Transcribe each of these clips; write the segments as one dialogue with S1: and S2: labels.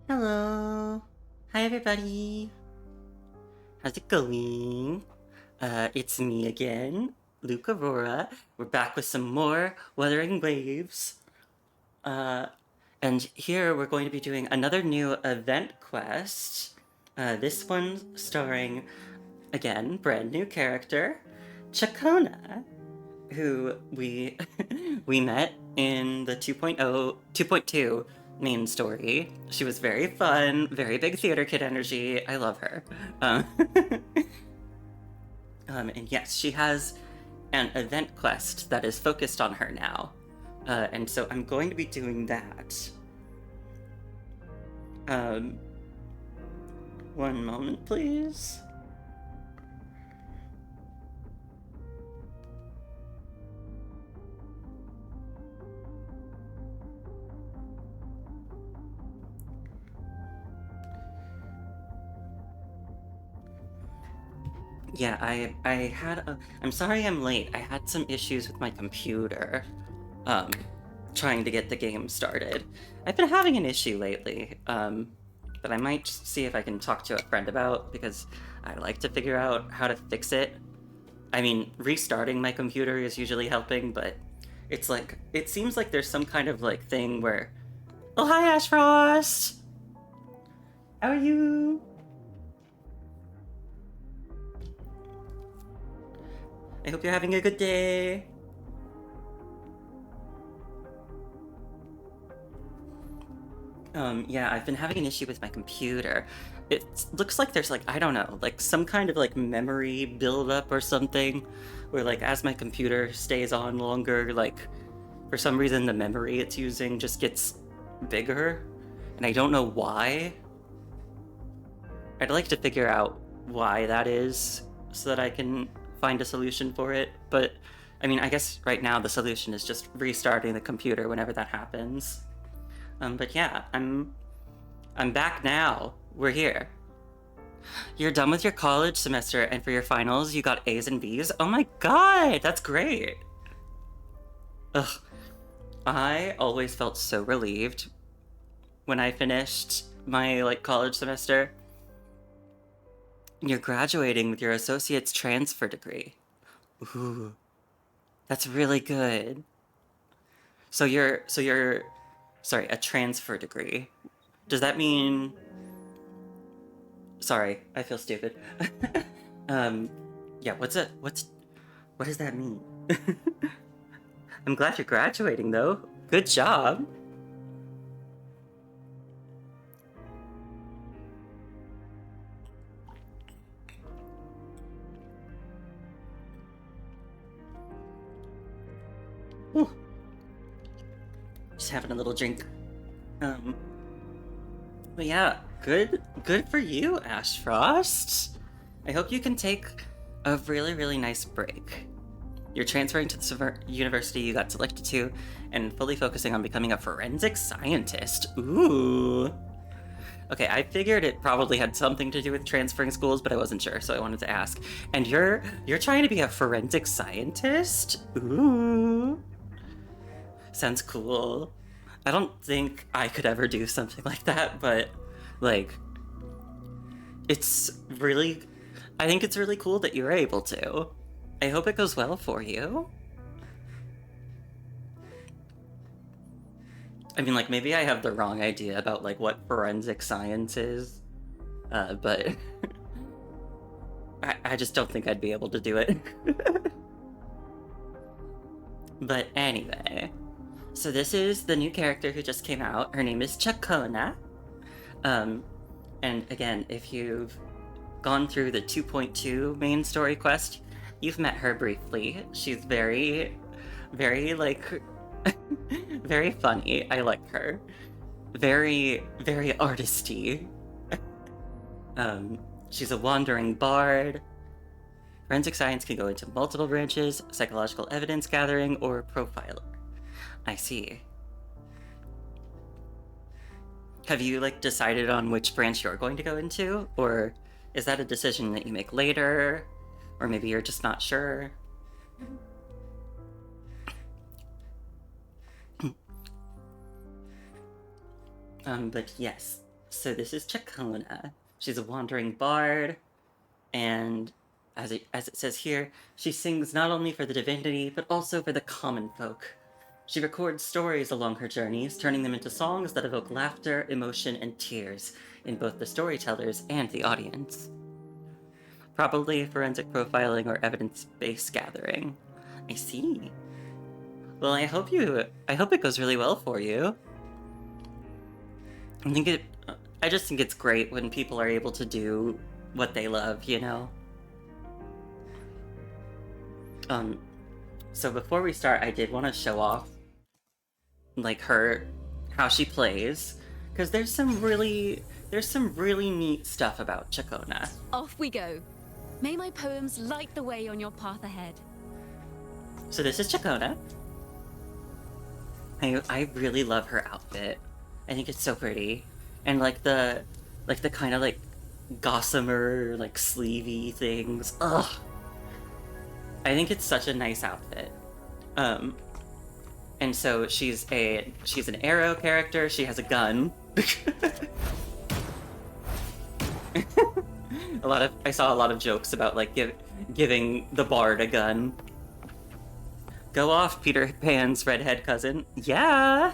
S1: Hello. Hi, everybody. How's it going? It's me again, Luke Aurora. We're back with some more Wuthering Waves. Uh, and here we're going to be doing another new event quest. This one starring, again, brand new character, Chacona, who we we met in the 2.2 main story. She was very fun, very big theater kid energy. I love her. Um, and yes, she has an event quest that is focused on her now. And so I'm going to be doing that. Um, one moment, please. Yeah, I had a, I'm sorry I'm late. I had some issues with my computer. Um, trying to get the game started. I've been having an issue lately, that I might see if I can talk to a friend about because I like to figure out how to fix it. I mean, restarting my computer is usually helping, but it's like it seems like there's some kind of like thing where, oh hi Ash Frost, how are you? I hope you're having a good day. Yeah, I've been having an issue with my computer. It looks like there's like, I don't know, like some kind of like memory buildup or something, where like as my computer stays on longer, like for some reason the memory it's using just gets bigger, and I don't know why. I'd like to figure out why that is so that I can find a solution for it, but I mean, I guess right now the solution is just restarting the computer whenever that happens. But yeah, I'm back now. We're here. You're done with your college semester, and for your finals, you got A's and B's? Oh my god, that's great. Ugh. I always felt so relieved when I finished my like college semester. You're graduating with your associate's transfer degree. Ooh, that's really good. So you're sorry, a transfer degree. Does that mean sorry, I feel stupid. um yeah, what does that mean? I'm glad you're graduating, though. Good job. Ooh, just having a little drink. Um, but yeah, good for you, Ash Frost. I hope you can take a really, really nice break. You're transferring to the university you got selected to and fully focusing on becoming a forensic scientist. Ooh. Okay, I figured it probably had something to do with transferring schools, but I wasn't sure, so I wanted to ask. And you're trying to be a forensic scientist? Ooh. Sounds cool. I don't think I could ever do something like that, but like it's really I think it's really cool that you're able to. I hope it goes well for you. I mean, like maybe I have the wrong idea about like what forensic science is, but I just don't think I'd be able to do it. But anyway, so this is the new character who just came out. Her name is Chacona. Um, and again, if you've gone through the 2.2 main story quest, you've met her briefly. She's very like, very funny. I like her. Very artisty. She's a wandering bard. Forensic science can go into multiple branches: psychological evidence gathering or profiler. I see. Have you like decided on which branch you're going to go into, or is that a decision that you make later, or maybe you're just not sure? But yes. So this is Chacona. She's a wandering bard, and as it says here, she sings not only for the divinity, but also for the common folk. She records stories along her journeys, turning them into songs that evoke laughter, emotion, and tears in both the storytellers and the audience. Probably forensic profiling or evidence-based gathering. I see. Well, I hope it goes really well for you. I just think it's great when people are able to do what they love, you know? So before we start, I did want to show off, like, how she plays, because there's some really neat stuff about Chacona.
S2: Off we go. May my poems light the way on your path ahead.
S1: So this is Chacona. I really love her outfit. I think it's so pretty. And like the kind of like gossamer, like sleevey things. Ugh. I think it's such a nice outfit. And so she's an arrow character. She has a gun. I saw a lot of jokes about like giving the bard a gun. Go off, Peter Pan's redhead cousin. Yeah.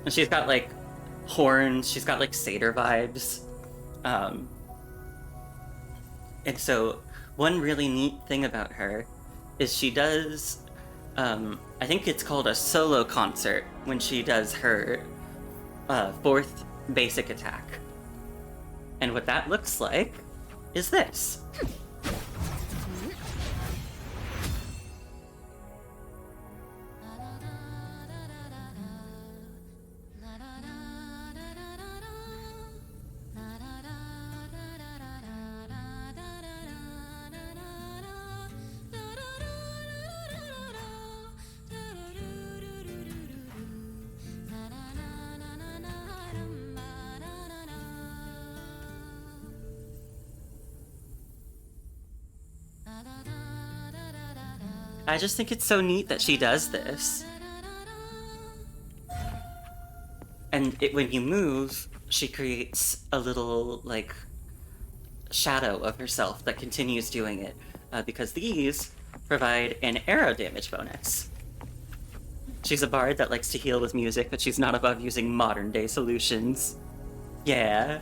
S1: And she's got like horns. She's got like satyr vibes. And so one really neat thing about her is she does, I think it's called a solo concert when she does her fourth basic attack. And what that looks like is this. I just think it's so neat that she does this. And when you move, she creates a little, like, shadow of herself that continues doing it, because these provide an arrow damage bonus. She's a bard that likes to heal with music, but she's not above using modern-day solutions. Yeah.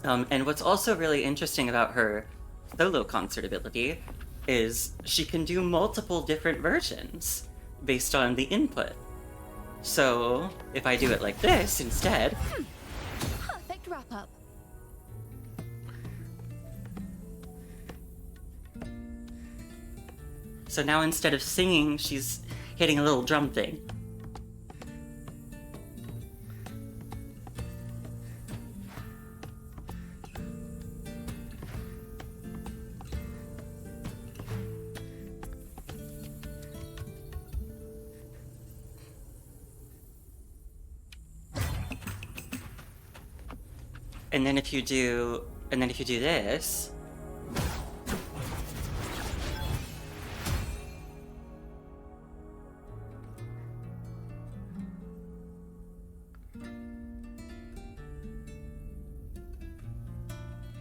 S1: And what's also really interesting about her solo concert ability is she can do multiple different versions based on the input. So if I do it like this instead...
S2: Perfect wrap-up.
S1: So now instead of singing, she's hitting a little drum thing. And then if you do this,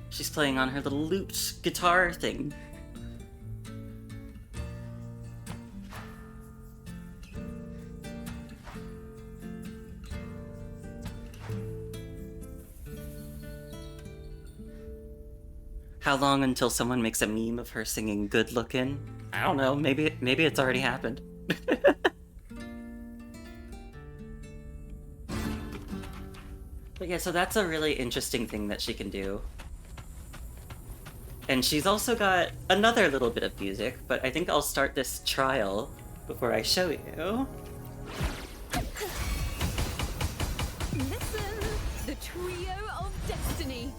S1: she's playing on her little looped guitar thing. How long until someone makes a meme of her singing "Good Lookin'"? I don't know. Maybe it's already happened. But yeah, so that's a really interesting thing that she can do. And she's also got another little bit of music, but I think I'll start this trial before I show you.
S2: Listen, the trio of destiny.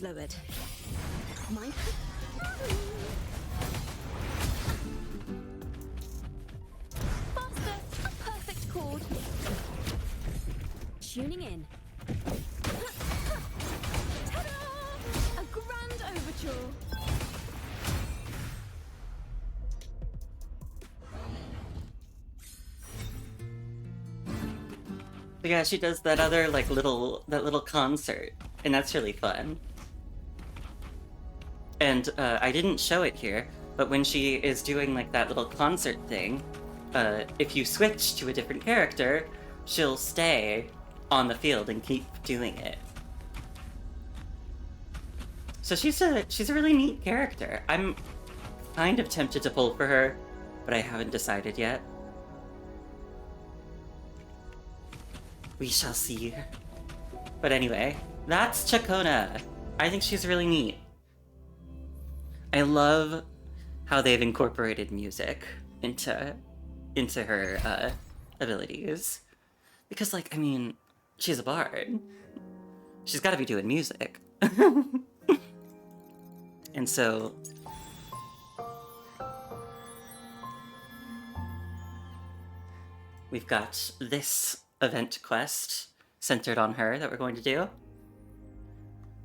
S2: is lowered. Mine. Faster! A perfect chord. Tuning in. Ta-da! A grand overture.
S1: But yeah, she does that other like little concert, and that's really fun. And I didn't show it here, but when she is doing like that little concert thing, if you switch to a different character, she'll stay on the field and keep doing it. So she's a really neat character. I'm kind of tempted to pull for her, but I haven't decided yet. We shall see. But anyway, that's Chakona. I think she's really neat. I love how they've incorporated music into her abilities. Because, like, I mean, she's a bard. She's got to be doing music. And so we've got this event quest centered on her that we're going to do.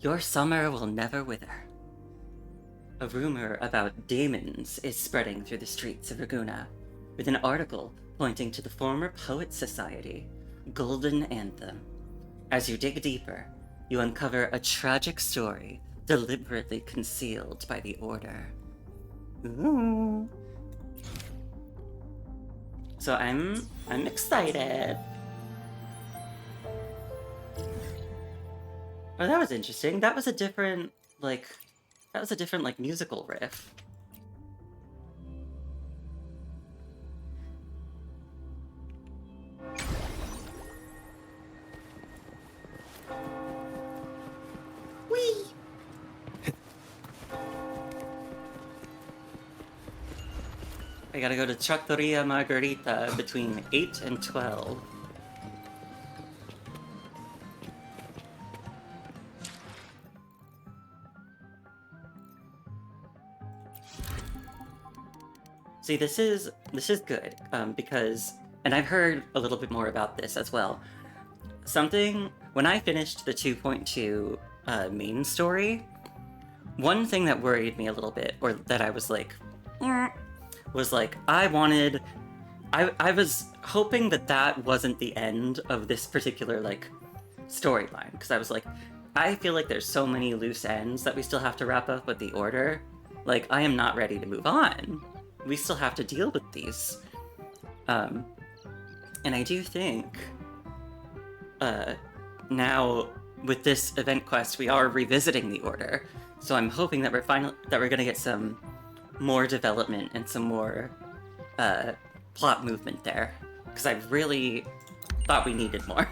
S1: Your summer will never wither. A rumor about demons is spreading through the streets of Raguna, with an article pointing to the former Poet Society, Golden Anthem. As you dig deeper, you uncover a tragic story deliberately concealed by the Order. Ooh. So I'm excited. Oh, that was interesting. That was a different musical riff. Whee! I gotta go to Trattoria Margherita between 8 and 12. See, this is good, because, and I've heard a little bit more about this as well. When I finished the 2.2 main story, one thing that worried me a little bit, or that I was like, was like, I was hoping that wasn't the end of this particular, like, storyline, because I was like, I feel like there's so many loose ends that we still have to wrap up with the Order. Like, I am not ready to move on. We still have to deal with these. And I do think, now, with this event quest, we are revisiting the Order. So I'm hoping that we're gonna get some more development and some more, plot movement there. Because I really thought we needed more.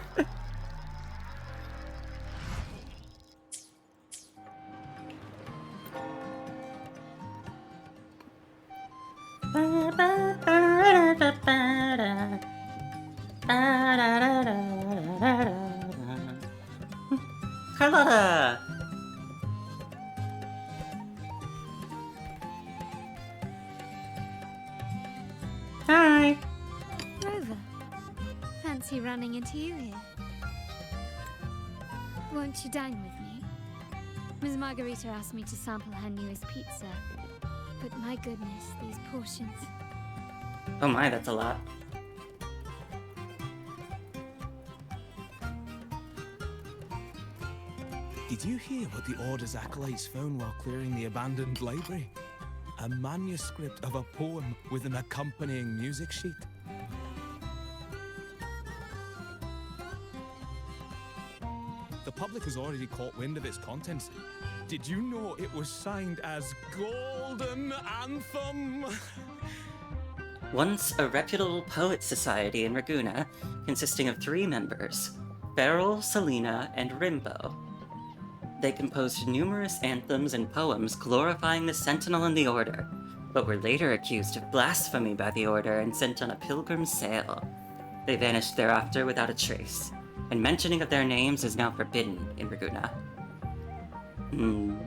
S1: Carlotta! Hi!
S2: Rover, fancy running into you here. Won't you dine with me? Ms. Margarita asked me to sample her newest pizza. But my goodness, these portions.
S1: Oh my, that's a lot.
S3: Did you hear what the Order's acolytes found while clearing the abandoned library? A manuscript of a poem with an accompanying music sheet. The public has already caught wind of its contents. Did you know it was signed as Golden Anthem?
S1: Once a reputable poet society in Raguna, consisting of 3 members, Beryl, Selena, and Rimbo. They composed numerous anthems and poems glorifying the Sentinel and the Order, but were later accused of blasphemy by the Order and sent on a pilgrim's sail. They vanished thereafter without a trace, and mentioning of their names is now forbidden in Raguna. Hmm.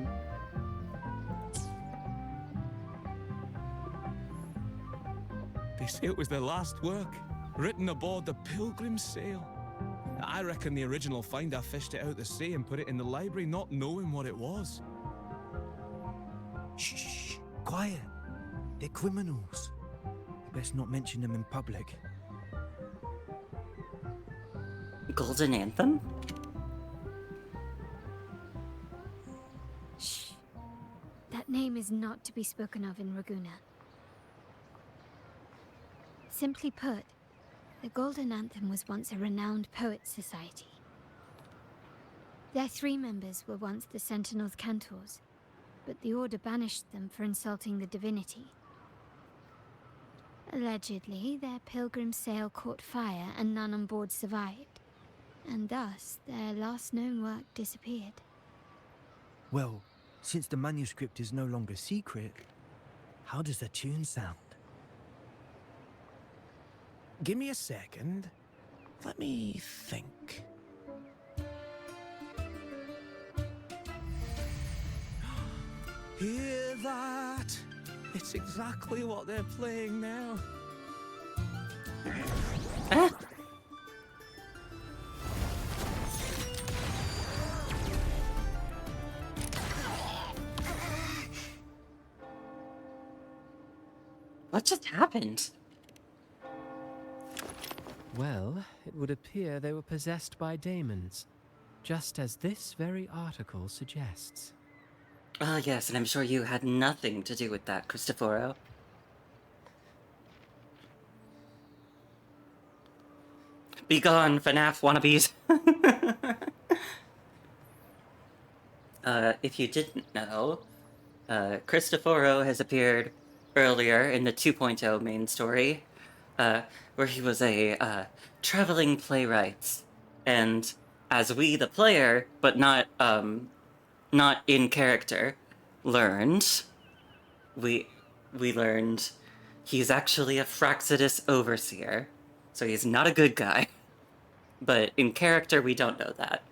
S3: They say it was the last work, written aboard the Pilgrim's Sail. I reckon the original finder fished it out the sea and put it in the library, not knowing what it was.
S4: Shh, quiet. They're criminals. Best not mention them in public.
S1: Golden Anthem?
S2: Shh. That name is not to be spoken of in Raguna. Simply put, the Golden Anthem was once a renowned poets' society. Their 3 members were once the Sentinel's cantors, but the Order banished them for insulting the divinity. Allegedly, their pilgrim sail caught fire and none on board survived, and thus their last known work disappeared.
S4: Well, since the manuscript is no longer secret, how does the tune sound?
S3: Give me a second. Let me think. Hear that? It's exactly what they're playing now.
S1: Ah! What just happened?
S5: Well, it would appear they were possessed by daemons, just as this very article suggests.
S1: Ah, yes, and I'm sure you had nothing to do with that, Cristoforo. Be gone, FNAF wannabes. If you didn't know, Cristoforo has appeared earlier in the 2.0 main story, where he was a traveling playwright, and as we, the player, but not in character, learned, we learned he's actually a Fraxidus overseer, so he's not a good guy. But in character, we don't know that.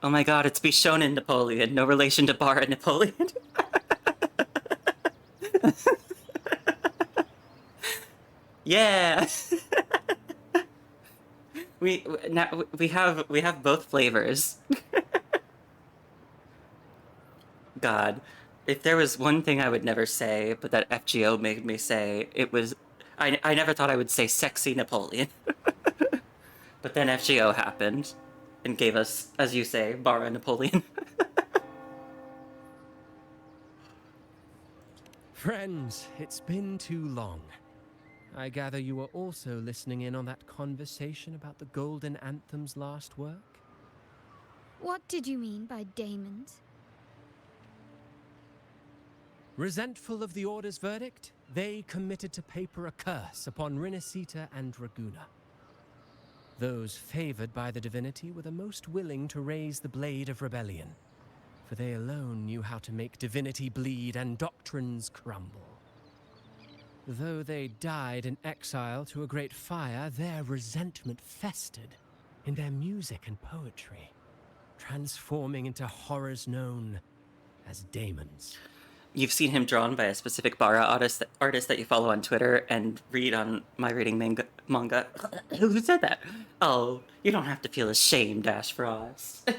S1: Oh my god, it's Bishonen Napoleon, no relation to Bara Napoleon. Yeah. we have both flavors. God, if there was one thing I would never say, but that FGO made me say, it was I never thought I would say sexy Napoleon. But then FGO happened and gave us, as you say, Bara Napoleon.
S5: Friends, it's been too long. I gather you were also listening in on that conversation about the Golden Anthem's last work?
S2: What did you mean by daemons?
S5: Resentful of the Order's verdict, they committed to paper a curse upon Rinasita and Raguna. Those favored by the divinity were the most willing to raise the blade of rebellion, for they alone knew how to make divinity bleed and doctrines crumble. Though they died in exile to a great fire, their resentment festered in their music and poetry, transforming into horrors known as daemons.
S1: You've seen him drawn by a specific Bara artist that you follow on Twitter and read on My Reading Manga. Who said that? Oh, you don't have to feel ashamed, Ash Frost.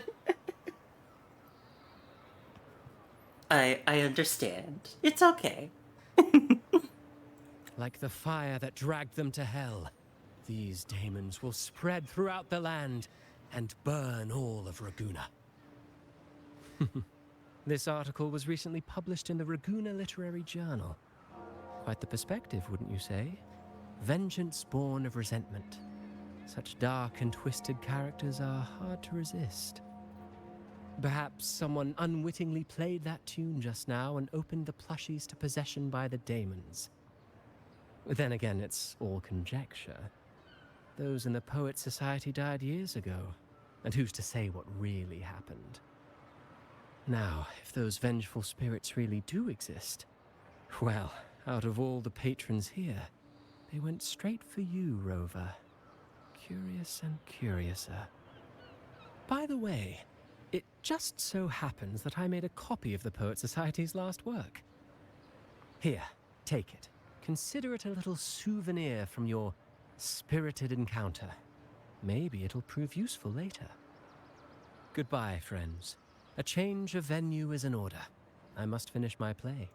S1: I understand. It's okay.
S5: Like the fire that dragged them to hell, these daemons will spread throughout the land and burn all of Raguna. This article was recently published in the Raguna Literary Journal. Quite the perspective, wouldn't you say? Vengeance born of resentment. Such dark and twisted characters are hard to resist. Perhaps someone unwittingly played that tune just now and opened the plushies to possession by the daemons. Then again, it's all conjecture. Those in the Poets' Society died years ago, and who's to say what really happened? Now, if those vengeful spirits really do exist, well, out of all the patrons here, they went straight for you, Rover. Curious and curiouser. By the way, It just so happens that I made a copy of the Poet Society's last work. Here, take it. Consider it a little souvenir from your spirited encounter. Maybe it'll prove useful later. Goodbye, friends. A change of venue is in order. I must finish my play.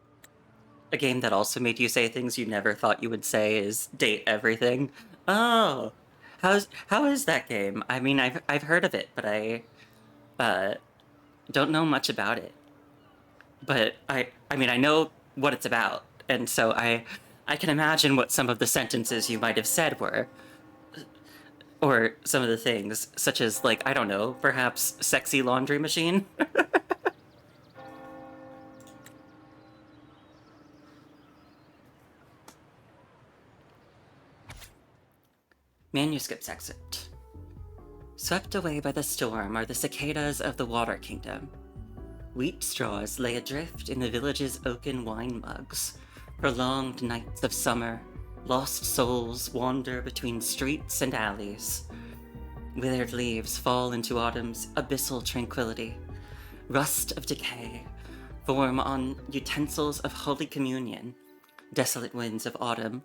S1: A game that also made you say things you never thought you would say is date everything. Oh, how is that game? I mean, I've heard of it, but I don't know much about it. But I mean, I know what it's about, and so I can imagine what some of the sentences you might have said were, or some of the things, such as like, I don't know, perhaps sexy laundry machine. Manuscripts excerpt. Swept away by the storm are the cicadas of the Water Kingdom. Wheat straws lay adrift in the village's oaken wine mugs. Prolonged nights of summer, lost souls wander between streets and alleys. Withered leaves fall into autumn's abyssal tranquility. Rust of decay form on utensils of Holy Communion. Desolate winds of autumn.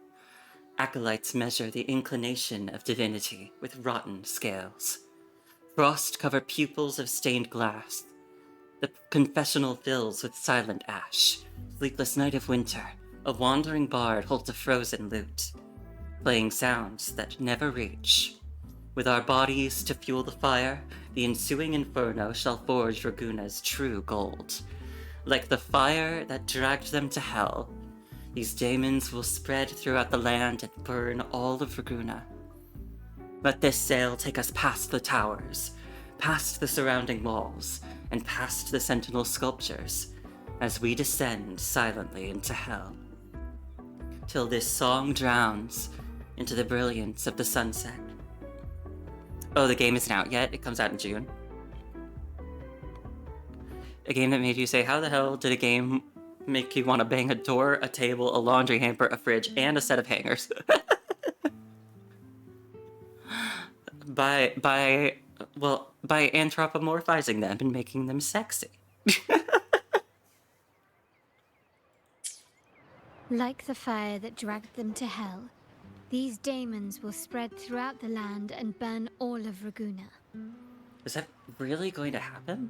S1: Acolytes measure the inclination of divinity with rotten scales. Frost-covered pupils of stained glass. The confessional fills with silent ash. Sleepless night of winter. A wandering bard holds a frozen lute, playing sounds that never reach. With our bodies to fuel the fire, the ensuing inferno shall forge Raguna's true gold. Like the fire that dragged them to hell, these daemons will spread throughout the land and burn all of Raguna. Let this sail take us past the towers, past the surrounding walls, and past the sentinel sculptures, as we descend silently into hell. Till this song drowns into the brilliance of the sunset. Oh, the game isn't out yet. It comes out in June. A game that made you say, how the hell did a game make you want to bang a door, a table, a laundry hamper, a fridge, and a set of hangers? by anthropomorphizing them and making them sexy.
S2: Like the fire that dragged them to hell, these daemons will spread throughout the land and burn all of Raguna.
S1: Is that really going to happen?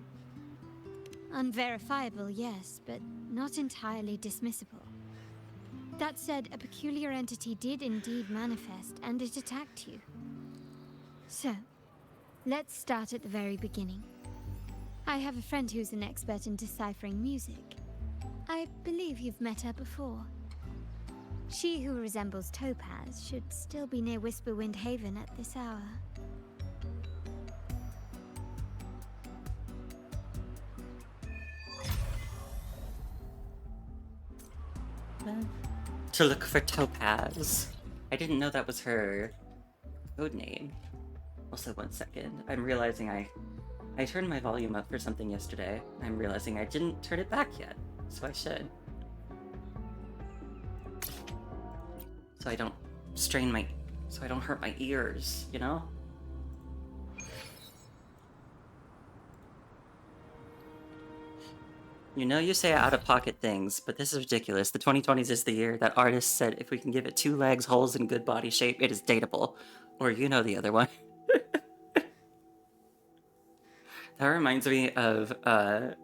S2: Unverifiable, yes, but not entirely dismissible. That said, a peculiar entity did indeed manifest, and it attacked you. So, let's start at the very beginning. I have a friend who's an expert in deciphering music. I believe you've met her before. She who resembles Topaz should still be near Whisperwind Haven at this hour.
S1: To look for Topaz. I didn't know that was her code name. Also, one second. I'm realizing I turned my volume up for something yesterday. I'm realizing I didn't turn it back yet, so I should. So I don't so I don't hurt my ears, you know? You know you say out-of-pocket things, but this is ridiculous. The 2020s is the year that artists said if we can give it 2 legs, holes, and good body shape, it is dateable. Or you know the other one. That reminds me of, there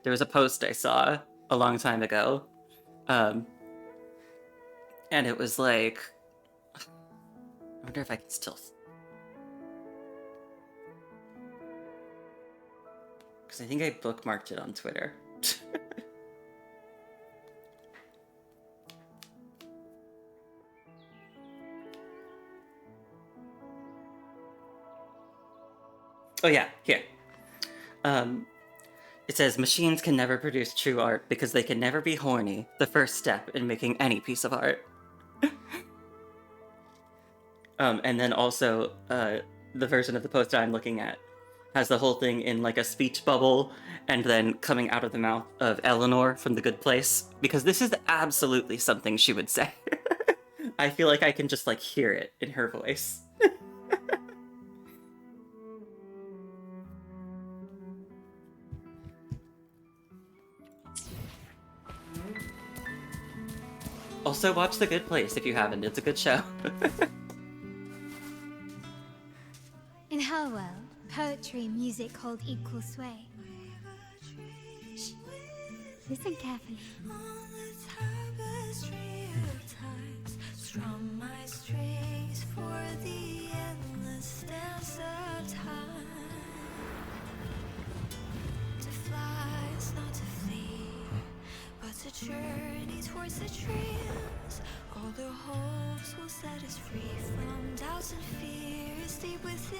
S1: was a post I saw a long time ago. And it was like, I wonder if I can still... Because I think I bookmarked it on Twitter. Oh yeah, here. It says, machines can never produce true art because they can never be horny, the first step in making any piece of art. And then also, the version of the post I'm looking at has the whole thing in like a speech bubble and then coming out of the mouth of Eleanor from The Good Place, because this is absolutely something she would say. I feel like I can just like hear it in her voice. Also, watch The Good Place if you haven't. It's a good show.
S2: In her world, poetry and music hold equal sway. Shh. Listen carefully.
S6: Strum my strings for the endless dance of time. To fly is not to flee, but to journey towards the dreams. All the hopes will set us free from doubts and fears deep within.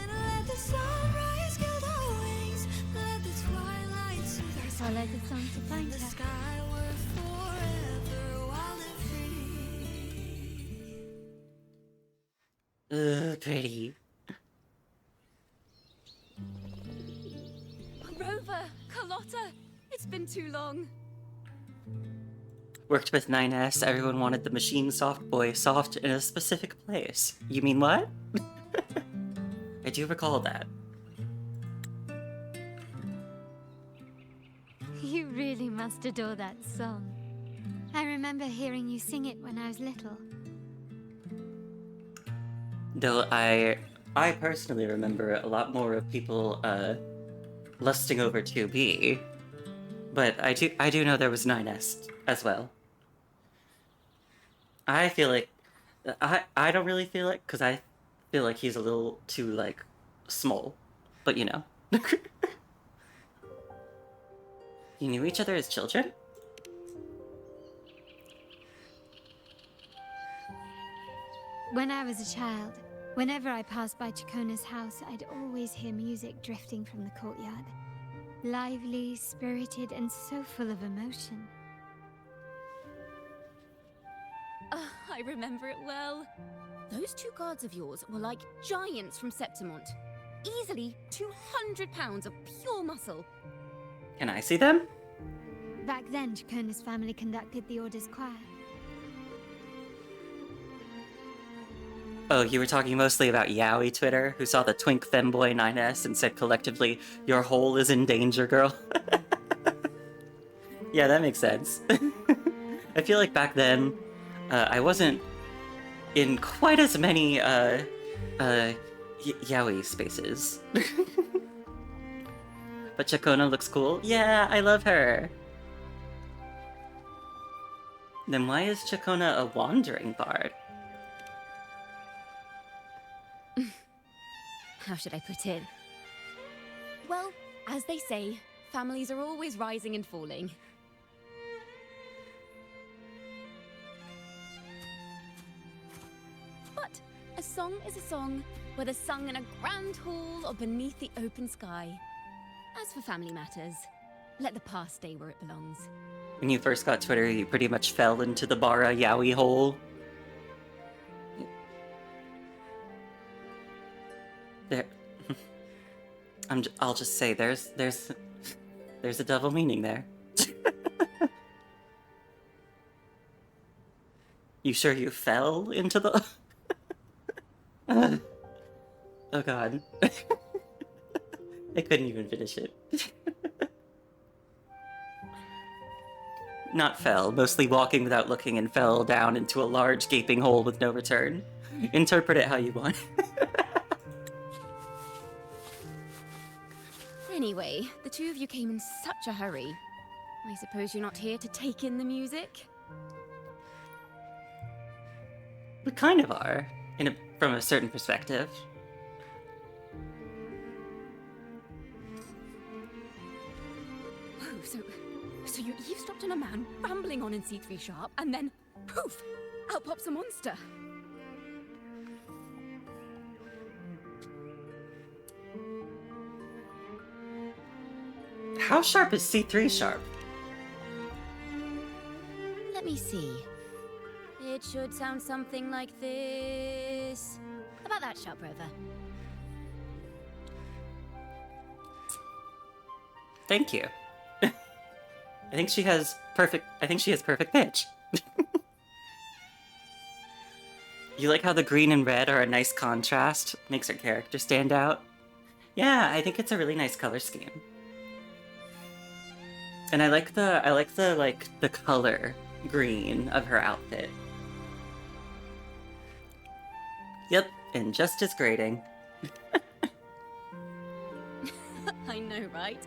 S6: Let the sunrise gild our wings, let the twilight soothe our
S2: Follow the song to find
S6: the
S2: her.
S6: skyward forever wild and free.
S1: Pretty.
S7: Rover, Carlotta, it's been too long.
S1: Worked with 9S, everyone wanted the machine soft boy soft in a specific place. You mean what? I do recall that.
S2: You really must adore that song. I remember hearing you sing it when I was little.
S1: Though I personally remember a lot more of people lusting over 2B. But I do know there was 9S as well. I feel like I don't really feel it because I feel like he's a little too like small. But you know. You knew each other as children?
S2: When I was a child, whenever I passed by Chacona's house, I'd always hear music drifting from the courtyard. Lively, spirited, and so full of emotion.
S7: I remember it well. Those two guards of yours were like giants from Septimont. Easily 200 pounds of pure muscle.
S1: Can I see them?
S2: Back then, Chacona's family conducted the Order's choir.
S1: Oh, you were talking mostly about Yowie Twitter, who saw the twink femboy 9S and said collectively, "Your hole is in danger, girl." Yeah, that makes sense. I feel like back then, I wasn't in quite as many Yowie spaces. But Chacona looks cool. Yeah, I love her. Then why is Chacona a wandering bard?
S7: How should I put it? Well, as they say, families are always rising and falling. But a song is a song, whether sung in a grand hall or beneath the open sky. As for family matters, let the past stay where it belongs.
S1: When you first got Twitter, you pretty much fell into the Bara Yowie hole. There, I'll just say there's a double meaning there. You sure you fell into the? Oh God, I couldn't even finish it. Not fell, mostly walking without looking and fell down into a large gaping hole with no return. Interpret it how you want.
S7: Anyway, the two of you came in such a hurry. I suppose you're not here to take in the music?
S1: We kind of are, from a certain perspective.
S7: Oh, so you eavesdropped on a man rambling on in C3 Sharp, and then, poof, out pops a monster.
S1: How sharp is C3 sharp?
S7: Let me see. It should sound something like this. About that, Sharp Rover.
S1: Thank you. I think she has perfect pitch. You like how the green and red are a nice contrast? Makes her character stand out. Yeah, I think it's a really nice color scheme. And I like the color green of her outfit. Yep, injustice grading.
S7: I know, right?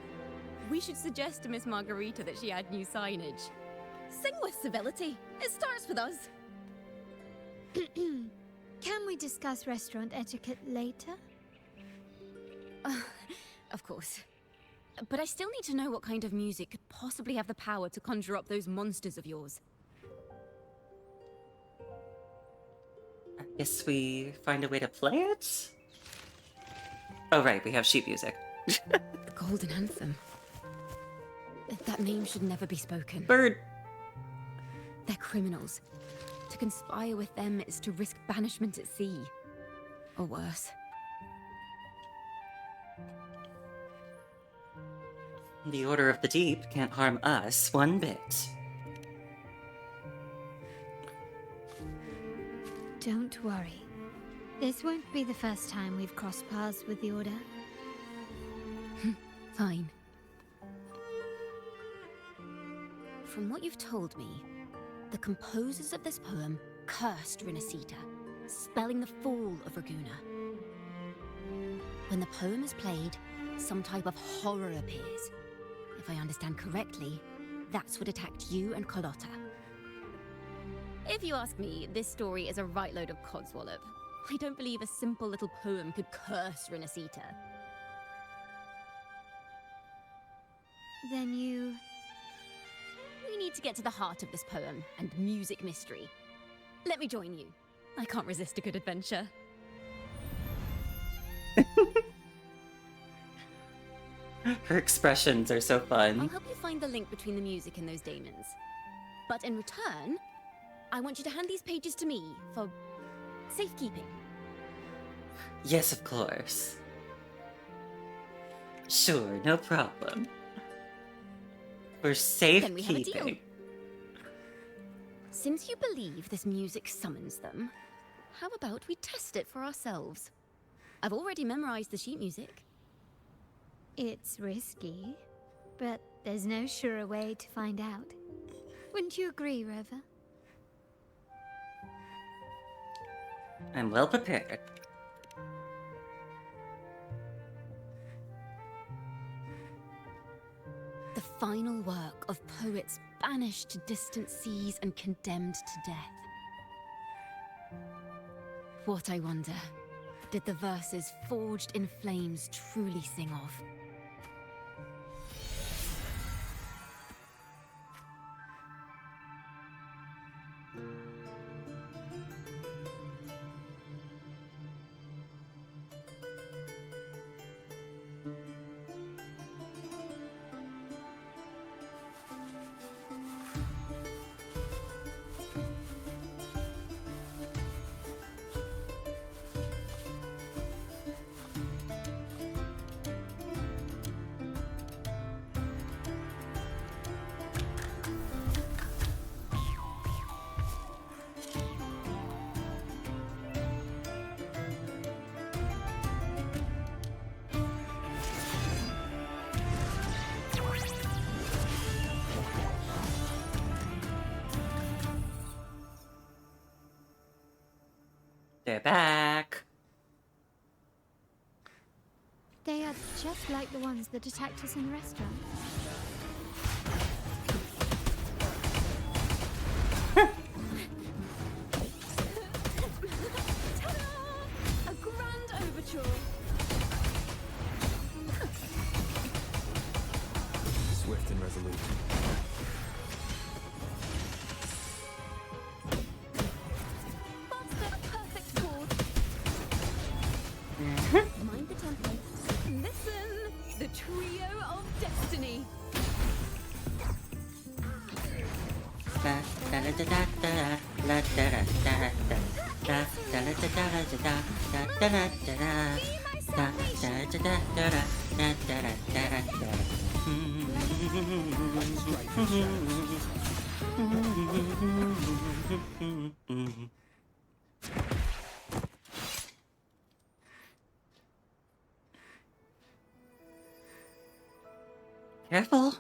S7: We should suggest to Miss Margarita that she add new signage. Sing with civility. It starts with us.
S2: Can we discuss restaurant etiquette later?
S7: Of course. But I still need to know what kind of music could possibly have the power to conjure up those monsters of yours.
S1: I guess we find a way to play it? Oh right, we have sheet music.
S7: The Golden Anthem. That name should never be spoken.
S1: Bird!
S7: They're criminals. To conspire with them is to risk banishment at sea. Or worse.
S1: The Order of the Deep can't harm us one bit.
S2: Don't worry. This won't be the first time we've crossed paths with the Order.
S7: Fine. From what you've told me, the composers of this poem cursed Rinascita, spelling the fall of Raguna. When the poem is played, some type of horror appears. If I understand correctly, that's what attacked you and Carlotta. If you ask me, this story is a right load of codswallop. I don't believe a simple little poem could curse Rinascita.
S2: Then you...
S7: We need to get to the heart of this poem and music mystery. Let me join you. I can't resist a good adventure.
S1: Her expressions are so
S7: I'll
S1: fun.
S7: help you find the link between the music and those daemons. But in return, I want you to hand these pages to me for safekeeping.
S1: Yes, of course. Sure, no problem. For
S7: Then we have a deal.
S1: safekeeping.
S7: Since you believe this music summons them, how about we test it for ourselves? I've already memorized the sheet music.
S2: It's risky, but there's no surer way to find out. Wouldn't you agree, Rover?
S1: I'm well prepared.
S7: The final work of poets banished to distant seas and condemned to death. What, I wonder, did the verses forged in flames truly sing of?
S1: They're back.
S2: They are just like the ones that attacked us in the restaurant.
S7: Ta-da! A grand overture!
S3: Swift and resolute.
S7: That's the perfect chord. Mind the tempo. Listen! The trio of destiny.
S1: Careful.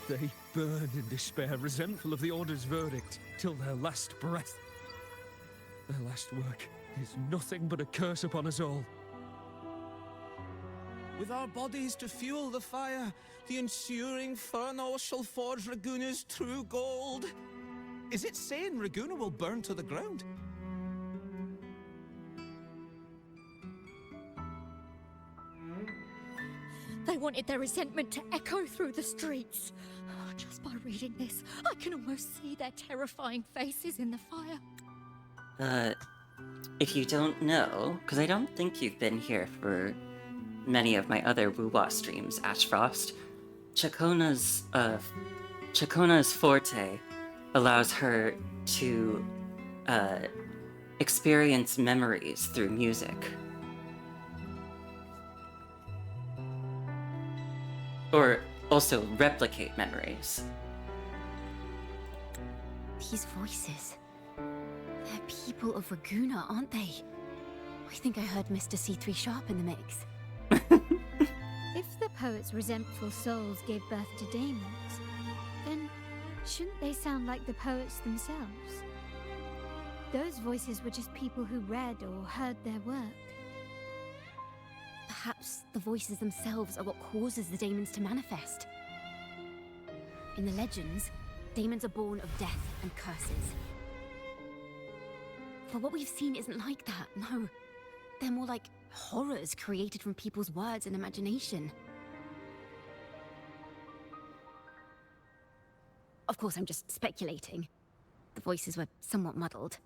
S3: They burn in despair, resentful of the Order's verdict, till their last breath. Their last work is nothing but a curse upon us all. With our bodies to fuel the fire, the ensuing furnace shall forge Raguna's true gold. Is it saying Raguna will burn to the ground?
S8: They wanted their resentment to echo through the streets. Oh, just by reading this, I can almost see their terrifying faces in the fire.
S1: If you don't know, because I don't think you've been here for many of my other Wuwa streams, Ashfrost, Chakona's forte allows her to experience memories through music. Or also replicate memories.
S7: These voices. They're people of Raguna, aren't they? I think I heard Mr. C3 Sharp in the mix.
S2: If the poet's resentful souls gave birth to daemons, then shouldn't they sound like the poets themselves? Those voices were just people who read or heard their work.
S7: Perhaps the voices themselves are what causes the daemons to manifest. In the legends, daemons are born of death and curses. But what we've seen isn't like that, no. They're more like horrors created from people's words and imagination. Of course, I'm just speculating. The voices were somewhat muddled.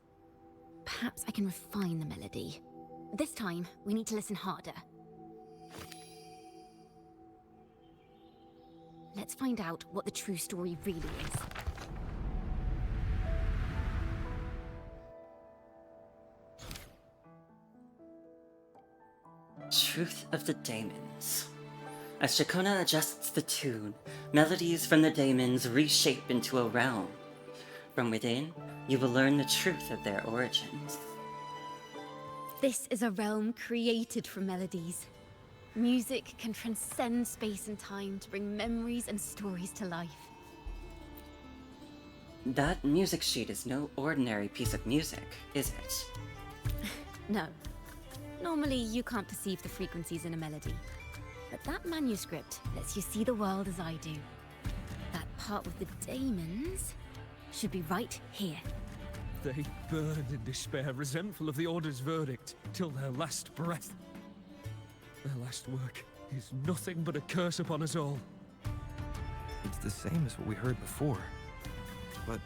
S7: Perhaps I can refine the melody. This time, we need to listen harder. Let's find out what the true story really is.
S1: Truth of the Daemons. As Chakona adjusts the tune, melodies from the daemons reshape into a realm. From within, you will learn the truth of their origins.
S7: This is a realm created from melodies. Music can transcend space and time to bring memories and stories to life.
S1: That music sheet is no ordinary piece of music, is it?
S7: No. Normally, you can't perceive the frequencies in a melody. But that manuscript lets you see the world as I do. That part with the daemons should be right here.
S3: They burn in despair, resentful of the Order's verdict, till their last breath. Their last work is nothing but a curse upon us all.
S9: It's the same as what we heard before. But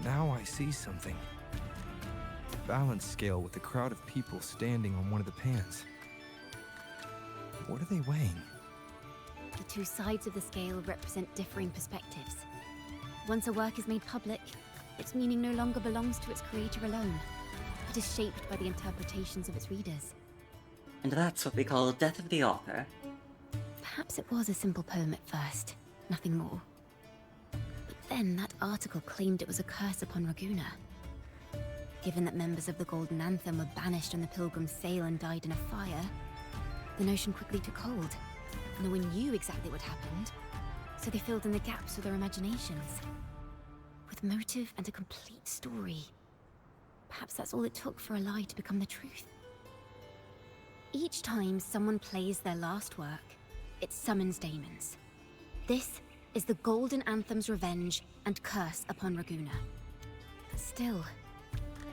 S9: now I see something. A balance scale with a crowd of people standing on one of the pans. What are they weighing?
S7: The two sides of the scale represent differing perspectives. Once a work is made public, its meaning no longer belongs to its creator alone. It is shaped by the interpretations of its readers.
S1: And that's what we call Death of the Author.
S7: Perhaps it was a simple poem at first, nothing more. But then that article claimed it was a curse upon Raguna. Given that members of the Golden Anthem were banished on the Pilgrim's Sail and died in a fire, the notion quickly took hold. No one knew exactly what happened, so they filled in the gaps with their imaginations. With motive and a complete story. Perhaps that's all it took for a lie to become the truth. Each time someone plays their last work, it summons daemons. This is the Golden Anthem's revenge and curse upon Raguna. But still,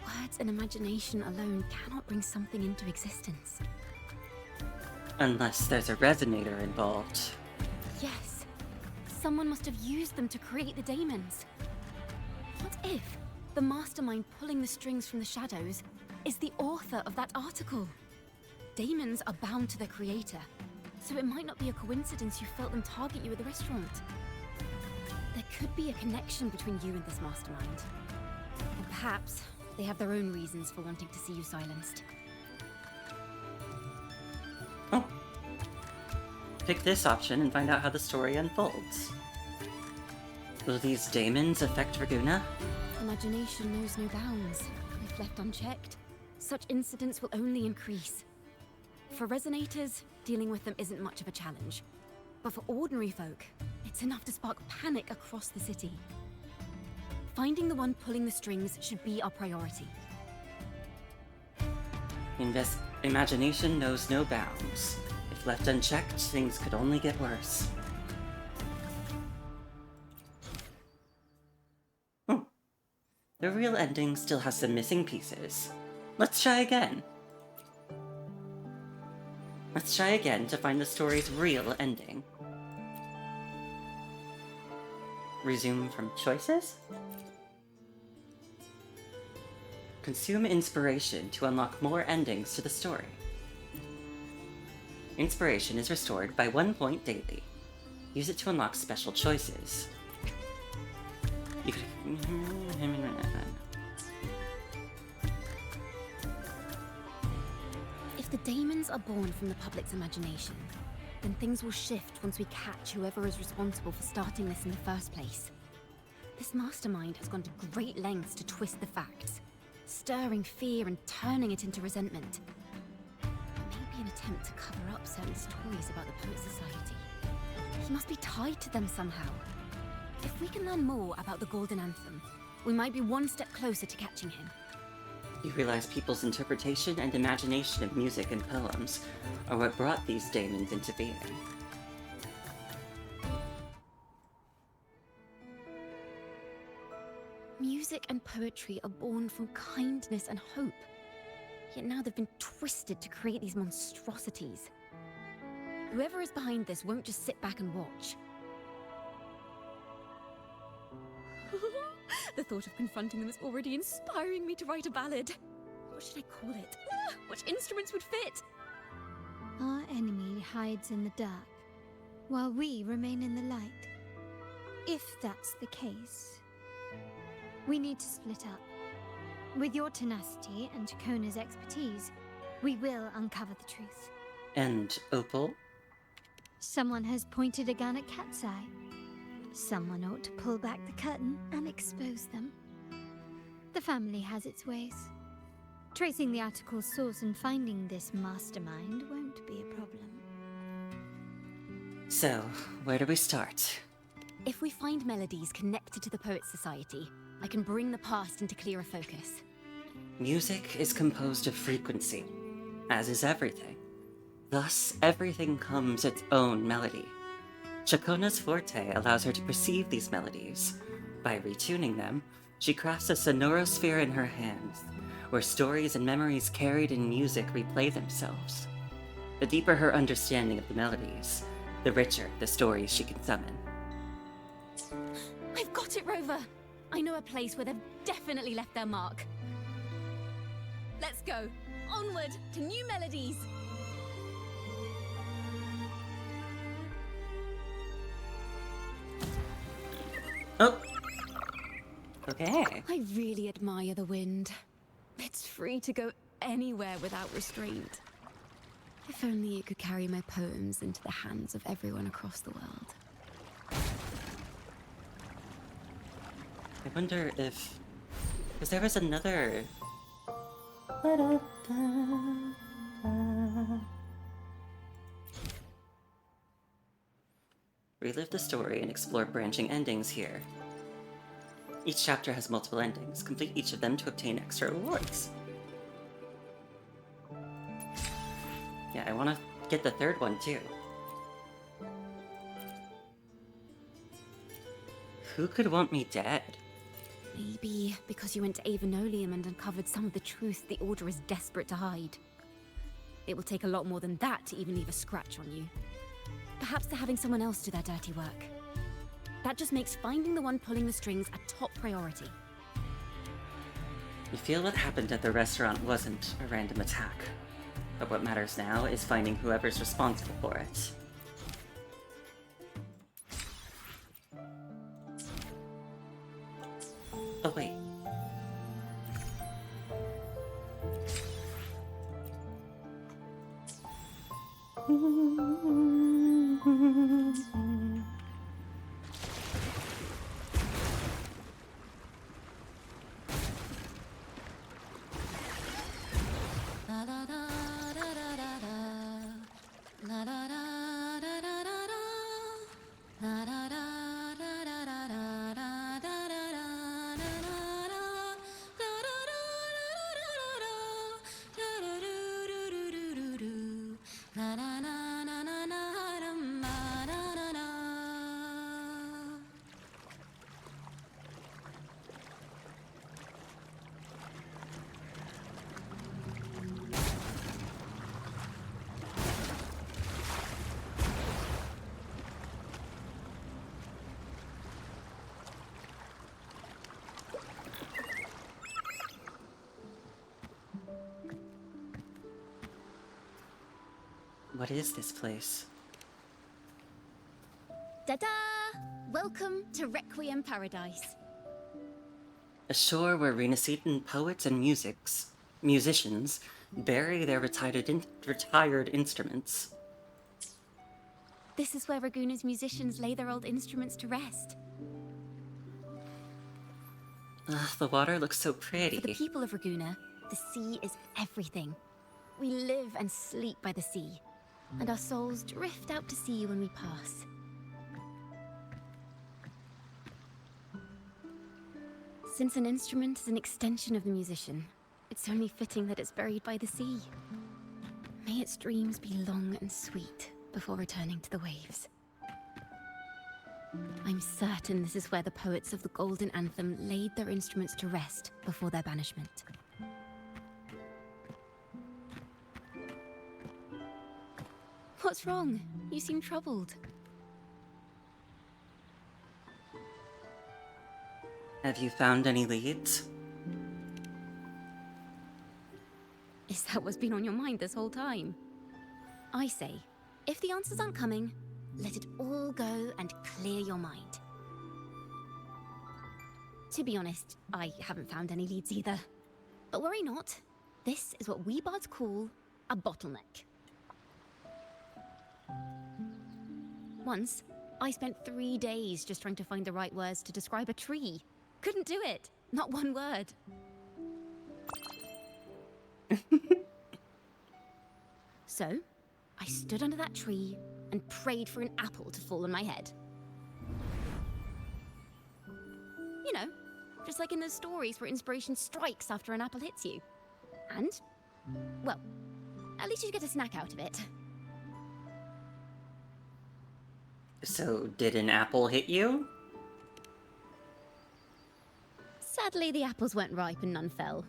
S7: words and imagination alone cannot bring something into existence.
S1: Unless there's a resonator involved.
S7: Yes, someone must have used them to create the daemons. What if the mastermind pulling the strings from the shadows is the author of that article? Daemons are bound to their creator, so it might not be a coincidence you felt them target you at the restaurant. There could be a connection between you and this mastermind. And perhaps they have their own reasons for wanting to see you silenced.
S1: Oh. Pick this option and find out how the story unfolds. Will these daemons affect Raguna?
S7: Imagination knows no bounds. If left unchecked, such incidents will only increase. For resonators, dealing with them isn't much of a challenge. But for ordinary folk, it's It's enough to spark panic across the city. Finding the one pulling the strings should be our priority.
S1: Imagination knows no bounds. If left unchecked, things could only get worse. The real ending still has some missing pieces. Let's try again. Let's try again to find the story's real ending. Resume from choices? Consume inspiration to unlock more endings to the story. Inspiration is restored by 1 point daily. Use it to unlock special choices. You could...
S7: If the daemons are born from the public's imagination, then things will shift once we catch whoever is responsible for starting this in the first place. This mastermind has gone to great lengths to twist the facts, stirring fear and turning it into resentment. Maybe an attempt to cover up certain stories about the Poet Society. He must be tied to them somehow. If we can learn more about the Golden Anthem, we might be one step closer to catching him.
S1: You realize people's interpretation and imagination of music and poems are what brought these daemons into being.
S7: Music and poetry are born from kindness and hope. Yet now they've been twisted to create these monstrosities. Whoever is behind this won't just sit back and watch. The thought of confronting them is already inspiring me to write a ballad. What should I call it? Which instruments would fit?
S2: Our enemy hides in the dark, while we remain in the light. If that's the case, we need to split up. With your tenacity and Kona's expertise, we will uncover the truth.
S1: And Opal?
S2: Someone has pointed a gun at Cat's Eye. Someone ought to pull back the curtain and expose them. The family has its ways. Tracing the article's source and finding this mastermind won't be a problem.
S1: So, where do we start?
S7: If we find melodies connected to the Poet Society, I can bring the past into clearer focus.
S1: Music is composed of frequency, as is everything. Thus, everything comes its own melody. Chakona's forte allows her to perceive these melodies. By retuning them, she crafts a sonorosphere in her hands, where stories and memories carried in music replay themselves. The deeper her understanding of the melodies, the richer the stories she can summon.
S7: I've got it, Rover! I know a place where they've definitely left their mark. Let's go! Onward to new melodies!
S1: Oh! Okay.
S7: I really admire the wind. It's free to go anywhere without restraint. If only it could carry my poems into the hands of everyone across the world.
S1: I wonder if... Because there was another... Relive the story and explore branching endings here. Each chapter has multiple endings. Complete each of them to obtain extra rewards. Yeah, I want to get the third one too. Who could want me dead?
S7: Maybe because you went to Avenolium and uncovered some of the truth the Order is desperate to hide. It will take a lot more than that to even leave a scratch on you. Perhaps they're having someone else do their dirty work. That just makes finding the one pulling the strings a top priority.
S1: You feel what happened at the restaurant wasn't a random attack. But what matters now is finding whoever's responsible for it. Oh wait.
S6: La da da da da da da da. La da da
S1: What is this place?
S7: Ta-da! Welcome to Requiem Paradise.
S1: A shore where Renaissance poets and musicians bury their retired instruments.
S7: This is where Raguna's musicians lay their old instruments to rest.
S1: Ugh, the water looks so
S7: For
S1: pretty.
S7: the people of Raguna, the sea is everything. We live and sleep by the sea, and our souls drift out to sea when we pass. Since an instrument is an extension of the musician, it's only fitting that it's buried by the sea. May its dreams be long and sweet before returning to the waves. I'm certain this is where the poets of the Golden Anthem laid their instruments to rest before their banishment. What's wrong? You seem troubled.
S1: Have you found any leads?
S7: Is that what's been on your mind this whole time? I say, if the answers aren't coming, let it all go and clear your mind. To be honest, I haven't found any leads either. But worry not. This is what we bards call a bottleneck. Once, I spent 3 days just trying to find the right words to describe a tree. Couldn't do it. Not one word. So, I stood under that tree and prayed for an apple to fall on my head. You know, just like in those stories where inspiration strikes after an apple hits you. And, well, at least you get a snack out of it.
S1: So, did an apple hit you?
S7: Sadly, the apples weren't ripe and none fell.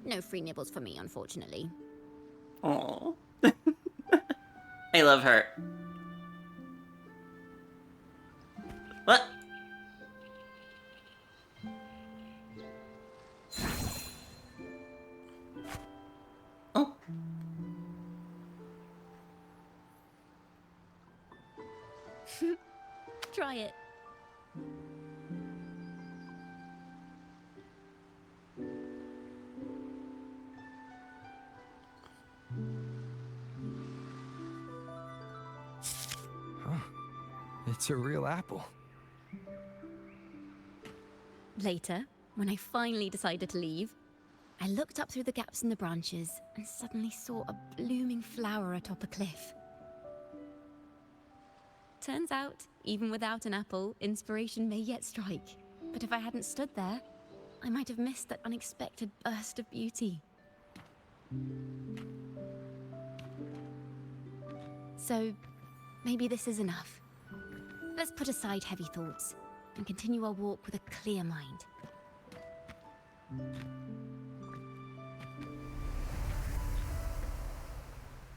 S7: No free nibbles for me, unfortunately.
S1: Aww. I love her. What? Oh.
S7: Try it.
S9: It's a real apple.
S7: Later, when I finally decided to leave, I looked up through the gaps in the branches and suddenly saw a blooming flower atop a cliff. Turns out, even without an apple, inspiration may yet strike. But if I hadn't stood there, I might have missed that unexpected burst of beauty. So, maybe this is enough. Let's put aside heavy thoughts and continue our walk with a clear mind.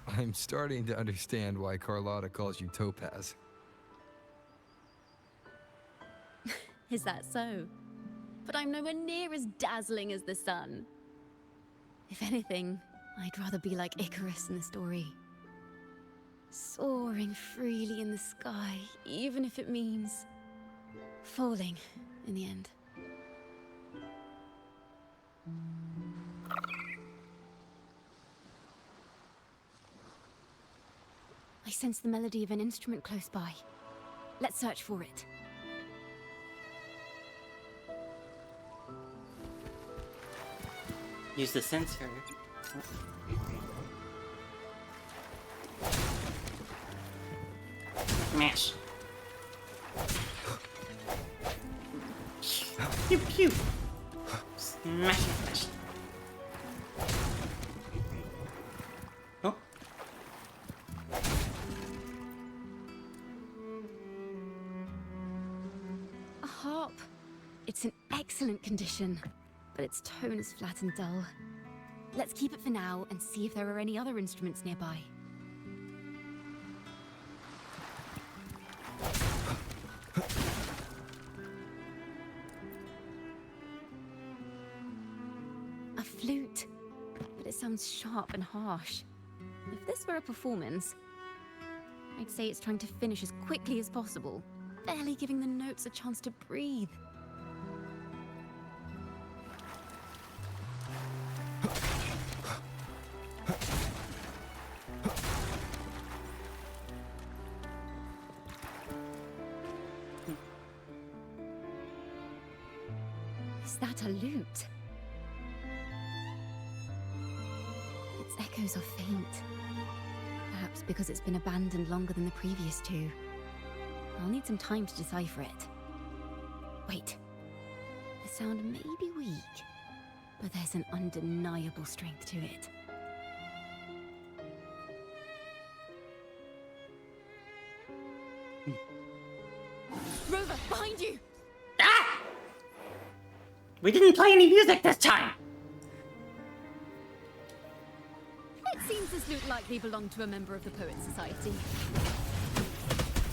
S9: I'm starting to understand why Carlotta calls you Topaz.
S7: Is that so? But I'm nowhere near as dazzling as the sun. If anything, I'd rather be like Icarus in the story. Soaring freely in the sky, even if it means falling in the end. I sense the melody of an instrument close by. Let's search for it.
S1: Use the sensor. Smash. Pew pew. Smash, smash. Oh.
S7: A harp. It's in excellent condition, but its tone is flat and dull. Let's keep it for now and see if there are any other instruments nearby. A flute, but it sounds sharp and harsh. If this were a performance, I'd say it's trying to finish as quickly as possible, barely giving the notes a chance to breathe. Is that a lute? Its echoes are faint. Perhaps because it's been abandoned longer than the previous two. I'll need some time to decipher it. Wait. The sound may be weak, but there's an undeniable strength to it. Rover, behind you!
S1: Ah! We didn't play any music this time!
S7: It seems this lute likely belonged to a member of the Poets Society.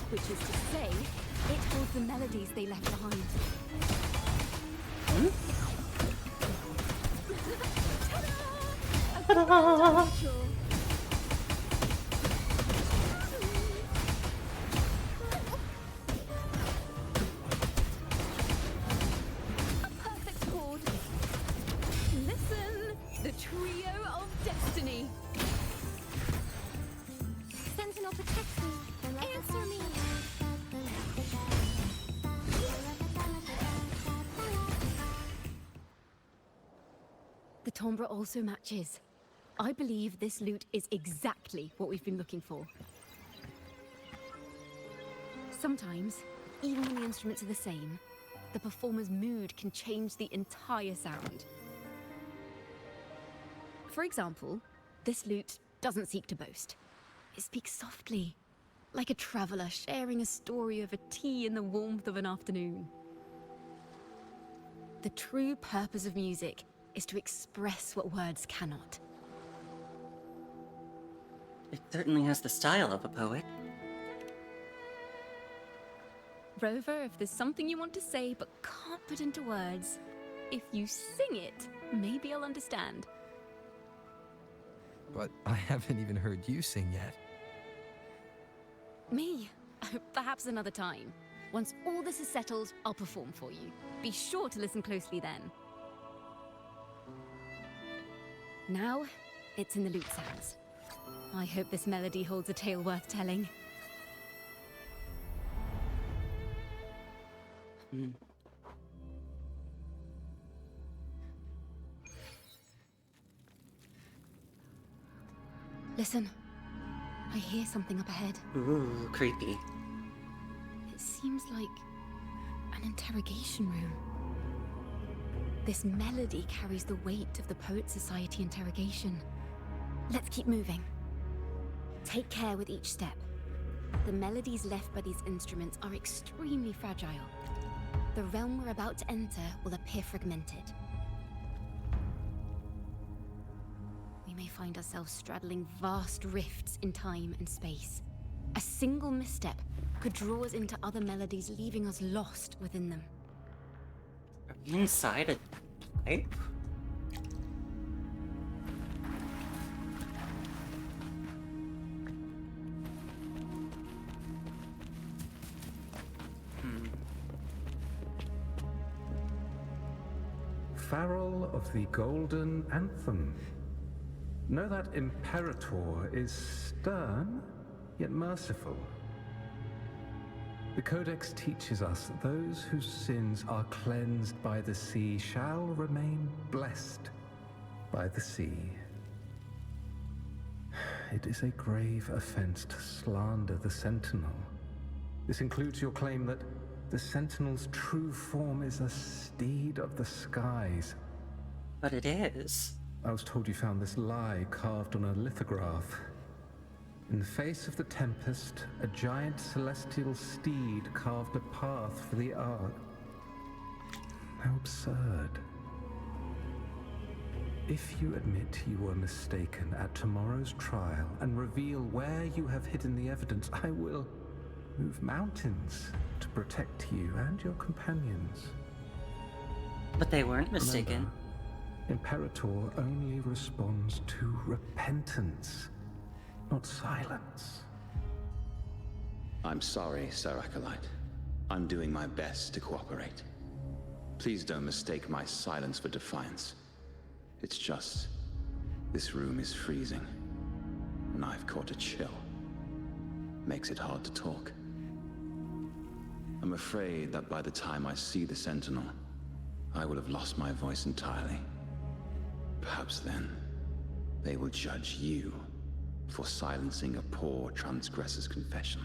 S7: Which is to say, it holds the melodies they left behind.
S1: Ta-da!
S7: A perfect chord. Listen, the trio of destiny.
S2: Sentinel, protect me.
S7: Answer me. The timbre also matches. I believe this lute is exactly what we've been looking for. Sometimes, even when the instruments are the same, the performer's mood can change the entire sound. For example, this lute doesn't seek to boast. It speaks softly, like a traveler sharing a story over tea in the warmth of an afternoon. The true purpose of music is to express what words cannot.
S1: It certainly has the style of a poet.
S7: Rover, if there's something you want to say but can't put into words, if you sing it, maybe I'll understand.
S9: But I haven't even heard you sing yet.
S7: Me? Perhaps another time. Once all this is settled, I'll perform for you. Be sure to listen closely then. Now, it's in the lute's hands. I hope this melody holds a tale worth telling. Listen. I hear something up ahead.
S1: Ooh, creepy.
S7: It seems like an interrogation room. This melody carries the weight of the Poet Society interrogation. Let's keep moving. Take care with each step. The melodies left by these instruments are extremely fragile. The realm we're about to enter will appear fragmented. We may find ourselves straddling vast rifts in time and space. A single misstep could draw us into other melodies, leaving us lost within them.
S1: Are we inside a pipe?
S10: Farrell of the Golden Anthem. Know that Imperator is stern, yet merciful. The Codex teaches us that those whose sins are cleansed by the sea shall remain blessed by the sea. It is a grave offense to slander the Sentinel. This includes your claim that the Sentinel's true form is a steed of the skies.
S1: But it is.
S10: I was told you found this lie carved on a lithograph. In the face of the tempest, a giant celestial steed carved a path for the Ark. How absurd. If you admit you were mistaken at tomorrow's trial and reveal where you have hidden the evidence, I will move mountains to protect you and your companions.
S1: But they weren't mistaken.
S10: Remember, Imperator only responds to repentance, not silence.
S11: I'm sorry, Sir Acolyte. I'm doing my best to cooperate. Please don't mistake my silence for defiance. It's just, this room is freezing, and I've caught a chill. Makes it hard to talk. I'm afraid that by the time I see the Sentinel, I will have lost my voice entirely. Perhaps then, they will judge you for silencing a poor transgressor's confession.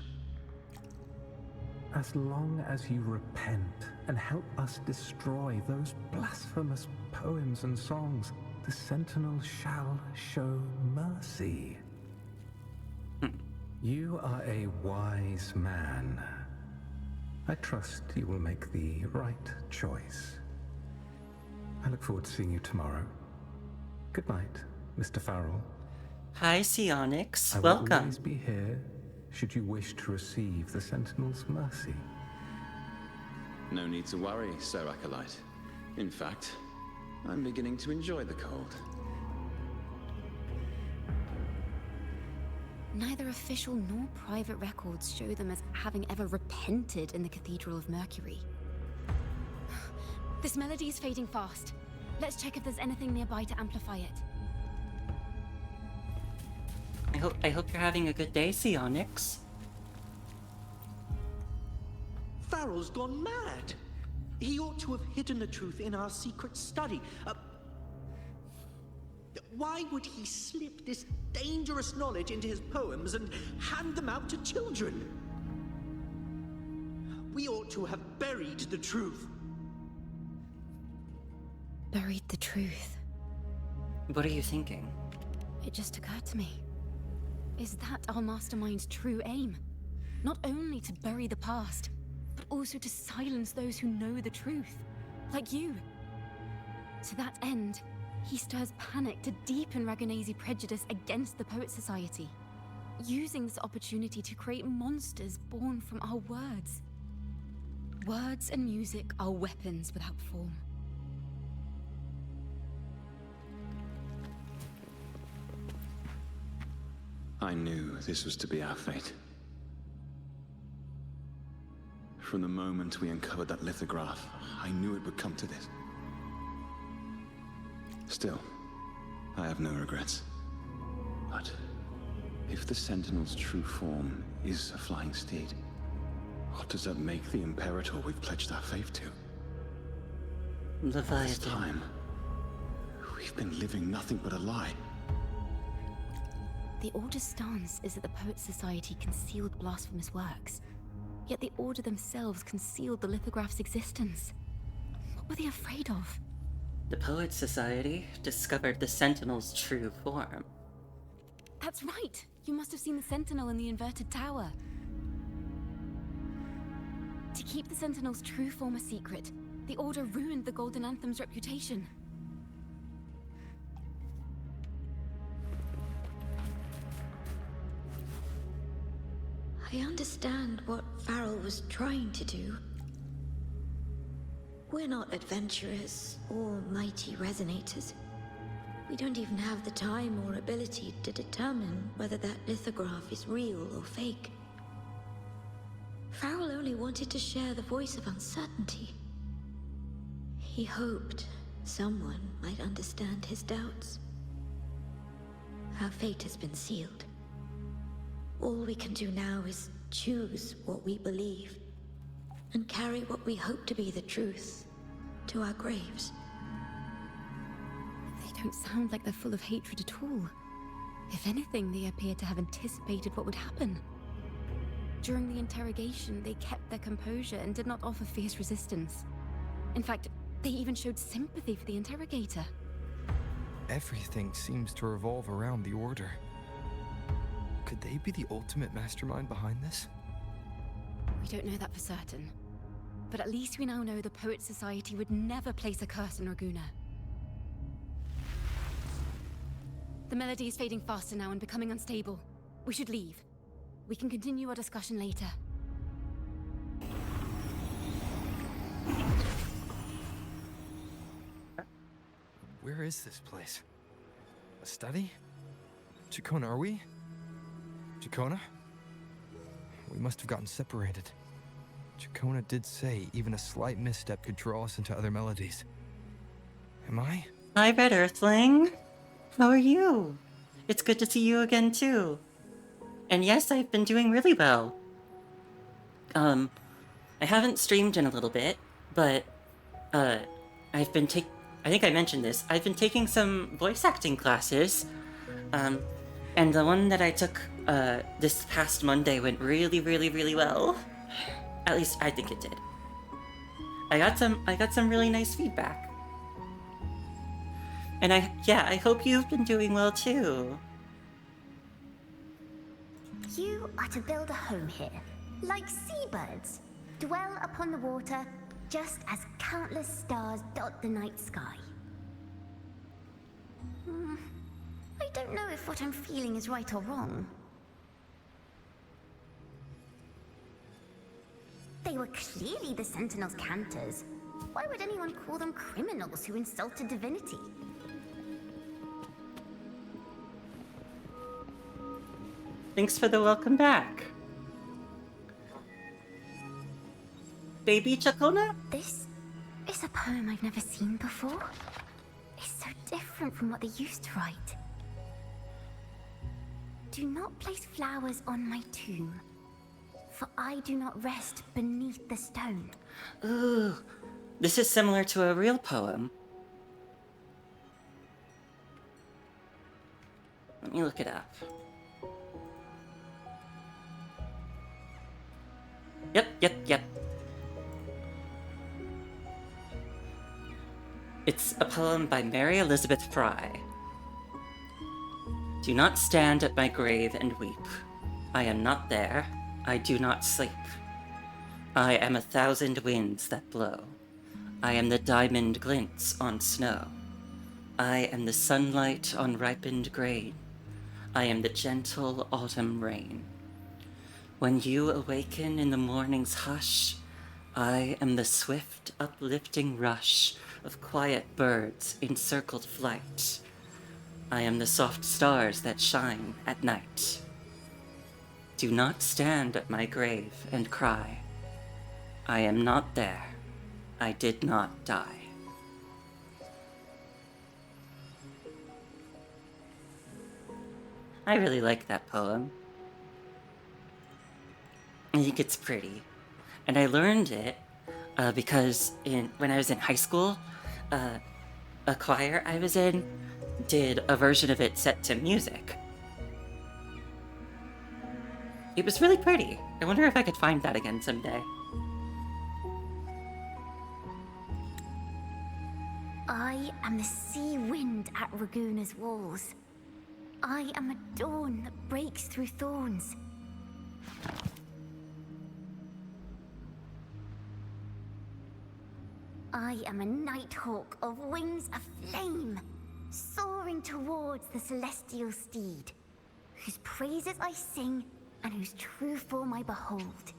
S10: As long as you repent and help us destroy those blasphemous poems and songs, the Sentinel shall show mercy. You are a wise man. I trust you will make the right choice. I look forward to seeing you tomorrow. Good night, Mr. Farrell.
S1: Hi, Sionix.
S10: I will
S1: Welcome.
S10: always be here should you wish to receive the Sentinel's mercy.
S11: No need to worry, Sir Acolyte. In fact, I'm beginning to enjoy the cold.
S7: Neither official nor private records show them as having ever repented in the Cathedral of Mercury. This melody is fading fast. Let's check if there's anything nearby to amplify it.
S1: I hope you're having a good day, Sionix.
S12: Farrell's gone mad. He ought to have hidden the truth in our secret study. Why would he slip this dangerous knowledge into his poems and hand them out to children? We ought to have buried the truth.
S7: Buried the truth.
S1: What are you thinking?
S7: It just occurred to me. Is that our mastermind's true aim? Not only to bury the past, but also to silence those who know the truth, like you. To that end, he stirs panic to deepen Ragonese prejudice against the Poet Society, using this opportunity to create monsters born from our words. Words and music are weapons without form.
S11: I knew this was to be our fate. From the moment we uncovered that lithograph, I knew it would come to this. Still, I have no regrets. But if the Sentinel's true form is a flying steed, what does that make the Imperator we've pledged our faith to? All this time, we've been living nothing but a lie.
S7: The Order's stance is that the Poet Society concealed blasphemous works, yet the Order themselves concealed the lithograph's existence. What were they afraid of?
S1: The Poet Society discovered the Sentinel's true form.
S7: That's right! You must have seen the Sentinel in the inverted tower. To keep the Sentinel's true form a secret, the Order ruined the Golden Anthem's reputation.
S2: I understand what Farrell was trying to do. We're not adventurers or mighty resonators. We don't even have the time or ability to determine whether that lithograph is real or fake. Farrell only wanted to share the voice of uncertainty. He hoped someone might understand his doubts. Our fate has been sealed. All we can do now is choose what we believe and carry what we hope to be the truth to our graves.
S7: They don't sound like they're full of hatred at all. If anything, they appear to have anticipated what would happen. During the interrogation, they kept their composure and did not offer fierce resistance. In fact, they even showed sympathy for the interrogator.
S9: Everything seems to revolve around the Order. Could they be the ultimate mastermind behind this?
S7: We don't know that for certain. But at least we now know the Poet Society would never place a curse on Raguna. The melody is fading faster now and becoming unstable. We should leave. We can continue our discussion later.
S9: Where is this place? A study? Chacona, are we? Chacona? We must have gotten separated. Chacona did say even a slight misstep could draw us into other melodies. Am I?
S1: Hi, Red Earthling. How are you? It's good to see you again, too. And yes, I've been doing really well. I haven't streamed in a little bit, but, I've been I think I mentioned this. I've been taking some voice acting classes, and the one that I took, this past Monday went really, really, really well. At least I think it did. I got some really nice feedback. And I hope you've been doing well too.
S7: You are to build a home here, like seabirds. Dwell upon the water, just as countless stars dot the night sky. I don't know if what I'm feeling is right or wrong. They were clearly the Sentinel's cantors. Why would anyone call them criminals who insulted divinity?
S1: Thanks for the welcome back. Baby Chacona?
S7: This is a poem I've never seen before. It's so different from what they used to write. Do not place flowers on my tomb, for I do not rest beneath the stone.
S1: Ooh, this is similar to a real poem. Let me look it up. Yep. It's a poem by Mary Elizabeth Fry. Do not stand at my grave and weep. I am not there. I do not sleep. I am 1,000 winds that blow. I am the diamond glints on snow. I am the sunlight on ripened grain. I am the gentle autumn rain. When you awaken in the morning's hush, I am the swift, uplifting rush of quiet birds in circled flight. I am the soft stars that shine at night. Do not stand at my grave and cry. I am not there. I did not die. I really like that poem. I think it's pretty. And I learned it because when I was in high school, a choir I was in did a version of it set to music. It was really pretty. I wonder if I could find that again someday.
S7: I am the sea wind at Raguna's walls. I am a dawn that breaks through thorns. I am a nighthawk of wings aflame, soaring towards the celestial steed, whose praises I sing and whose true form I behold.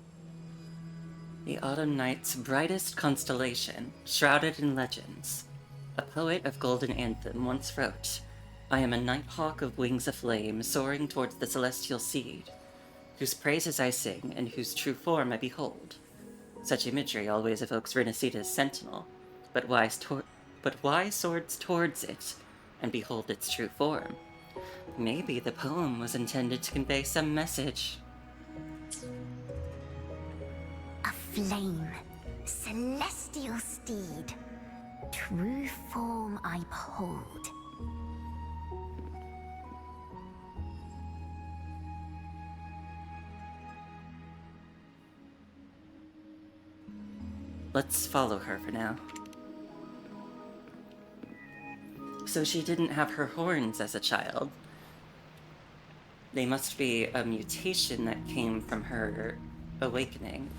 S1: The autumn night's brightest constellation, shrouded in legends. A poet of Golden Anthem once wrote, I am a nighthawk of wings aflame, soaring towards the celestial seed, whose praises I sing and whose true form I behold. Such imagery always evokes Renacita's sentinel, but why swords towards it and behold its true form? Maybe the poem was intended to convey some message.
S7: A flame, celestial steed, true form I behold.
S1: Let's follow her for now. So she didn't have her horns as a child. They must be a mutation that came from her awakening.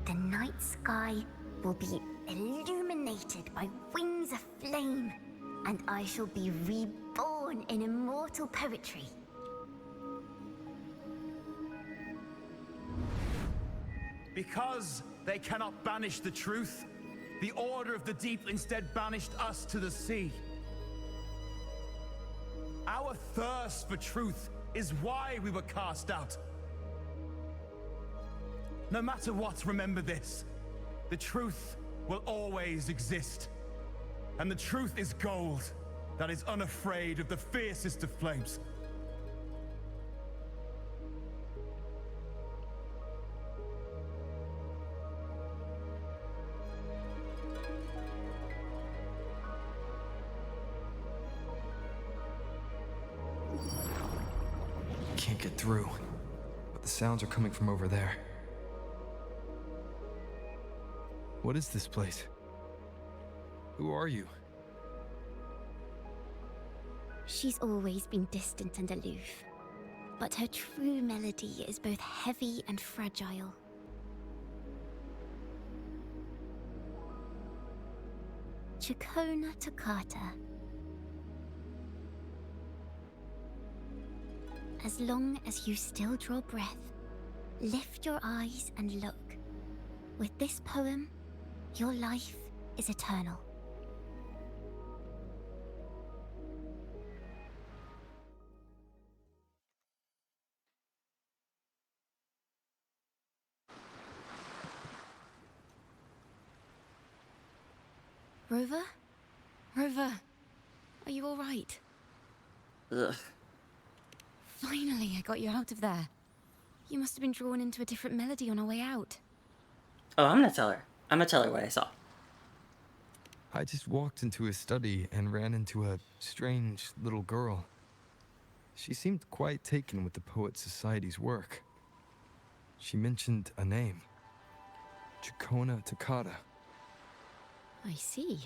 S7: The night sky will be illuminated by wings of flame, and I shall be reborn in immortal poetry.
S13: Because they cannot banish the truth, the Order of the Deep instead banished us to the sea. Our Our thirst for truth is why we were cast out. No matter what, remember this. The truth will always exist. And the truth is gold that is unafraid of the fiercest of flames.
S9: Can't get through, but the sounds are coming from over there. What is this place? Who are you?
S7: She's always been distant and aloof, but her true melody is both heavy and fragile. Chakona Toccata. As long as you still draw breath, lift your eyes and look. With this poem, your life is eternal. Rover? Rover, are you all right?
S1: Ugh.
S7: Finally, I got you out of there. You must have been drawn into a different melody on our way out.
S1: Oh, I'm gonna tell her. I'm gonna tell her what I saw.
S9: I just walked into his study and ran into a strange little girl. She seemed quite taken with the Poet Society's work. She mentioned a name. Chakona Toccata.
S7: I see.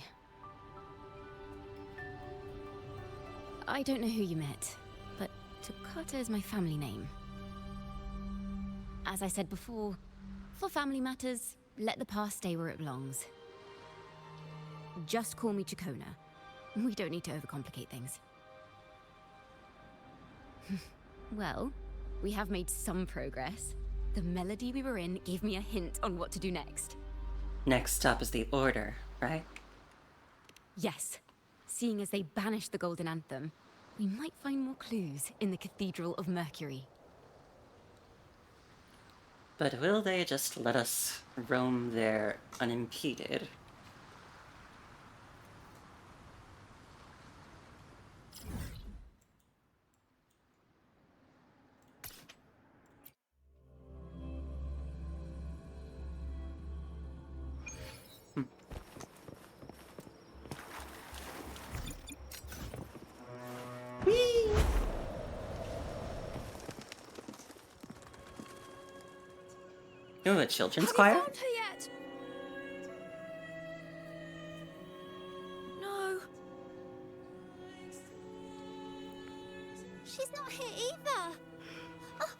S7: I don't know who you met, but Toccata is my family name. As I said before, for family matters, let the past stay where it belongs. Just call me Chakona. We don't need to overcomplicate things. Well, we have made some progress. The melody we were in gave me a hint on what to do next.
S1: Next stop is the Order, right?
S7: Yes. Seeing as they banished the Golden Anthem, we might find more clues in the Cathedral of Mercury.
S1: But will they just let us roam there unimpeded? Oh, a children's choir?
S8: Have you found her yet? No.
S7: She's not here either. Oh,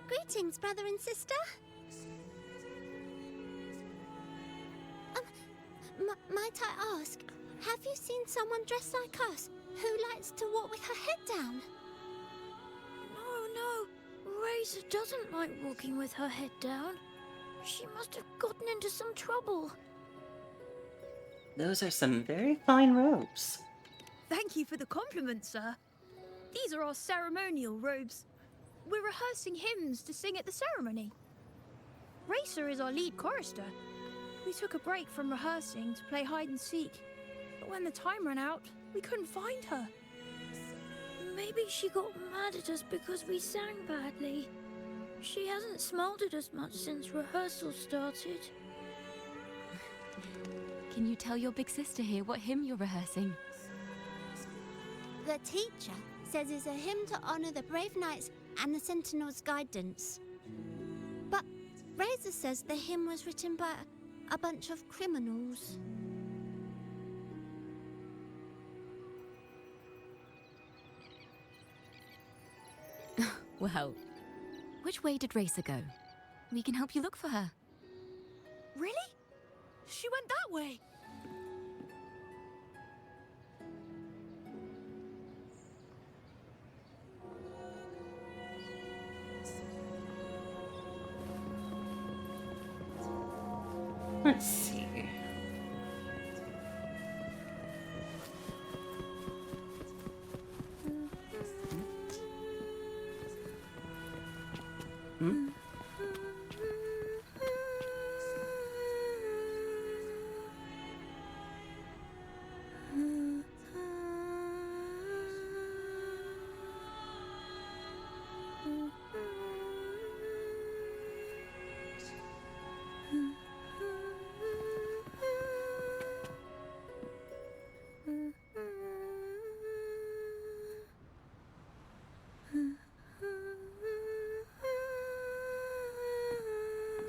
S7: greetings, brother and sister. Might I ask, have you seen someone dressed like us who likes to walk with her head down?
S8: No. Razor doesn't like walking with her head down. She must have gotten into some trouble.
S1: Those are some very fine robes.
S14: Thank you for the compliment, sir. These are our ceremonial robes. We're rehearsing hymns to sing at the ceremony. Racer is our lead chorister. We took a break from rehearsing to play hide and seek, but when the time ran out, we couldn't find her.
S8: Maybe she got mad at us because we sang badly. She hasn't smiled at us much since rehearsal started.
S7: Can you tell your big sister here what hymn you're rehearsing?
S15: The teacher says it's a hymn to honor the brave knights and the Sentinel's guidance. But Razor says the hymn was written by a bunch of criminals.
S7: Well, which way did Racer go? We can help you look for her.
S14: Really? She went that way.
S1: Let's see.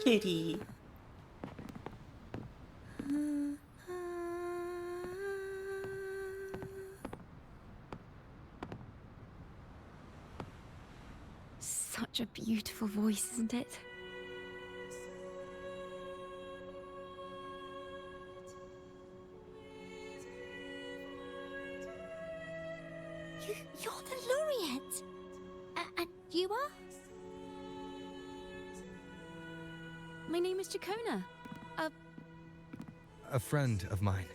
S1: Kitty.
S7: Such a beautiful voice, isn't it?
S15: You're the laureate! And you are?
S7: My name is Jacona.
S9: A friend of mine.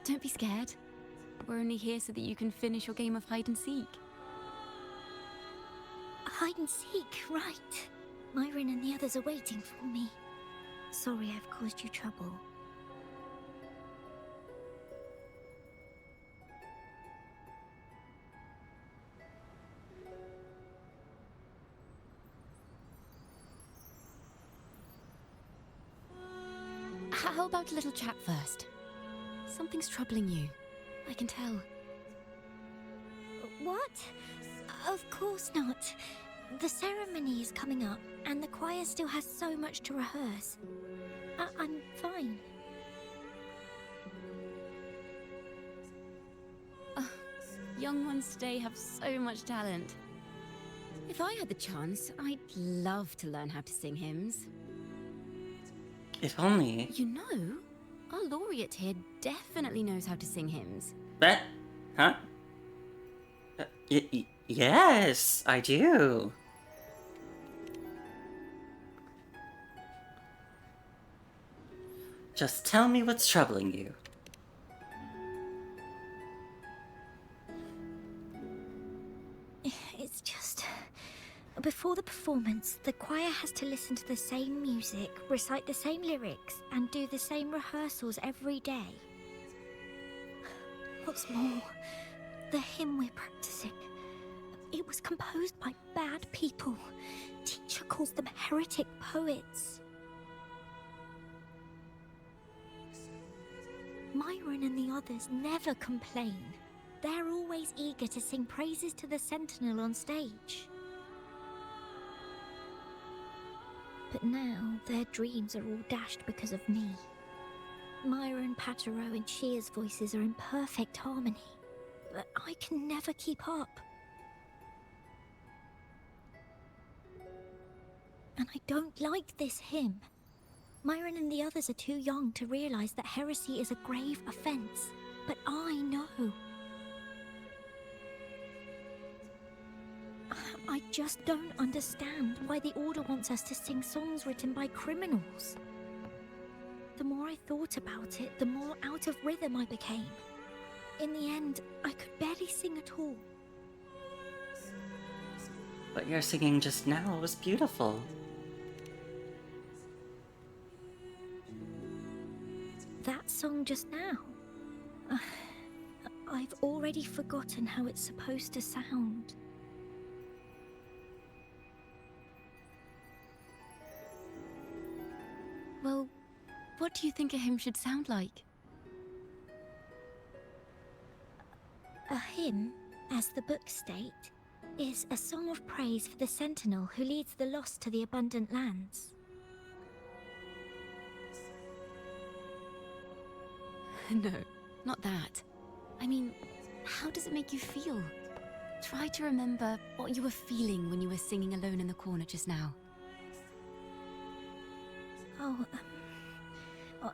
S7: Don't be scared. We're only here so that you can finish your game of hide and seek.
S15: Hide and seek, right. Myron and the others are waiting for me. Sorry I've caused you trouble.
S7: How about a little chat first? Something's troubling you. I can tell.
S15: What? Of course not. The ceremony is coming up, and the choir still has so much to rehearse. I'm fine.
S7: Young ones today have so much talent. If I had the chance, I'd love to learn how to sing hymns.
S1: If only.
S7: You know, our laureate here definitely knows how to sing hymns.
S1: That? Huh? Yes, I do. Just tell me what's troubling you.
S15: It's just... Before the performance, the choir has to listen to the same music, recite the same lyrics, and do the same rehearsals every day. What's more, the hymn we're practicing, it was composed by bad people. Teacher calls them heretic poets. Myron and the others never complain. They're always eager to sing praises to the Sentinel on stage. But now, their dreams are all dashed because of me. Myron, Patero, and Shear's voices are in perfect harmony, but I can never keep up. And I don't like this hymn. Myron and the others are too young to realize that heresy is a grave offense, but I know. I just don't understand why the Order wants us to sing songs written by criminals. The more I thought about it, the more out of rhythm I became. In the end, I could barely sing at all.
S1: What you're singing just now was beautiful.
S15: That song just now? I've already forgotten how it's supposed to sound.
S7: Well, what do you think a hymn should sound like?
S15: A hymn, as the books state, is a song of praise for the Sentinel who leads the lost to the abundant lands.
S7: No, not that. I mean, how does it make you feel? Try to remember what you were feeling when you were singing alone in the corner just now.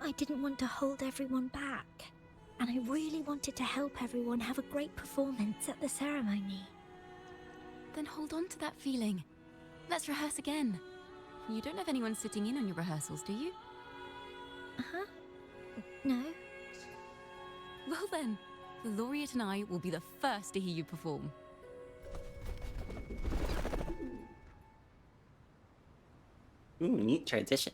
S15: I didn't want to hold everyone back. And I really wanted to help everyone have a great performance at the ceremony.
S7: Then hold on to that feeling. Let's rehearse again. You don't have anyone sitting in on your rehearsals, do you?
S15: Uh-huh. No.
S7: Well then, the laureate and I will be the first to hear you perform.
S1: Ooh, neat transition.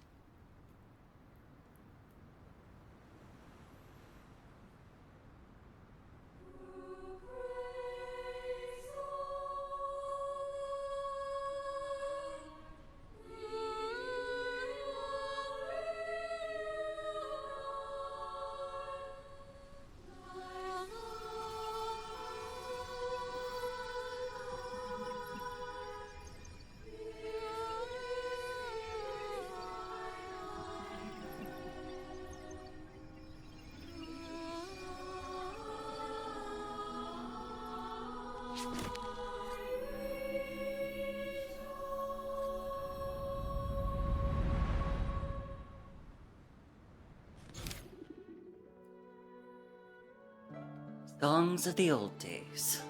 S1: Songs of the old days.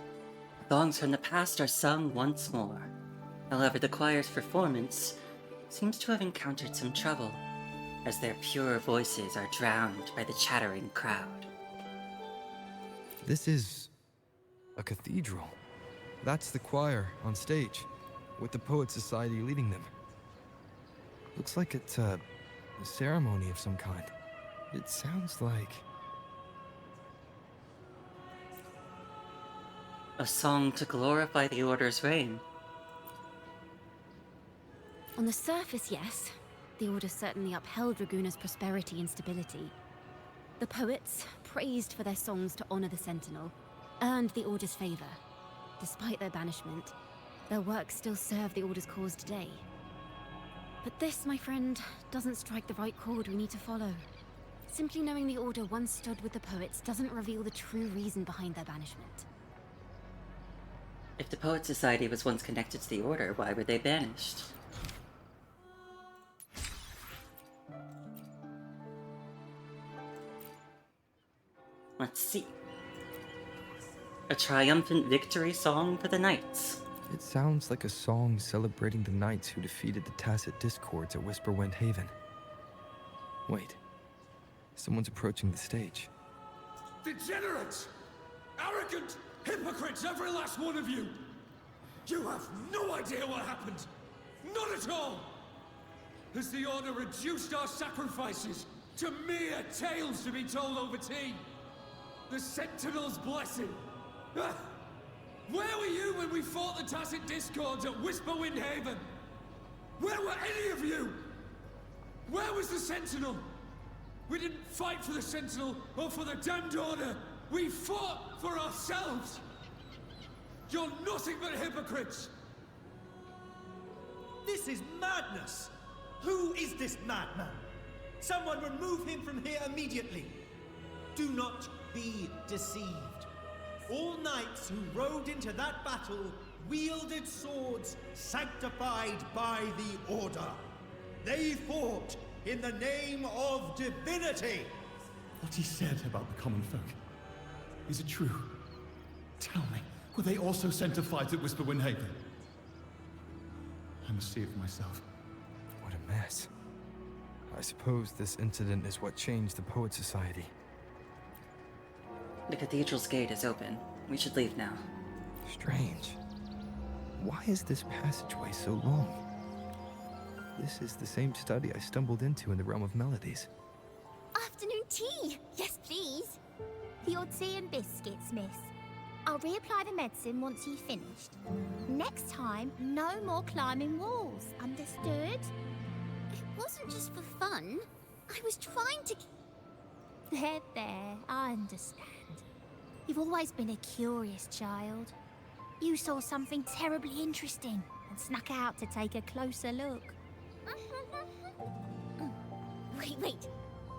S1: Songs from the past are sung once more. However, the choir's performance seems to have encountered some trouble, as their pure voices are drowned by the chattering crowd.
S9: This is a cathedral. That's the choir on stage, with the Poet Society leading them. Looks like it's a ceremony of some kind. It sounds like...
S1: A song to glorify the Order's reign.
S7: On the surface, yes. The Order certainly upheld Raguna's prosperity and stability. The poets, praised for their songs to honor the Sentinel, earned the Order's favor. Despite their banishment, their works still serve the Order's cause today. But this, my friend, doesn't strike the right chord we need to follow. Simply knowing the Order once stood with the poets doesn't reveal the true reason behind their banishment.
S1: If the Poet Society was once connected to the Order, why were they banished? Let's see. A triumphant victory song for the Knights.
S9: It sounds like a song celebrating the knights who defeated the Tacit Discords at Whisperwind Haven. Wait. Someone's approaching the stage.
S16: Degenerates! Arrogant hypocrites, every last one of you! You have no idea what happened! Not at all! Has the Order reduced our sacrifices to mere tales to be told over tea? The Sentinel's blessing! Ah! Where were you when we fought the Tacit Discords at Whisperwind Haven? Where were any of you? Where was the Sentinel? We didn't fight for the Sentinel or for the damned Order. We fought for ourselves. You're nothing but hypocrites.
S12: This is madness. Who is this madman? Someone remove him from here immediately. Do not be deceived. All knights who rode into that battle wielded swords sanctified by the Order. They fought in the name of divinity.
S13: What he said about the common folk, is it true? Tell me, were they also sent to fight at Whisperwind Haven? I must see it for myself.
S9: What a mess. I suppose this incident is what changed the Poet Society.
S1: The cathedral's gate is open. We should leave now.
S9: Strange. Why is this passageway so long? This is the same study I stumbled into in the Realm of Melodies.
S15: Afternoon tea! Yes, please. The odd tea and biscuits, miss. I'll reapply the medicine once you've finished. Next time, no more climbing walls. Understood? It wasn't just for fun. I was trying to... There, I understand. You've always been a curious child. You saw something terribly interesting and snuck out to take a closer look. Wait.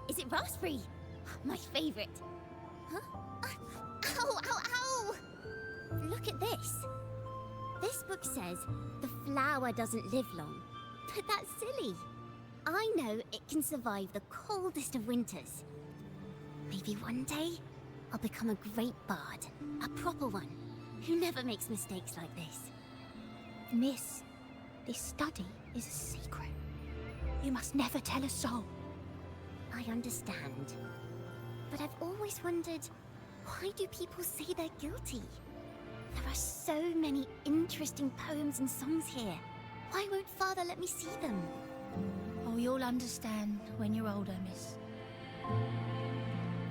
S15: Is it raspberry? My favorite. Huh? Ow! Look at this. This book says the flower doesn't live long. But that's silly. I know it can survive the coldest of winters. Maybe one day, I'll become a great bard. A proper one, who never makes mistakes like this.
S8: Miss, this study is a secret. You must never tell a soul.
S15: I understand. But I've always wondered, why do people say they're guilty? There are so many interesting poems and songs here. Why won't Father let me see them?
S8: Oh, you'll understand when you're older, miss.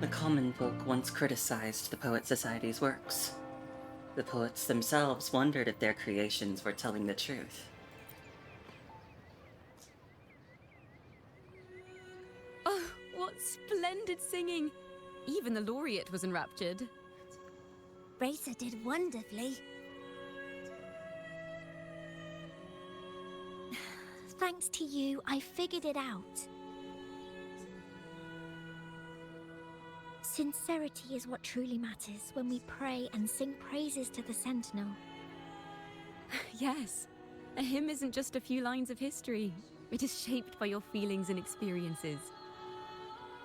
S1: The common folk once criticized the Poet Society's works. The poets themselves wondered if their creations were telling the truth.
S7: Oh, what splendid singing! Even the laureate was enraptured.
S15: Racer did wonderfully. Thanks to you, I figured it out.
S2: Sincerity is what truly matters when we pray and sing praises to the Sentinel.
S7: Yes, a hymn isn't just a few lines of history. It is shaped by your feelings and experiences.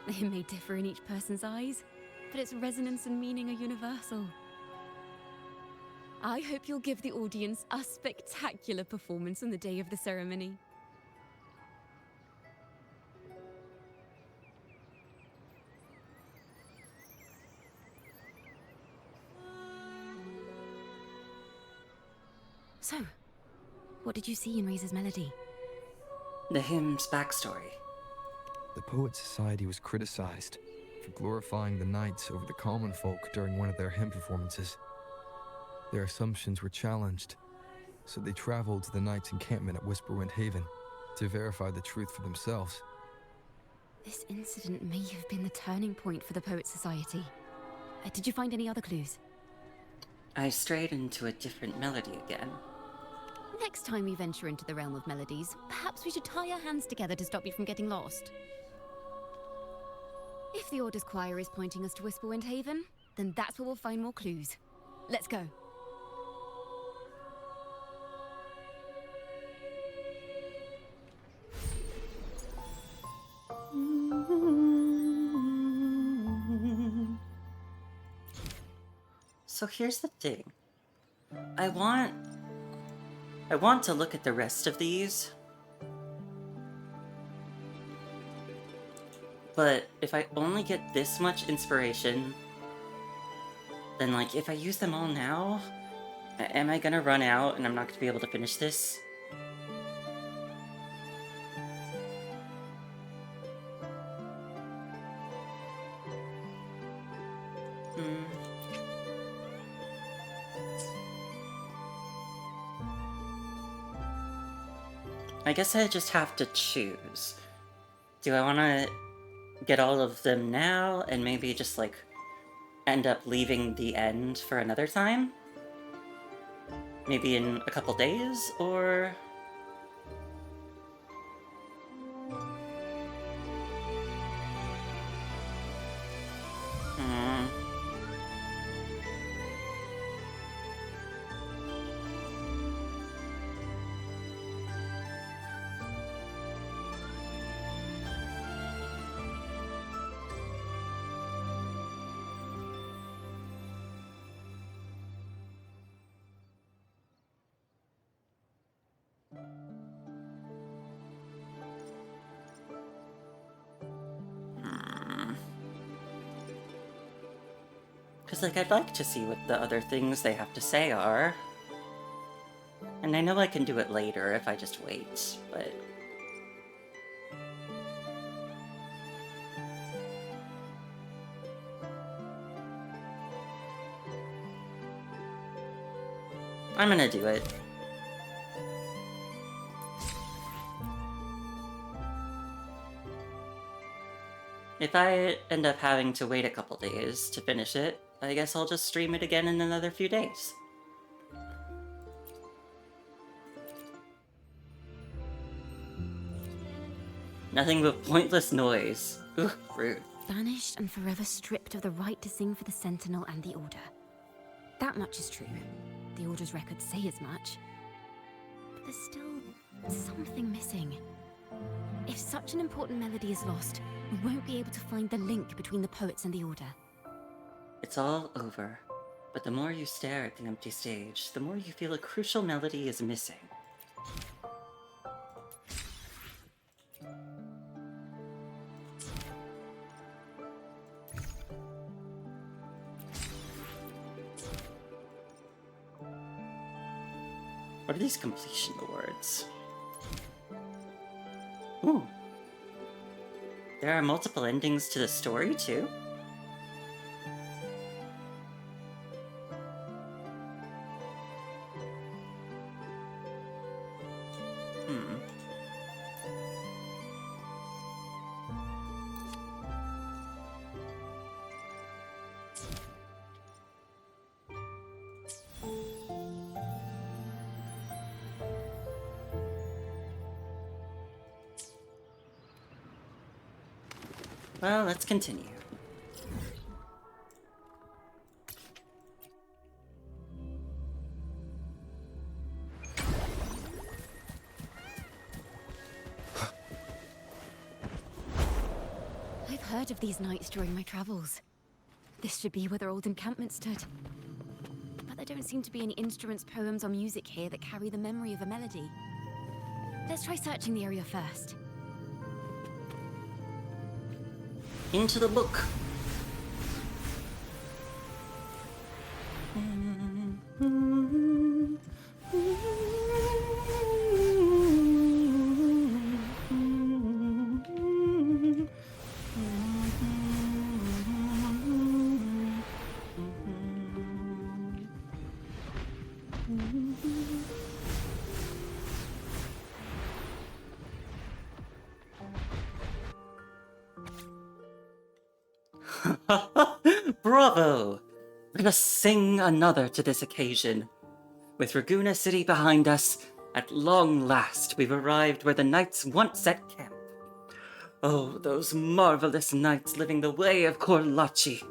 S7: A hymn may differ in each person's eyes,
S17: but its resonance and meaning are universal. I hope you'll give the audience a spectacular performance on the day of the ceremony. So, what did you see in Razor's melody?
S1: The hymn's backstory.
S9: The Poet Society was criticized for glorifying the knights over the common folk during one of their hymn performances. Their assumptions were challenged, so they traveled to the knights' encampment at Whisperwind Haven to verify the truth for themselves.
S17: This incident may have been the turning point for the Poet Society. Did you find any other clues?
S1: I strayed into a different melody again.
S17: Next time we venture into the realm of melodies, perhaps we should tie our hands together to stop you from getting lost. If the Order's choir is pointing us to Whisperwind Haven, then that's where we'll find more clues. Let's go.
S1: So here's the thing. I want to look at the rest of these. But if I only get this much inspiration, then like if I use them all now, am I gonna run out and I'm not gonna be able to finish this? I guess I just have to choose. Do I want to get all of them now and maybe just like end up leaving the end for another time? Maybe in a couple days, or... Because, like, I'd like to see what the other things they have to say are. And I know I can do it later if I just wait, but... I'm gonna do it. If I end up having to wait a couple days to finish it, I guess I'll just stream it again in another few days. Nothing but pointless noise. Ugh, rude.
S17: Banished and forever stripped of the right to sing for the Sentinel and the Order. That much is true. The Order's records say as much. But there's still something missing. If such an important melody is lost, we won't be able to find the link between the poets and the Order.
S1: It's all over. But the more you stare at the empty stage, the more you feel a crucial melody is missing. What are these completion awards? Ooh. There are multiple endings to the story, too? Well, let's continue.
S17: I've heard of these nights during my travels. This should be where their old encampment stood. But there don't seem to be any instruments, poems, or music here that carry the memory of a melody. Let's try searching the area first.
S1: Into the book. Bravo! Let us sing another to this occasion. With Raguena City behind us, at long last we've arrived where the knights once set camp. Oh, those marvelous knights living the way of Korlachi.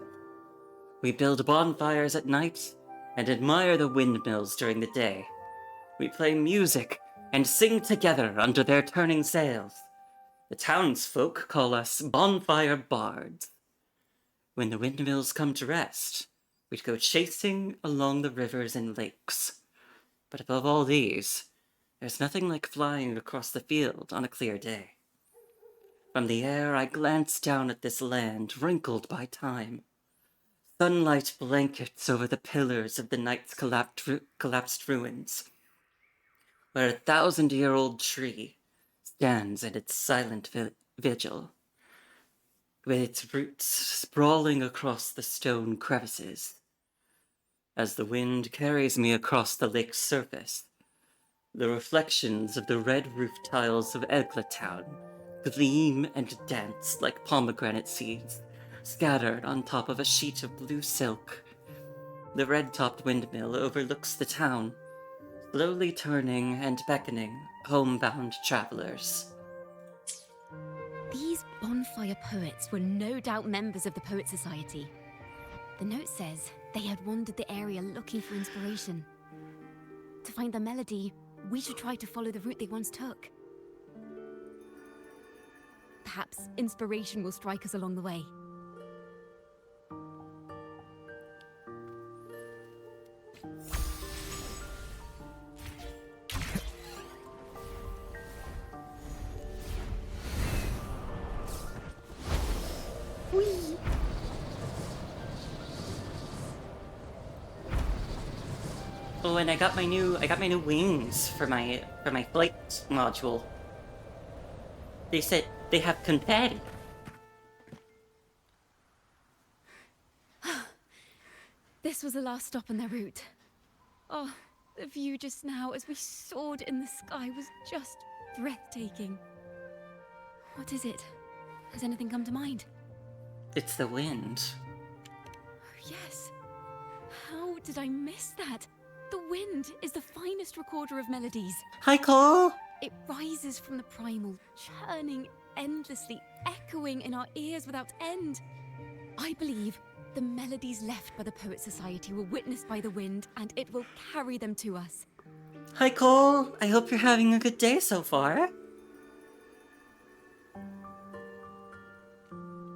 S1: We build bonfires at night and admire the windmills during the day. We play music and sing together under their turning sails. The townsfolk call us bonfire bards. When the windmills come to rest, we'd go chasing along the rivers and lakes. But above all these, there's nothing like flying across the field on a clear day. From the air, I glance down at this land wrinkled by time. Sunlight blankets over the pillars of the night's collapsed ruins, where a 1,000-year-old tree stands in its silent vigil, with its roots sprawling across the stone crevices. As the wind carries me across the lake's surface, the reflections of the red roof tiles of Eglatown gleam and dance like pomegranate seeds, scattered on top of a sheet of blue silk. The red-topped windmill overlooks the town, slowly turning and beckoning homebound travelers.
S17: These bonfire poets were no doubt members of the Poet Society. The note says they had wandered the area looking for inspiration. To find the melody, we should try to follow the route they once took. Perhaps inspiration will strike us along the way.
S1: Oh, and I got my new wings for my flight module. They said they have confetti.
S17: This was the last stop on their route. Oh, the view just now as we soared in the sky was just breathtaking. What is it? Has anything come to mind?
S1: It's the wind.
S17: Oh, yes. How did I miss that? The wind is the finest recorder of melodies.
S1: Hi, Cole!
S17: It rises from the primal, churning endlessly, echoing in our ears without end. I believe the melodies left by the Poet Society were witnessed by the wind, and it will carry them to us.
S1: Hi, Cole! I hope you're having a good day so far.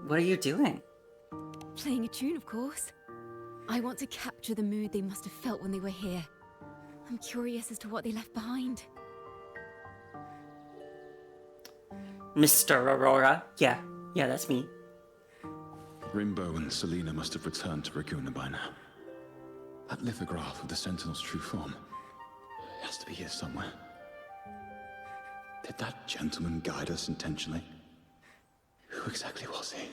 S1: What are you doing?
S17: Playing a tune, of course. I want to capture the mood they must have felt when they were here. I'm curious as to what they left behind.
S1: Mr. Aurora? Yeah, that's me.
S11: Rimbo and Selena must have returned to Raguena by now. That lithograph of the Sentinel's true form has to be here somewhere. Did that gentleman guide us intentionally? Who exactly was he?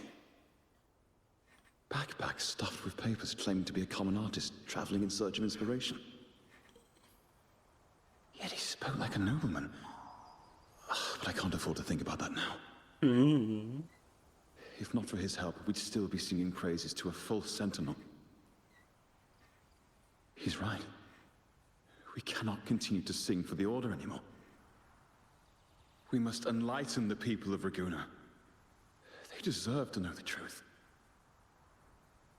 S11: Backpack stuffed with papers claiming to be a common artist traveling in search of inspiration. Yet he spoke like a nobleman. But I can't afford to think about that now. If not for his help, we'd still be singing praises to a false sentinel. He's right. We cannot continue to sing for the Order anymore. We must enlighten the people of Raguena. They deserve to know the truth.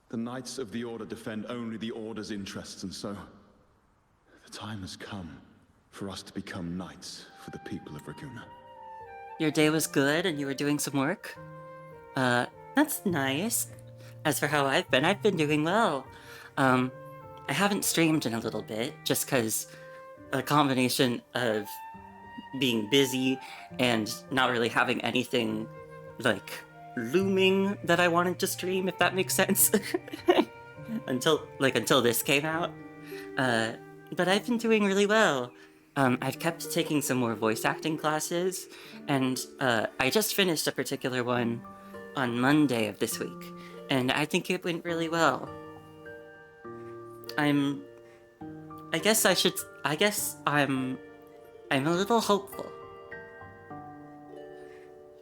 S11: The Knights of the Order defend only the Order's interests, and so the time has come for us to become knights for the people of Raguena.
S1: Your day was good and you were doing some work? That's nice. As for how I've been doing well. I haven't streamed in a little bit, just because a combination of being busy and not really having anything, like, looming that I wanted to stream, if that makes sense. until this came out. But I've been doing really well. I've kept taking some more voice acting classes, and I just finished a particular one on Monday of this week, and I think it went really well. I guess I'm a little hopeful.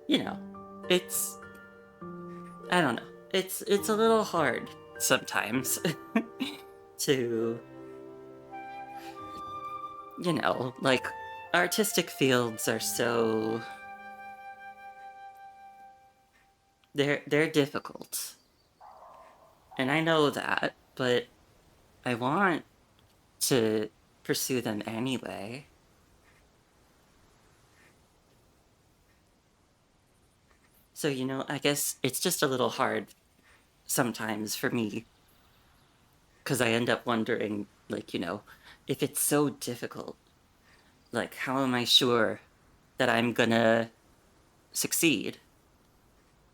S1: You know, it's, I don't know, it's a little hard sometimes to, you know, like, artistic fields are so, they're difficult. And I know that, but I want to pursue them anyway. So, you know, I guess it's just a little hard sometimes for me, because I end up wondering, like, you know, if it's so difficult, like, how am I sure that I'm gonna succeed?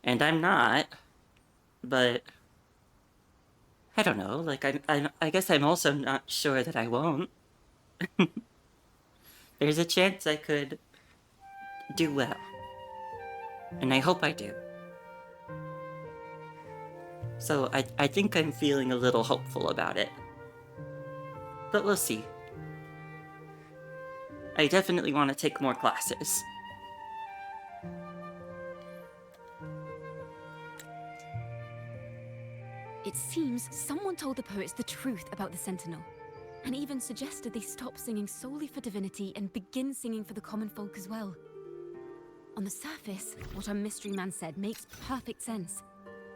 S1: And I'm not, but I don't know, like, I guess I'm also not sure that I won't. There's a chance I could do well. And I hope I do. So I think I'm feeling a little hopeful about it. But we'll see. I definitely want to take more classes.
S17: It seems someone told the poets the truth about the Sentinel, and even suggested they stop singing solely for divinity and begin singing for the common folk as well. On the surface, what our mystery man said makes perfect sense.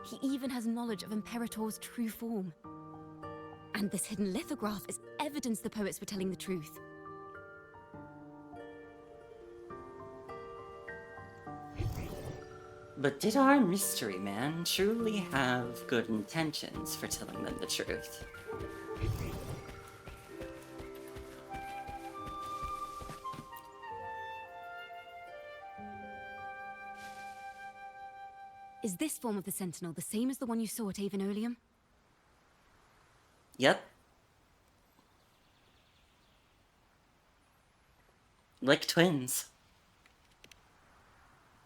S17: He even has knowledge of Imperator's true form. And this hidden lithograph is evidence the poets were telling the truth.
S1: But did our mystery man truly have good intentions for telling them the truth?
S17: Is this form of the Sentinel the same as the one you saw at Avenolium?
S1: Yep. Like twins.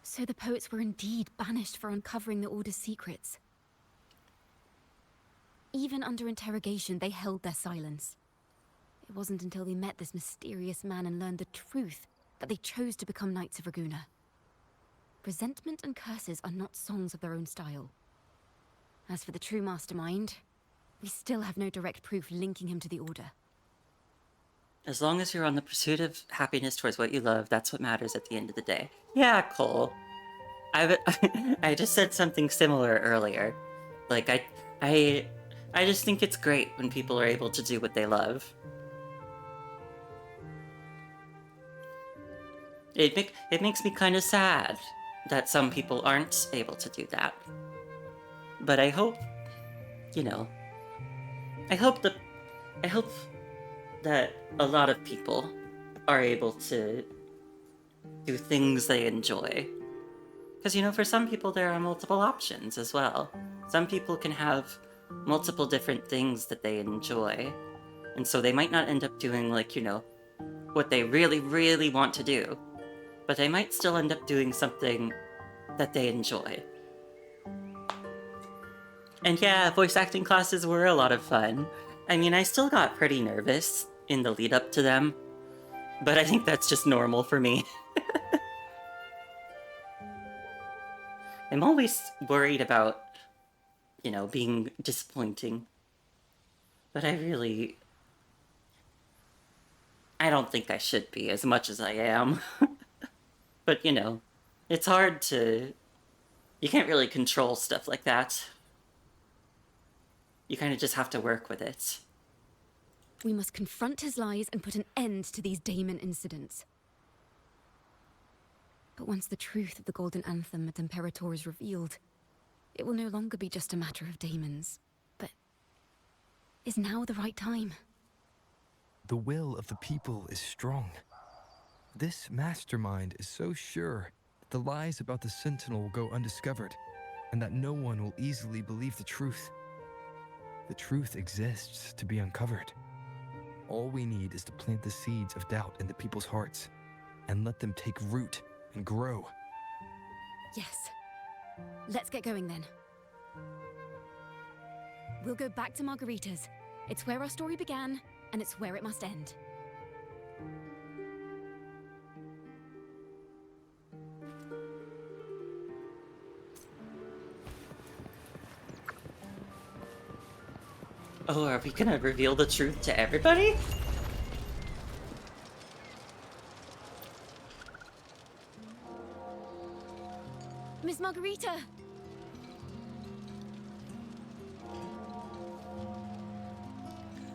S17: So the poets were indeed banished for uncovering the Order's secrets. Even under interrogation, they held their silence. It wasn't until they met this mysterious man and learned the truth that they chose to become Knights of Raguna. Resentment and curses are not songs of their own style. As for the true mastermind, we still have no direct proof linking him to the Order.
S1: As long as you're on the pursuit of happiness towards what you love, that's what matters at the end of the day. Yeah, Cole. I just said something similar earlier. Like, I just think it's great when people are able to do what they love. It makes me kind of sad that some people aren't able to do that. But I hope, you know, I hope that a lot of people are able to do things they enjoy. Because, you know, for some people there are multiple options as well. Some people can have multiple different things that they enjoy. And so they might not end up doing, like, you know, what they really, really want to do. But they might still end up doing something that they enjoy. And yeah, voice acting classes were a lot of fun. I mean, I still got pretty nervous in the lead up to them. But I think that's just normal for me. I'm always worried about, you know, being disappointing. But I don't think I should be as much as I am. But, you know, it's hard to... You can't really control stuff like that. You kind of just have to work with it.
S17: We must confront his lies and put an end to these Daemon incidents. But once the truth of the Golden Anthem at Imperator is revealed, It will no longer be just a matter of daemons, but is now the right time?
S9: The will of the people is strong. This mastermind is so sure that the lies about the Sentinel will go undiscovered, and that no one will easily believe the truth. The truth exists to be uncovered. All we need is to plant the seeds of doubt in the people's hearts, and let them take root and grow.
S17: Yes. Let's get going then. We'll go back to Margarita's. It's where our story began, and it's where it must end.
S1: Oh, are we gonna reveal the truth to everybody?
S17: Miss Margarita!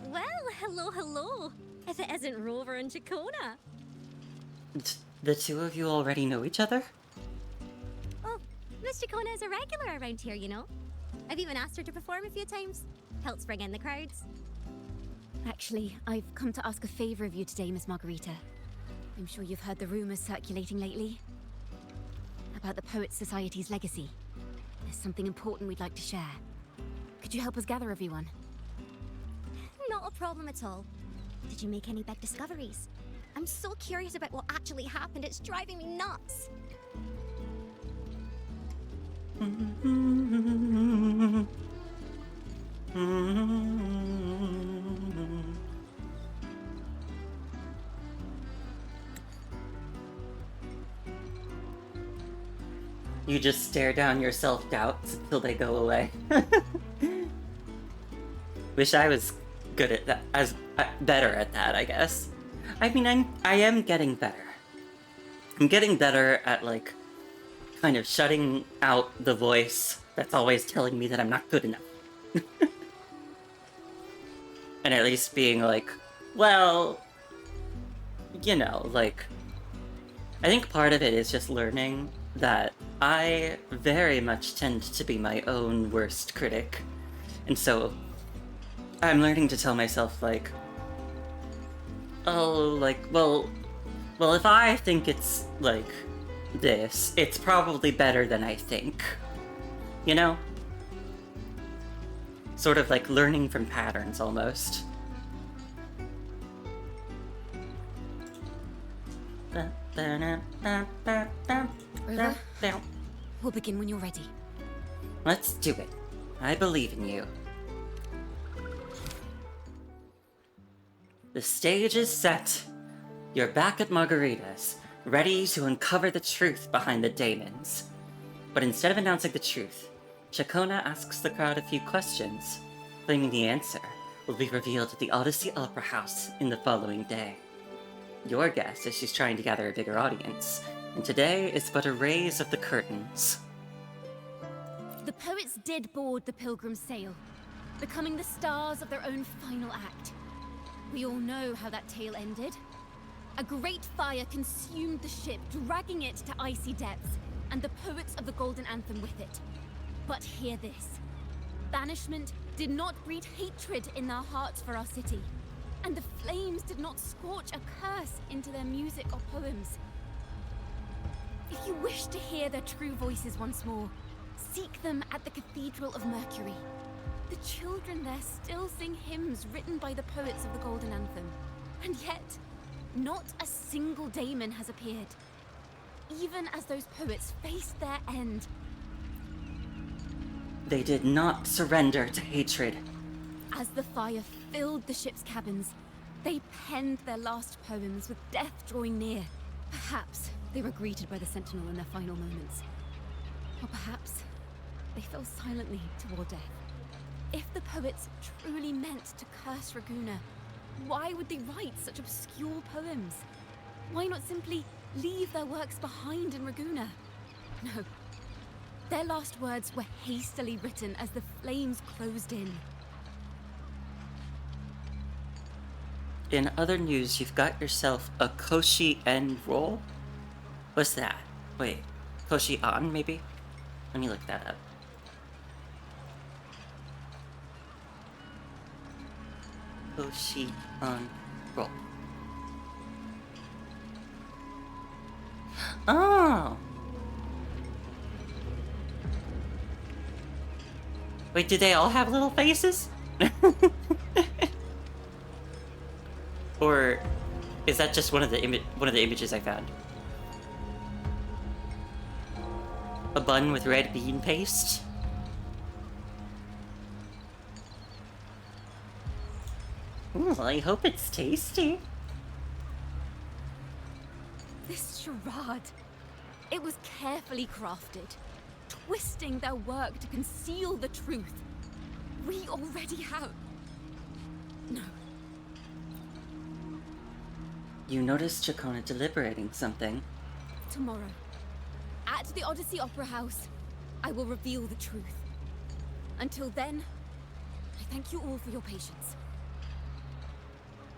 S7: Well, hello. If it isn't Rover and Chacona.
S1: The two of you already know each other?
S7: Oh, Miss Chacona is a regular around here, you know. I've even asked her to perform a few times. Helps bring in the crowds.
S17: Actually, I've come to ask a favor of you today, Miss Margarita. I'm sure you've heard the rumors circulating lately about the Poets Society's legacy. There's something important we'd like to share. Could you help us gather everyone?
S7: Not a problem at all. Did you make any big discoveries? I'm so curious about what actually happened, it's driving me nuts.
S1: You just stare down your self-doubts until they go away. Wish I was good at that, better at that, I guess. I mean, I am getting better. I'm getting better at, like, kind of shutting out the voice that's always telling me that I'm not good enough. And at least being like, well, you know, like, I think part of it is just learning that I very much tend to be my own worst critic. And so I'm learning to tell myself, like, oh, like, well, if I think it's, like, this, it's probably better than I think. You know? Sort of like learning from patterns, almost.
S17: Rover, we'll begin when you're ready.
S1: Let's do it. I believe in you. The stage is set. You're back at Margarita's, ready to uncover the truth behind the daemons. But instead of announcing the truth, Chacona asks the crowd a few questions, claiming the answer will be revealed at the Odyssey Opera House in the following day. Your guess is she's trying to gather a bigger audience, and today is but a raise of the curtains.
S17: The poets did board the Pilgrim's sail, becoming the stars of their own final act. We all know how that tale ended. A great fire consumed the ship, dragging it to icy depths, and the poets of the Golden Anthem with it. But hear this. Banishment did not breed hatred in their hearts for our city, and the flames did not scorch a curse into their music or poems. If you wish to hear their true voices once more, seek them at the Cathedral of Mercury. The children there still sing hymns written by the poets of the Golden Anthem. And yet, not a single daemon has appeared. Even as those poets faced their end.
S1: They did not surrender to hatred.
S17: As the fire filled the ship's cabins, they penned their last poems with death drawing near. Perhaps they were greeted by the Sentinel in their final moments. Or perhaps they fell silently toward death. If the poets truly meant to curse Raguena, why would they write such obscure poems? Why not simply leave their works behind in Raguena? No. Their last words were hastily written as the flames closed in.
S1: In other news, you've got yourself a Koshi end roll? What's that? Wait, Koshi on, maybe? Let me look that up. info sheet on roll. Oh! Wait, do they all have little faces? Or is that just one of the images I found? A bun with red bean paste? Ooh, I hope it's tasty.
S17: This charade. It was carefully crafted, twisting their work to conceal the truth. We already have... No.
S1: You noticed Chacona deliberating something.
S17: Tomorrow, at the Odyssey Opera House, I will reveal the truth. Until then, I thank you all for your patience.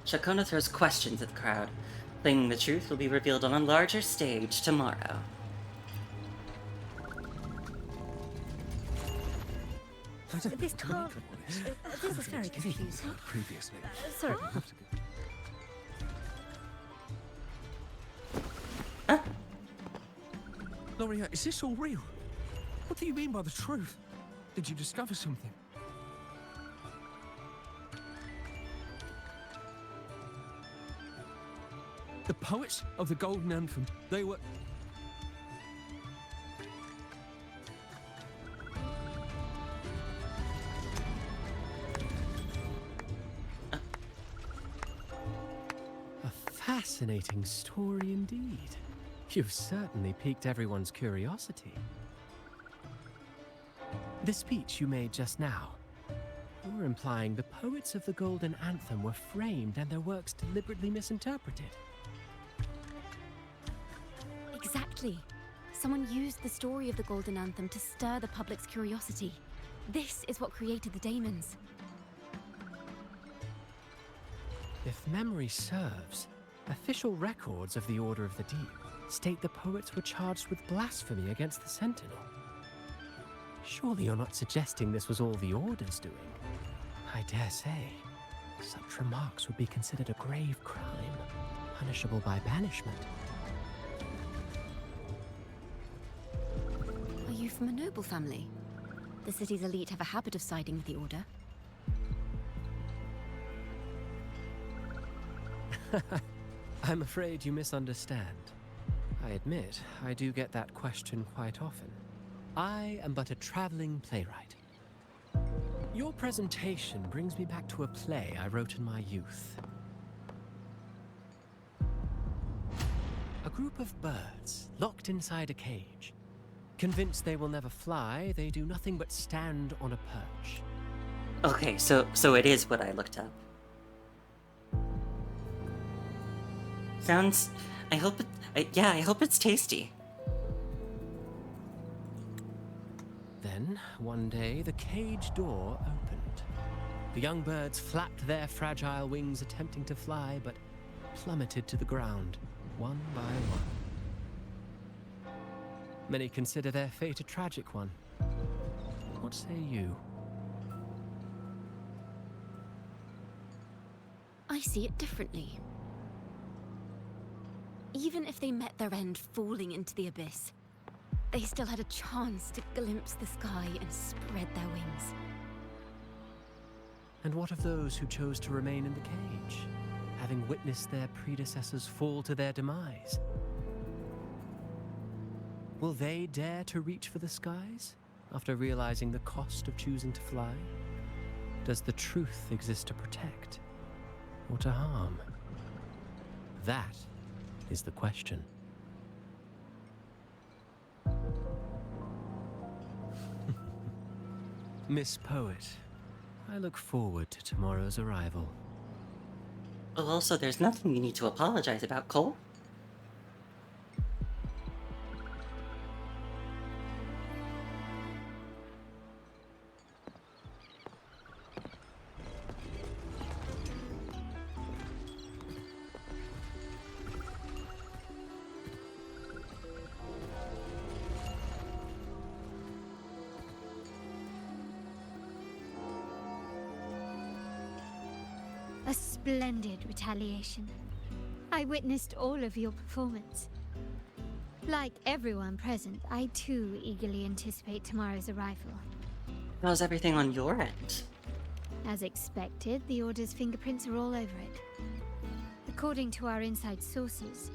S1: Chacona throws questions at the crowd, claiming the truth will be revealed on a larger stage tomorrow.
S15: This can't... this is very confusing.
S9: Previously.
S15: Sorry.
S3: Loria, is this all real? What do you mean by the truth? Did you discover something? The poets of the Golden Anthem, they were...
S5: A fascinating story indeed. You've certainly piqued everyone's curiosity. The speech you made just now, you're implying the poets of the Golden Anthem were framed and their works deliberately misinterpreted.
S17: Exactly. Someone used the story of the Golden Anthem to stir the public's curiosity. This is what created the daemons.
S5: If memory serves, official records of the Order of the Deep state the poets were charged with blasphemy against the Sentinel. Surely you're not suggesting this was all the Order's doing? I dare say, such remarks would be considered a grave crime, punishable by banishment.
S17: Are you from a noble family? The city's elite have a habit of siding with the Order.
S5: I'm afraid you misunderstand. I admit, I do get that question quite often. I am but a traveling playwright. Your presentation brings me back to a play I wrote in my youth. A group of birds, locked inside a cage. Convinced they will never fly, they do nothing but stand on a perch.
S1: Okay, so it is what I looked up. Sounds... I hope it's tasty.
S5: Then, one day, the cage door opened. The young birds flapped their fragile wings attempting to fly, but plummeted to the ground, one by one. Many consider their fate a tragic one. What say you?
S17: I see it differently. Even if they met their end falling into the abyss, they still had a chance to glimpse the sky and spread their wings.
S5: And what of those who chose to remain in the cage, having witnessed their predecessors fall to their demise? Will they dare to reach for the skies after realizing the cost of choosing to fly? Does the truth exist to protect or to harm? That is the question. Miss Poet, I look forward to tomorrow's arrival.
S1: Well, also, there's nothing you need to apologize about, Cole.
S2: A splendid retaliation. I witnessed all of your performance. Like everyone present, I too eagerly anticipate tomorrow's arrival.
S1: How's everything on your end?
S2: As expected, the Order's fingerprints are all over it. According to our inside sources,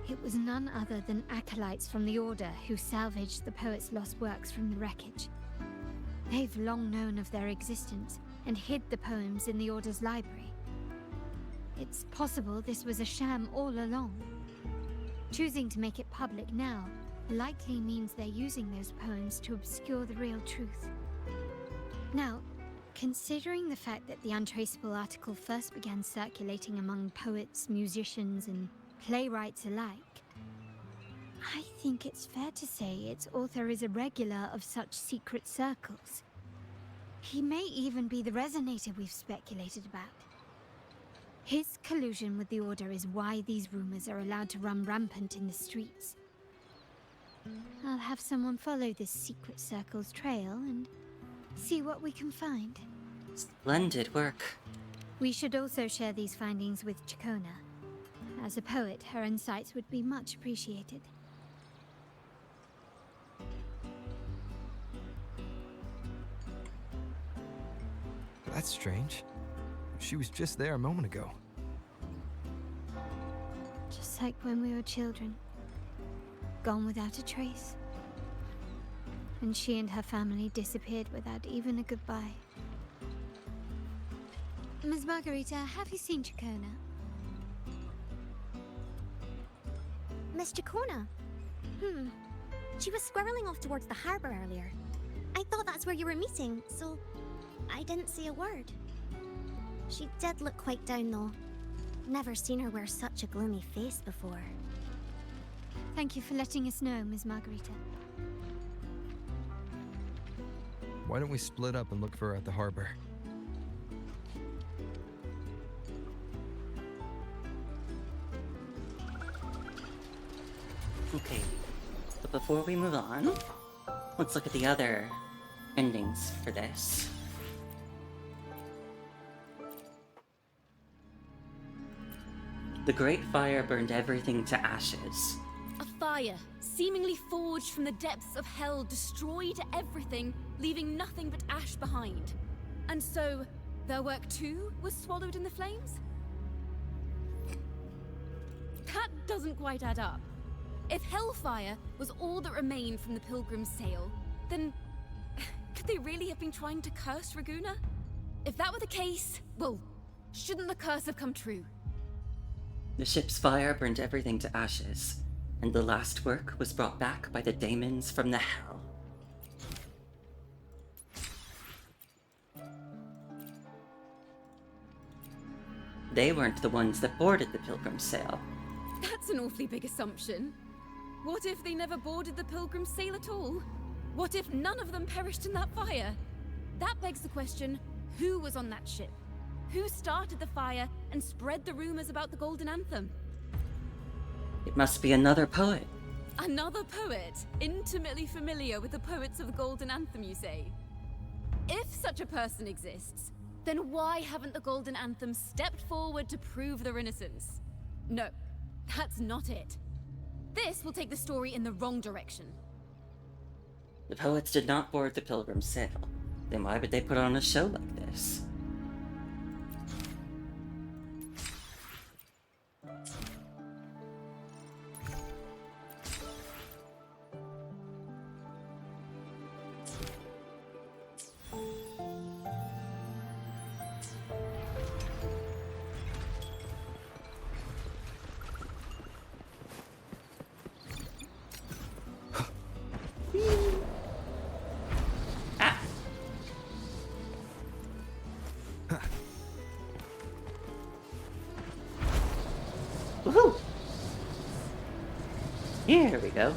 S2: it was none other than acolytes from the Order who salvaged the poet's lost works from the wreckage. They've long known of their existence and hid the poems in the Order's library. It's possible this was a sham all along. Choosing to make it public now likely means they're using those poems to obscure the real truth. Now, considering the fact that the untraceable article first began circulating among poets, musicians, and playwrights alike, I think it's fair to say its author is a regular of such secret circles. He may even be the resonator we've speculated about. His collusion with the Order is why these rumors are allowed to run rampant in the streets. I'll have someone follow this secret circle's trail and see what we can find.
S1: Splendid work.
S2: We should also share these findings with Chacona. As a poet, her insights would be much appreciated.
S9: That's strange. She was just there a moment ago.
S2: Just like when we were children. Gone without a trace. And she and her family disappeared without even a goodbye. Ms. Margarita, have you seen Chacona?
S7: Miss Chacona? She was squirreling off towards the harbor earlier. I thought that's where you were meeting, so I didn't say a word. She did look quite down, though. Never seen her wear such a gloomy face before.
S2: Thank you for letting us know, Ms. Margarita.
S9: Why don't we split up and look for her at the harbor?
S1: Okay, but before we move on, let's look at the other endings for this. The Great Fire burned everything to ashes.
S17: A fire, seemingly forged from the depths of hell, destroyed everything, leaving nothing but ash behind. And so, their work too was swallowed in the flames? That doesn't quite add up. If hellfire was all that remained from the Pilgrim's sail, then could they really have been trying to curse Raguna? If that were the case, well, shouldn't the curse have come true?
S1: The ship's fire burned everything to ashes, and the last work was brought back by the daemons from the hell. They weren't the ones that boarded the Pilgrim's sail.
S17: That's an awfully big assumption. What if they never boarded the Pilgrim's sail at all? What if none of them perished in that fire? That begs the question, who was on that ship? Who started the fire and spread the rumors about the Golden Anthem?
S1: It must be another poet.
S17: Another poet, intimately familiar with the poets of the Golden Anthem, you say? If such a person exists, then why haven't the Golden Anthem stepped forward to prove their innocence? No, that's not it. This will take the story in the wrong direction.
S1: The poets did not board the Pilgrim's sail. Then why would they put on a show like this? Woohoo! Here we go.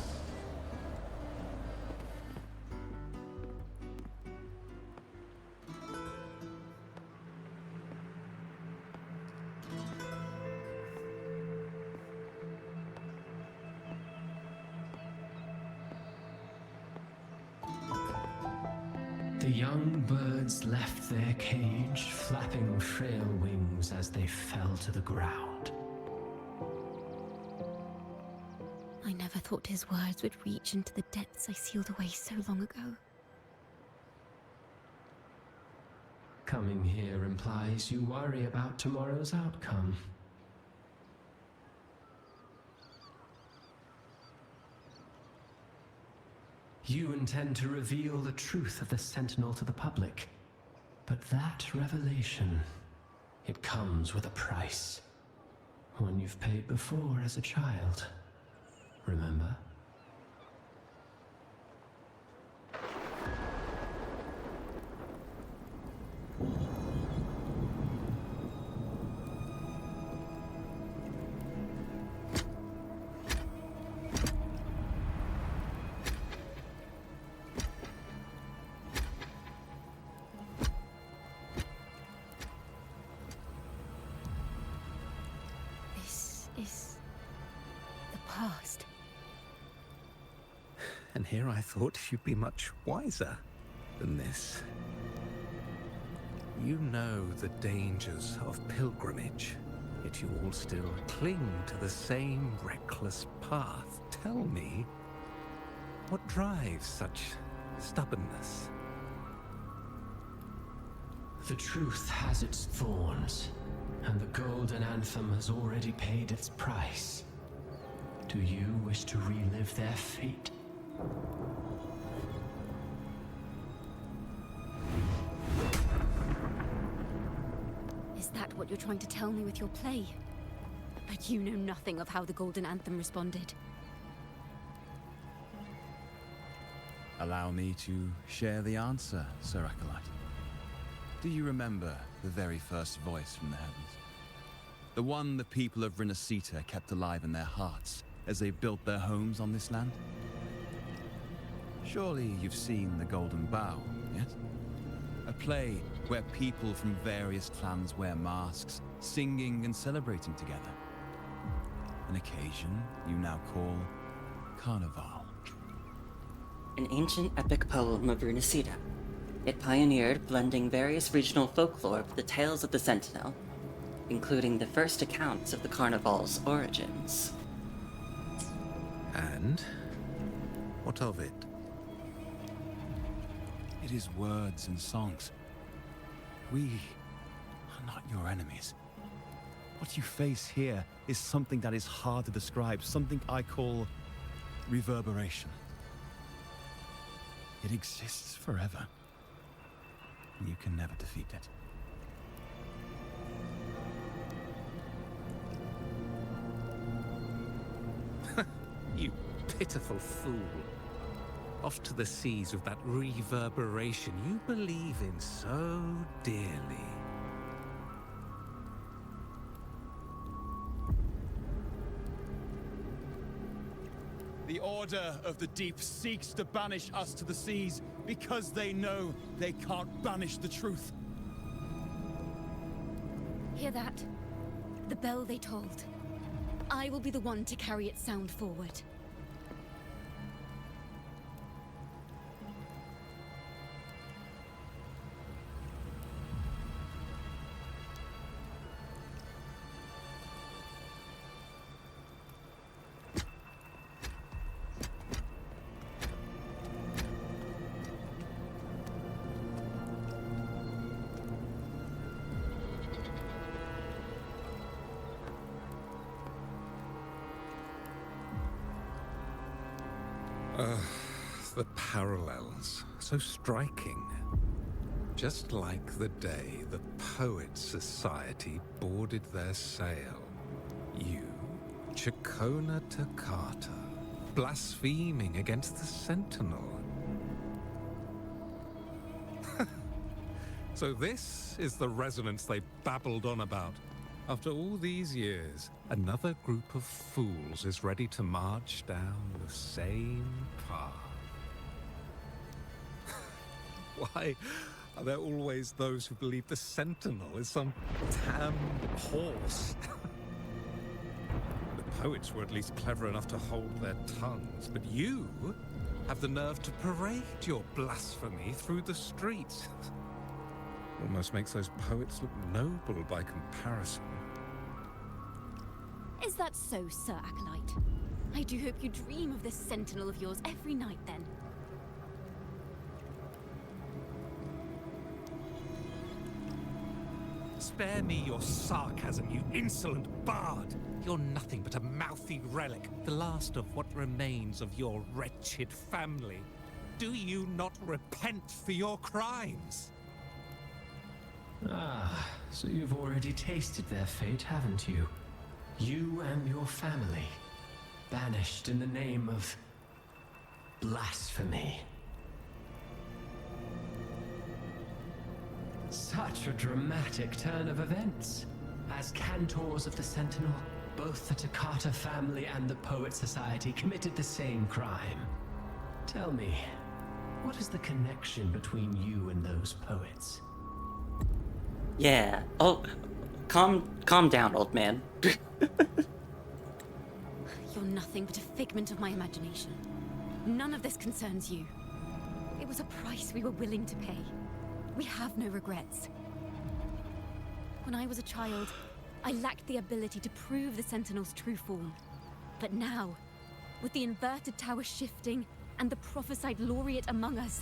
S5: The young birds left their cage, flapping frail wings as they fell to the ground.
S17: I never thought his words would reach into the depths I sealed away so long ago.
S5: Coming here implies you worry about tomorrow's outcome. You intend to reveal the truth of the Sentinel to the public. But that revelation, it comes with a price. One you've paid before as a child. Remember?
S17: This is the past.
S18: And here I thought you'd be much wiser than this. You know the dangers of pilgrimage, yet you all still cling to the same reckless path. Tell me, what drives such stubbornness?
S5: The truth has its thorns, and the Golden Anthem has already paid its price. Do you wish to relive their fate?
S17: Is that what you're trying to tell me with your play? But you know nothing of how the Golden Anthem responded.
S11: Allow me to share the answer, Sir Acolyte. Do you remember the very first voice from the heavens? The one the people of Renacita kept alive in their hearts as they built their homes on this land? Surely you've seen The Golden Bough, yes? A play where people from various clans wear masks, singing and celebrating together. An occasion you now call Carnival.
S1: An ancient epic poem of Runacida. It pioneered blending various regional folklore with the tales of the Sentinel, including the first accounts of the Carnival's origins.
S18: And? What of it?
S11: It is words and songs. We are not your enemies. What you face here is something that is hard to describe, something I call reverberation. It exists forever, and you can never defeat it.
S18: You pitiful fool. Off to the seas with that reverberation you believe in so dearly.
S13: The Order of the Deep seeks to banish us to the seas because they know they can't banish the truth.
S17: Hear that? The bell they tolled. I will be the one to carry its sound forward.
S18: The parallels, so striking. Just like the day the Poets Society boarded their sail. You, Chacona Takata, blaspheming against the Sentinel. So this is the resonance they babbled on about. After all these years, another group of fools is ready to march down the same path. Why are there always those who believe the Sentinel is some damned horse? The poets were at least clever enough to hold their tongues, but you have the nerve to parade your blasphemy through the streets. Almost makes those poets look noble by comparison.
S7: Is that so, Sir Acolyte? I do hope you dream of this sentinel of yours every night, then.
S18: Spare me your sarcasm, you insolent bard! You're nothing but a mouthy relic, the last of what remains of your wretched family. Do you not repent for your crimes?
S5: Ah, so you've already tasted their fate, haven't you? You and your family, banished in the name of blasphemy. Such a dramatic turn of events. As cantors of the Sentinel, both the Takata family and the Poet Society committed the same crime. Tell me, what is the connection between you and those poets?
S1: Yeah. Oh, calm down, old man.
S7: You're nothing but a figment of my imagination. None of this concerns you. It was a price we were willing to pay. We have no regrets. When I was a child, I lacked the ability to prove the Sentinel's true form. But now, with the inverted tower shifting and the prophesied laureate among us,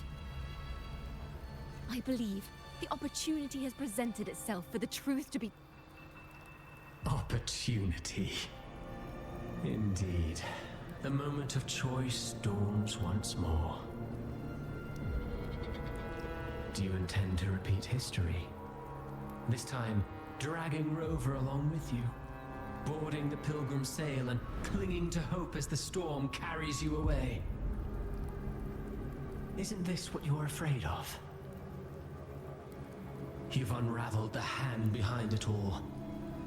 S7: I believe the opportunity has presented itself for the truth to be...
S5: Opportunity. Indeed. The moment of choice dawns once more. Do you intend to repeat history? This time, dragging Rover along with you, boarding the Pilgrim sail and clinging to hope as the storm carries you away. Isn't this what you're afraid of? You've unraveled the hand behind it all,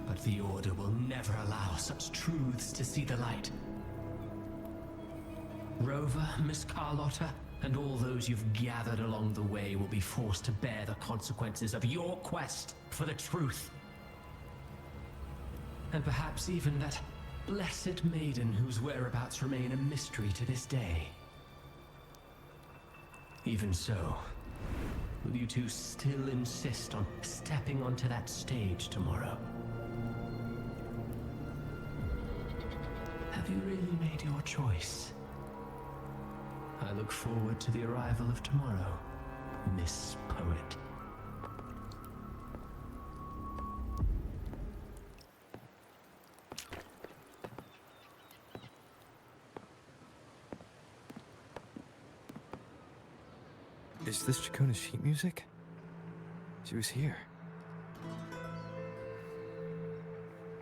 S5: but the Order will never allow such truths to see the light. Rover, Miss Carlotta, and all those you've gathered along the way will be forced to bear the consequences of your quest for the truth. And perhaps even that blessed maiden whose whereabouts remain a mystery to this day. Even so, will you two still insist on stepping onto that stage tomorrow? Have you really made your choice? I look forward to the arrival of tomorrow, Miss Poet.
S9: Is this Chacona's sheet music? She was here.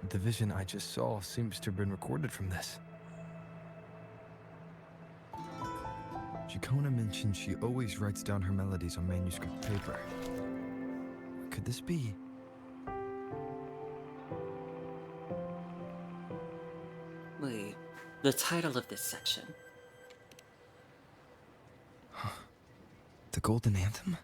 S9: The vision I just saw seems to have been recorded from this. Chacona mentioned she always writes down her melodies on manuscript paper. Could this be?
S1: Wait, the title of this section.
S9: The Golden Anthem?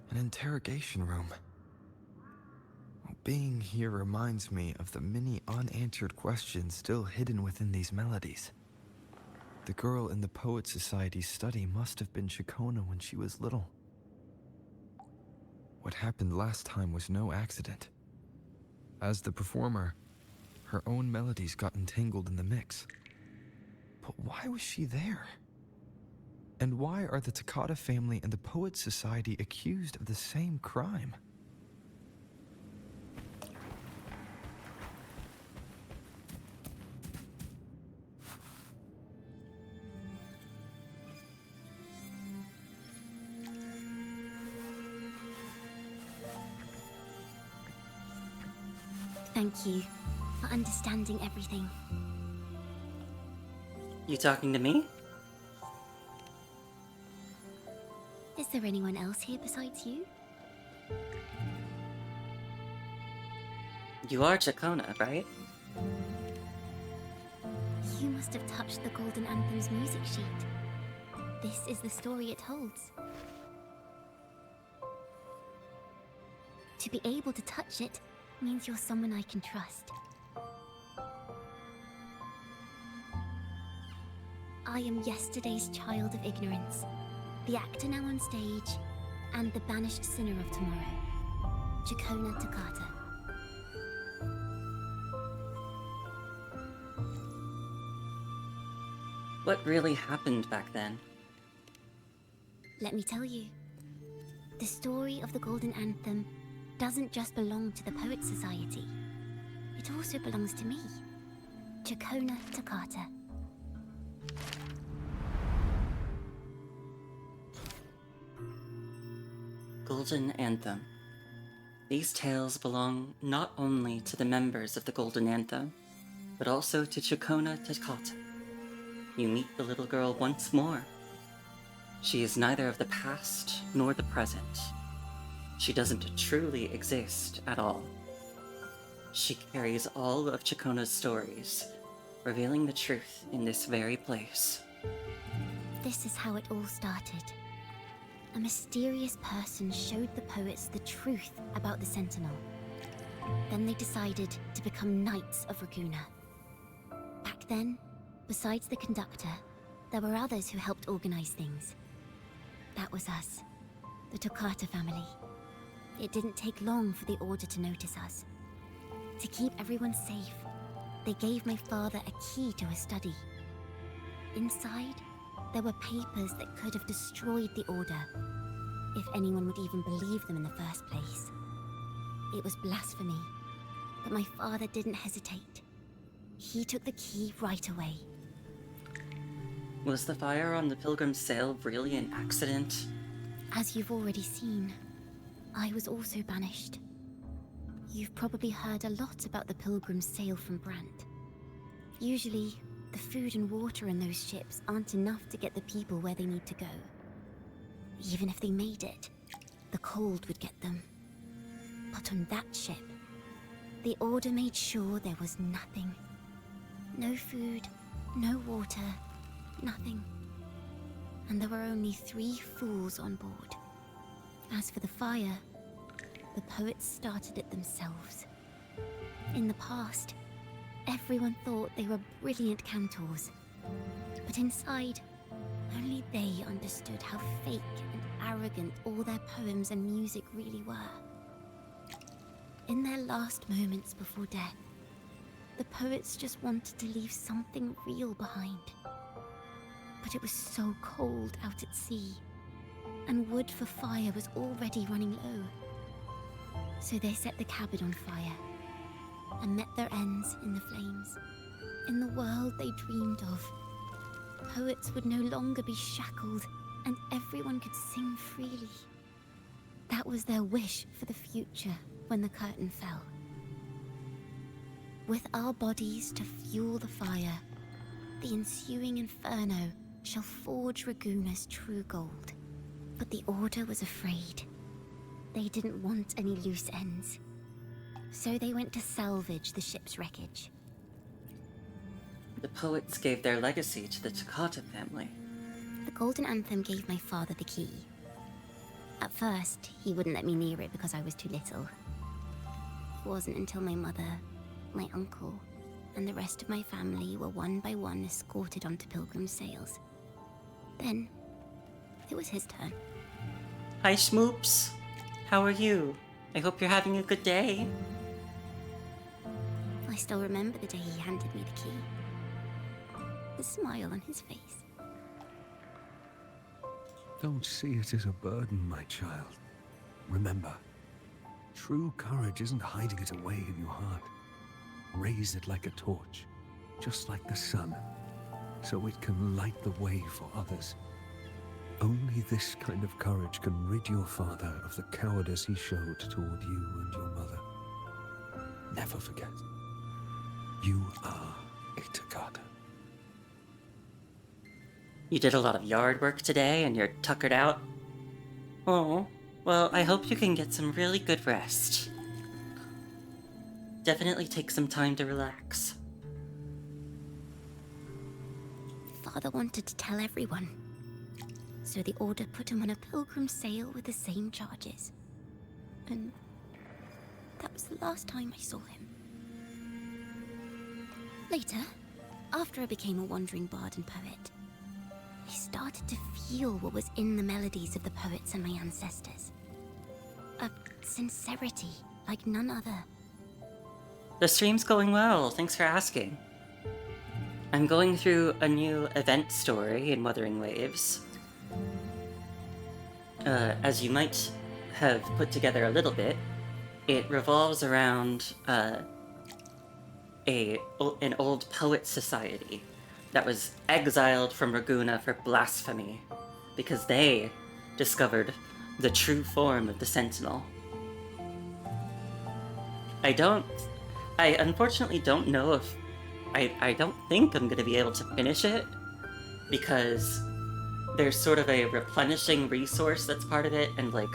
S9: An interrogation room. Being here reminds me of the many unanswered questions still hidden within these melodies. The girl in the Poet Society's study must have been Chacona when she was little. What happened last time was no accident. As the performer, her own melodies got entangled in the mix. But why was she there? And why are the Takata family and the Poet Society accused of the same crime?
S7: Thank you for understanding everything.
S1: You talking to me?
S7: Is there anyone else here besides you?
S1: You are Chacona, right?
S7: You must have touched the Golden Anthem's music sheet. This is the story it holds. To be able to touch it means you're someone I can trust. I am yesterday's child of ignorance, the actor now on stage, and the banished sinner of tomorrow, Chacona Takata.
S1: What really happened back then?
S7: Let me tell you. The story of the Golden Anthem doesn't just belong to the Poets Society. It also belongs to me, Chacona Takata.
S1: Golden Anthem. These tales belong not only to the members of the Golden Anthem, but also to Chacona Takata. You meet the little girl once more. She is neither of the past nor the present. She doesn't truly exist at all. She carries all of Chacona's stories, revealing the truth in this very place.
S7: This is how it all started. A mysterious person showed the poets the truth about the Sentinel. Then they decided to become Knights of Raguna. Back then, besides the conductor, there were others who helped organize things. That was us, the Takata family. It didn't take long for the Order to notice us. To keep everyone safe, they gave my father a key to a study. Inside, there were papers that could have destroyed the Order, if anyone would even believe them in the first place. It was blasphemy, but my father didn't hesitate. He took the key right away.
S1: Was the fire on the Pilgrim's Sail really an accident?
S7: As you've already seen, I was also banished. You've probably heard a lot about the Pilgrim's Sail from Brant. Usually, the food and water in those ships aren't enough to get the people where they need to go. Even if they made it, the cold would get them. But on that ship, the Order made sure there was nothing. No food, no water, nothing. And there were only 3 fools on board. As for the fire, the poets started it themselves. In the past, everyone thought they were brilliant cantors. But inside, only they understood how fake and arrogant all their poems and music really were. In their last moments before death, the poets just wanted to leave something real behind. But it was so cold out at sea, and wood for fire was already running low. So they set the cabin on fire, and met their ends in the flames. In the world they dreamed of, poets would no longer be shackled, and everyone could sing freely. That was their wish for the future when the curtain fell. With our bodies to fuel the fire, the ensuing inferno shall forge Raguna's true gold. But the Order was afraid. They didn't want any loose ends. So they went to salvage the ship's wreckage.
S1: The poets gave their legacy to the Takata family.
S7: The Golden Anthem gave my father the key. At first, he wouldn't let me near it because I was too little. It wasn't until my mother, my uncle, and the rest of my family were one by one escorted onto Pilgrim's sails. Then, it was his turn.
S1: Hi, Schmoops. How are you? I hope you're having a good day.
S7: I still remember the day he handed me the key. The smile on his face.
S18: Don't see it as a burden, my child. Remember, true courage isn't hiding it away in your heart. Raise it like a torch, just like the sun, so it can light the way for others. Only this kind of courage can rid your father of the cowardice he showed toward you and your mother. Never forget, you are a Takata.
S1: You did a lot of yard work today and you're tuckered out? Oh, well, I hope you can get some really good rest. Definitely take some time to relax.
S7: Father wanted to tell everyone. So the Order put him on a pilgrim sail with the same charges. And that was the last time I saw him. Later, after I became a wandering bard and poet, I started to feel what was in the melodies of the poets and my ancestors. A sincerity like none other.
S1: The stream's going well, thanks for asking. I'm going through a new event story in Wuthering Waves. As you might have put together a little bit, it revolves around an old poet society that was exiled from Raguna for blasphemy because they discovered the true form of the Sentinel. I unfortunately don't know if I don't think I'm going to be able to finish it, because there's sort of a replenishing resource that's part of it, and like,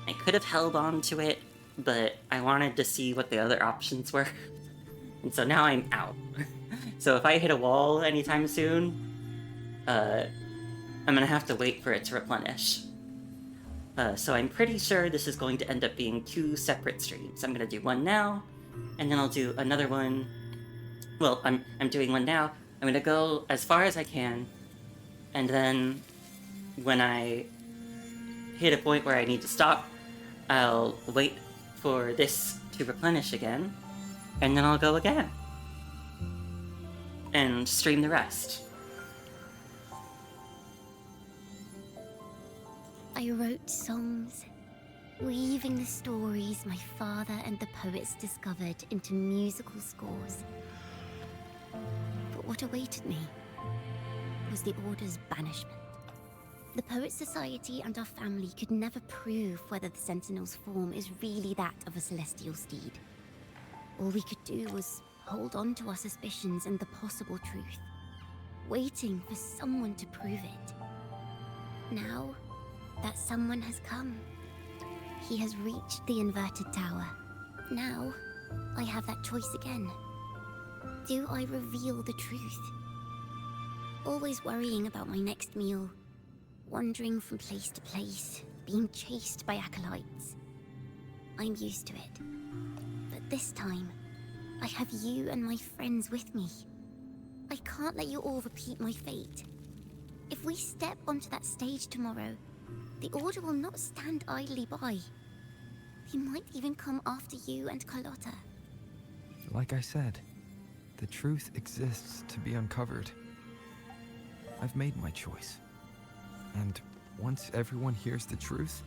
S1: I could have held on to it, but I wanted to see what the other options were, and so now I'm out. So if I hit a wall anytime soon, I'm going to have to wait for it to replenish. So I'm pretty sure this is going to end up being 2 separate streams. I'm going to do one now, and then I'll do another one. Well, I'm doing one now. I'm going to go as far as I can, and then when I hit a point where I need to stop, I'll wait for this to replenish again, and then I'll go again. And stream the rest.
S7: I wrote songs, weaving the stories my father and the poets discovered into musical scores. But what awaited me was the Order's banishment. The Poet Society and our family could never prove whether the Sentinel's form is really that of a celestial steed. All we could do was hold on to our suspicions and the possible truth, waiting for someone to prove it. Now, that someone has come. He has reached the inverted tower. Now, I have that choice again. Do I reveal the truth? Always worrying about my next meal, wandering from place to place, being chased by acolytes. I'm used to it. But this time, I have you and my friends with me. I can't let you all repeat my fate. If we step onto that stage tomorrow, the Order will not stand idly by. They might even come after you and Carlotta.
S9: Like I said, the truth exists to be uncovered. I've made my choice. And once everyone hears the truth,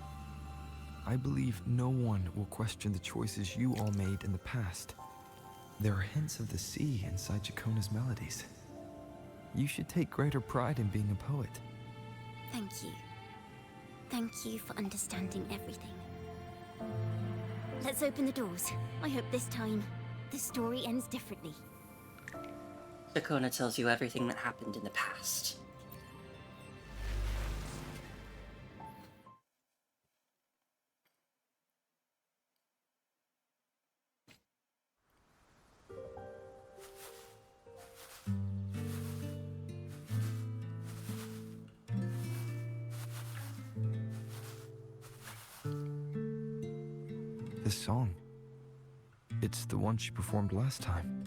S9: I believe no one will question the choices you all made in the past. There are hints of the sea inside Jacona's melodies. You should take greater pride in being a poet.
S7: Thank you. Thank you for understanding everything. Let's open the doors. I hope this time, the story ends differently.
S1: Jacona tells you everything that happened in the past.
S9: This song, it's the one she performed last time.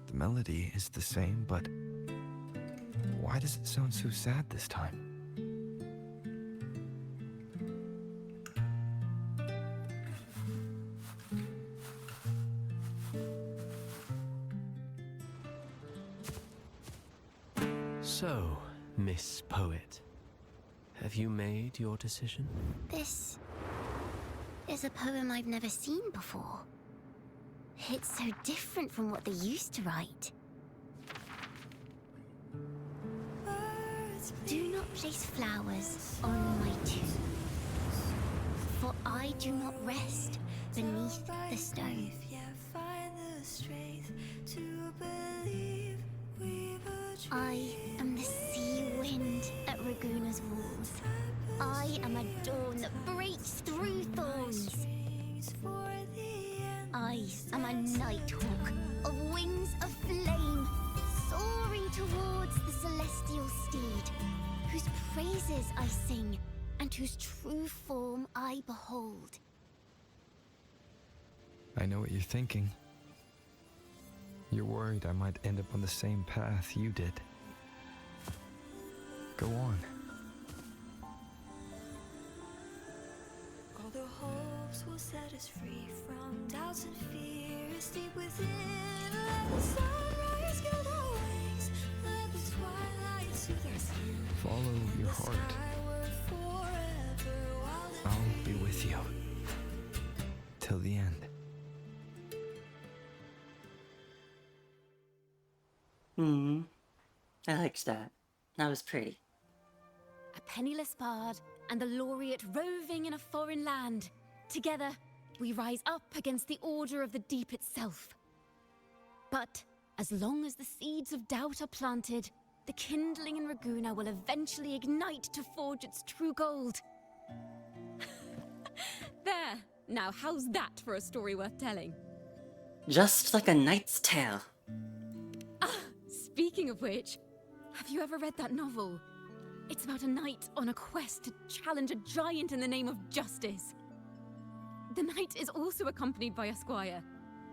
S9: The melody is the same, but why does it sound so sad this time?
S5: So, Miss Poet, have you made your decision?
S7: This is a poem I've never seen before. It's so different from what they used to write. Do not place flowers on my tomb, for I do not rest beneath the stone. I am the sea wind at Raguna's walls. I am a dawn that breaks through thorns. I I am a nighthawk of wings of flame, soaring towards the celestial steed, whose praises I sing and whose true form I behold.
S9: I know what you're thinking. You're worried I might end up on the same path you did. Go on.
S6: All the hopes will set us free from doubts and fears deep within. Let the sunrise gild our wings, let the twilight soothe our skin.
S9: Follow your heart. I'll be with you. Till the end.
S1: I liked that. That was pretty.
S7: A penniless bard and the laureate roving in a foreign land. Together, we rise up against the order of the deep itself. But as long as the seeds of doubt are planted, the kindling in Raguna will eventually ignite to forge its true gold. There! Now how's that for a story worth telling?
S1: Just like a knight's tale.
S7: Speaking of which, have you ever read that novel? It's about a knight on a quest to challenge a giant in the name of justice. The knight is also accompanied by a squire.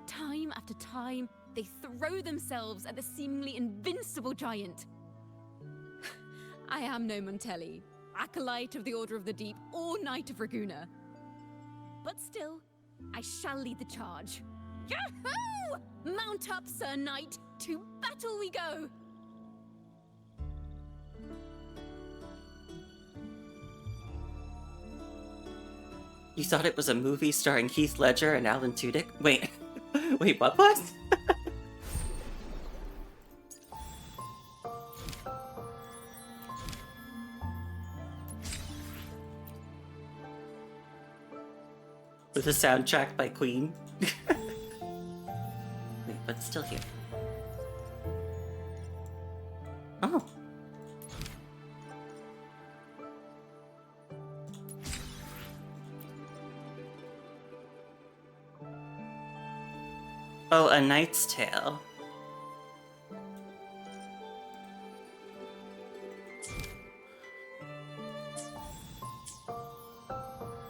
S7: Time after time, they throw themselves at the seemingly invincible giant. I am no Montelli, acolyte of the Order of the Deep, or Knight of Raguna. But still, I shall lead the charge. Yahoo! Mount up, Sir Knight! To battle we go!
S1: You thought it was a movie starring Heath Ledger and Alan Tudyk? Wait, wait, what was? With a soundtrack by Queen? Wait, but it's still here. Oh. Oh, A Knight's Tale.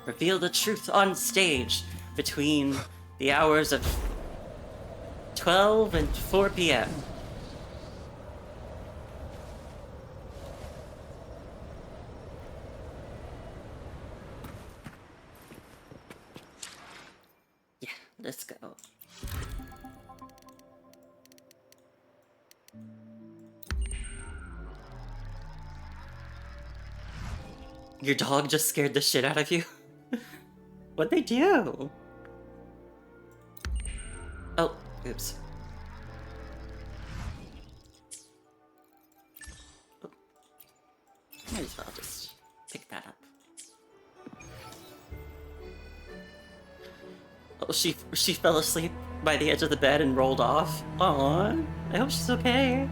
S1: Reveal the truth on stage between the hours of 12 and 4 p.m. Yeah, let's go. Your dog just scared the shit out of you? What'd they do? Oh, oops. Oh. Might as well just pick that up. Oh, she fell asleep by the edge of the bed and rolled off. Aww, I hope she's okay.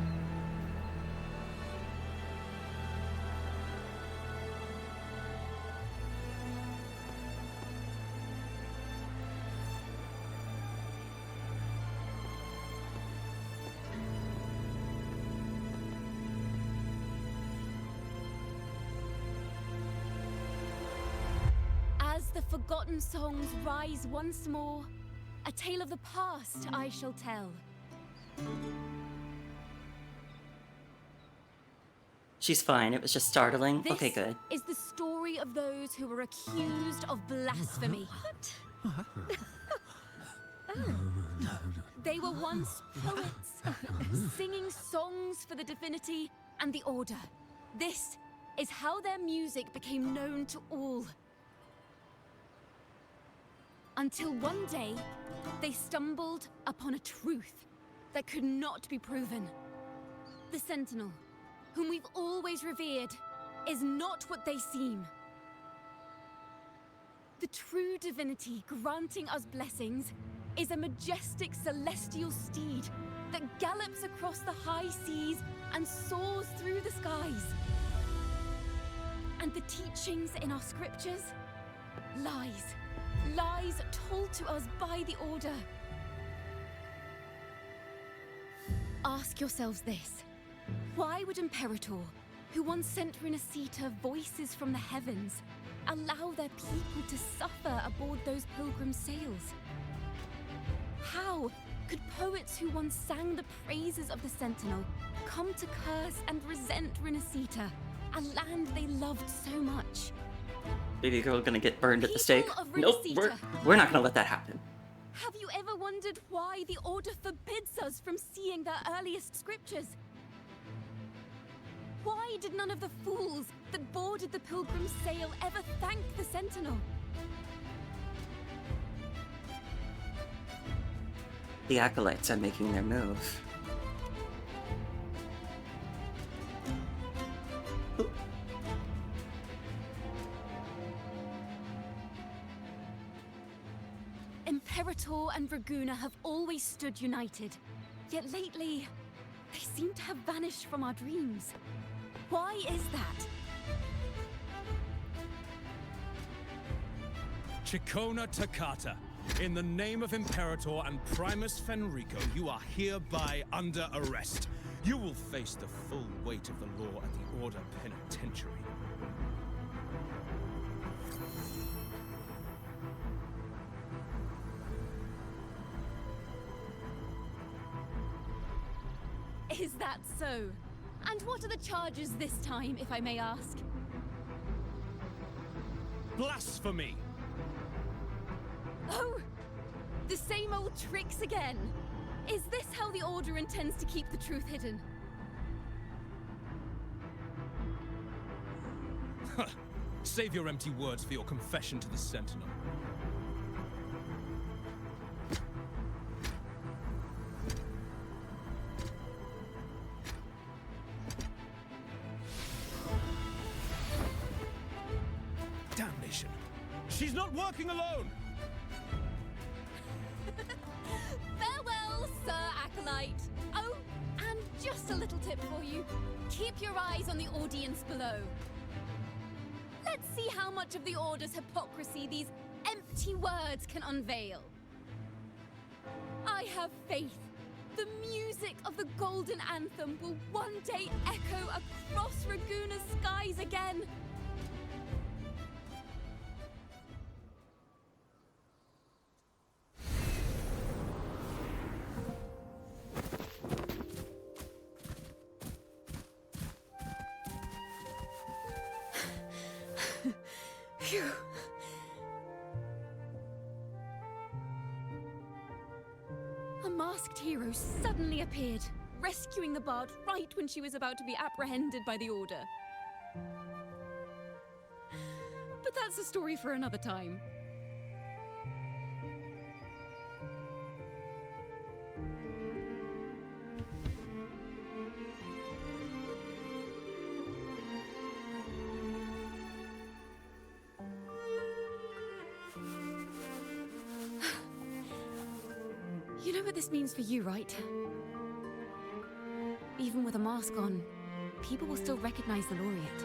S7: The forgotten songs rise once more. A tale of the past I shall tell.
S1: She's fine, it was just startling.
S7: This
S1: okay, good.
S7: is the story of those who were accused of blasphemy. They were once poets, singing songs for the divinity and the order. This is how their music became known to all. Until one day, they stumbled upon a truth that could not be proven. The Sentinel, whom we've always revered, is not what they seem. The true divinity granting us blessings is a majestic celestial steed that gallops across the high seas and soars through the skies. And the teachings in our scriptures? Lies. Lies told to us by the Order.
S17: ask yourselves this. Why would Imperator, who once sent Renacita voices from the heavens, allow their people to suffer aboard those pilgrim sails? How could poets who once sang the praises of the Sentinel come to curse and resent Renacita, a land they loved so much?
S1: Baby girl gonna get burned at the
S17: People
S1: stake.
S17: of
S1: Nope,
S17: Renacita.
S1: we're not gonna let that happen.
S17: Have you ever wondered why the Order forbids us from seeing their earliest scriptures? Why did none of the fools that boarded the Pilgrim's sail ever thank the Sentinel?
S1: The acolytes are making their move.
S17: Imperator and Raguna have always stood united, yet lately, they seem to have vanished from our dreams. Why is that?
S3: Chikona Takata, in the name of Imperator and Primus Fenrico, you are hereby under arrest. You will face the full weight of the law at the Order Penitentiary.
S17: Is that so? And what are the charges this time, if I may ask?
S3: Blasphemy!
S17: Oh! The same old tricks again! Is this how the Order intends to keep the truth hidden?
S3: Save your empty words for your confession to the Sentinel. Damnation! She's not working alone!
S17: Farewell, Sir Acolyte! Oh, and just a little tip for you. Keep your eyes on the audience below. Let's see how much of the Order's hypocrisy these empty words can unveil. I have faith. The music of the Golden Anthem will one day echo across Raguna's skies again. Phew. A masked hero suddenly appeared, rescuing the bard right when she was about to be apprehended by the Order. But that's a story for another time. You know what this means for you, right? Even with a mask on, people will still recognize the laureate.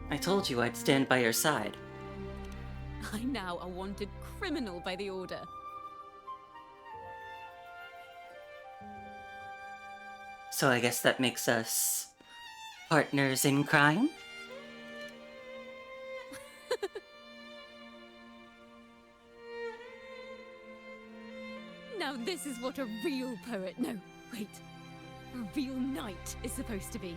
S1: I told you I'd stand by your side.
S17: I'm now a wanted criminal by the Order.
S1: So I guess that makes us partners in crime?
S17: Now this is what a real poet, no, wait, a real knight is supposed to be.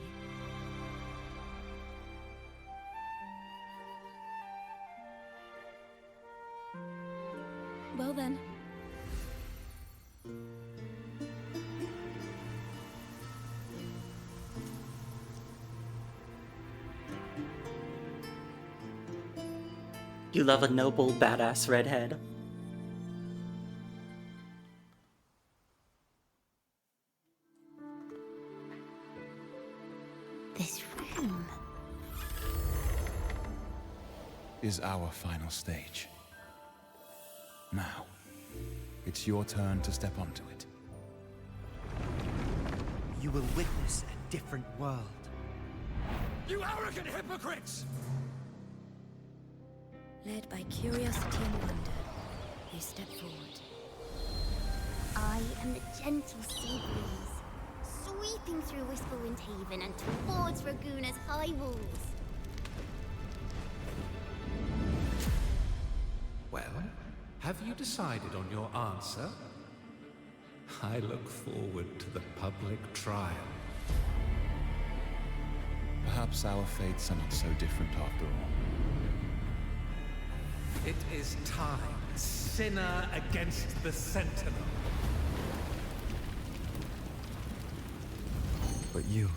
S17: Well then.
S1: You love a noble, badass redhead.
S7: This room
S11: is our final stage. Now, it's your turn to step onto it.
S4: You will witness a different world.
S16: You arrogant hypocrites!
S7: led by curiosity and wonder, You step forward. I am the gentle sea breeze, sweeping through Whisperwind Haven and towards Raguna's high walls.
S18: Well, have you decided on your answer? I look forward to the public trial.
S11: Perhaps our fates are not so different after all.
S18: It is time, sinner against the Sentinel.
S9: But you...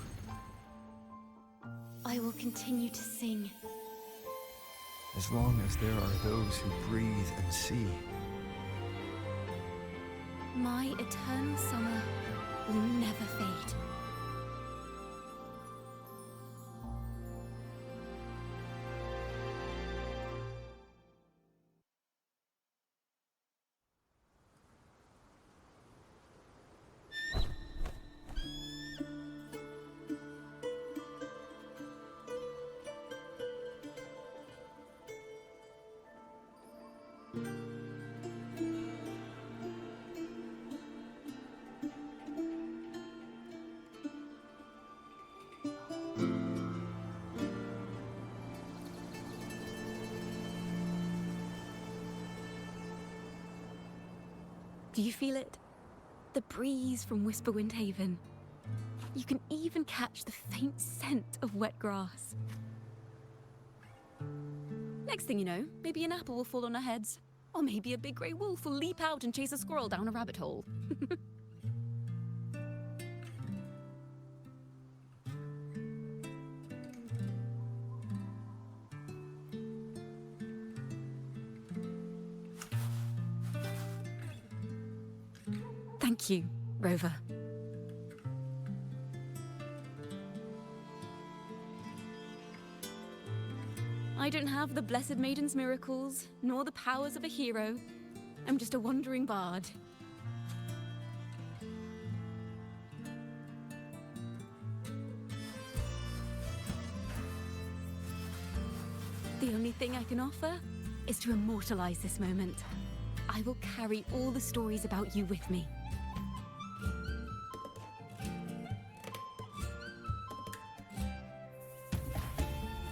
S7: I will continue to sing.
S9: As long as there are those who breathe and see.
S7: My eternal summer will never fade. Do you feel it? The breeze from Whisperwind Haven. You can even catch the faint scent of wet grass. Next thing you know, maybe an apple will fall on our heads. Or maybe a big grey wolf will leap out and chase a squirrel down a rabbit hole. Thank you, Rover. I don't have the Blessed Maiden's miracles, nor the powers of a hero. I'm just a wandering bard. The only thing I can offer is to immortalize this moment. I will carry all the stories about you with me.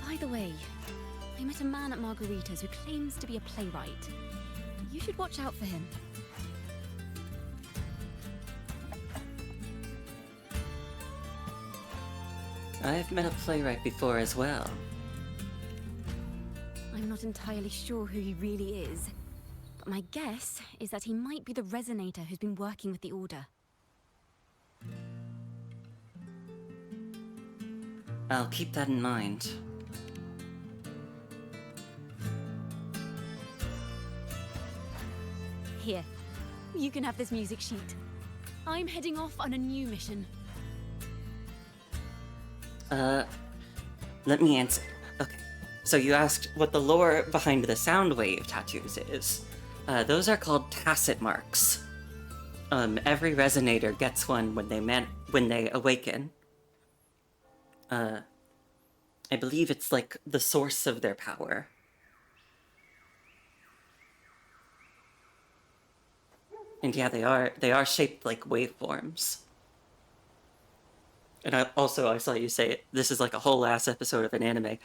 S7: By the way, I met a man at Margarita's who claims to be a playwright. You should watch out for him.
S1: I've met a playwright before as well.
S7: I'm not entirely sure who he really is, but my guess is that he might be the Resonator who's been working with the Order.
S1: I'll keep that in mind.
S7: Here, you can have this music sheet. I'm heading off on a new mission.
S1: Let me answer. Okay. So you asked what the lore behind the sound wave tattoos is. Those are called tacit marks. Every resonator gets one when they awaken. I believe it's like the source of their power. And yeah, they are shaped like waveforms. And I saw you say this is like a whole ass episode of an anime.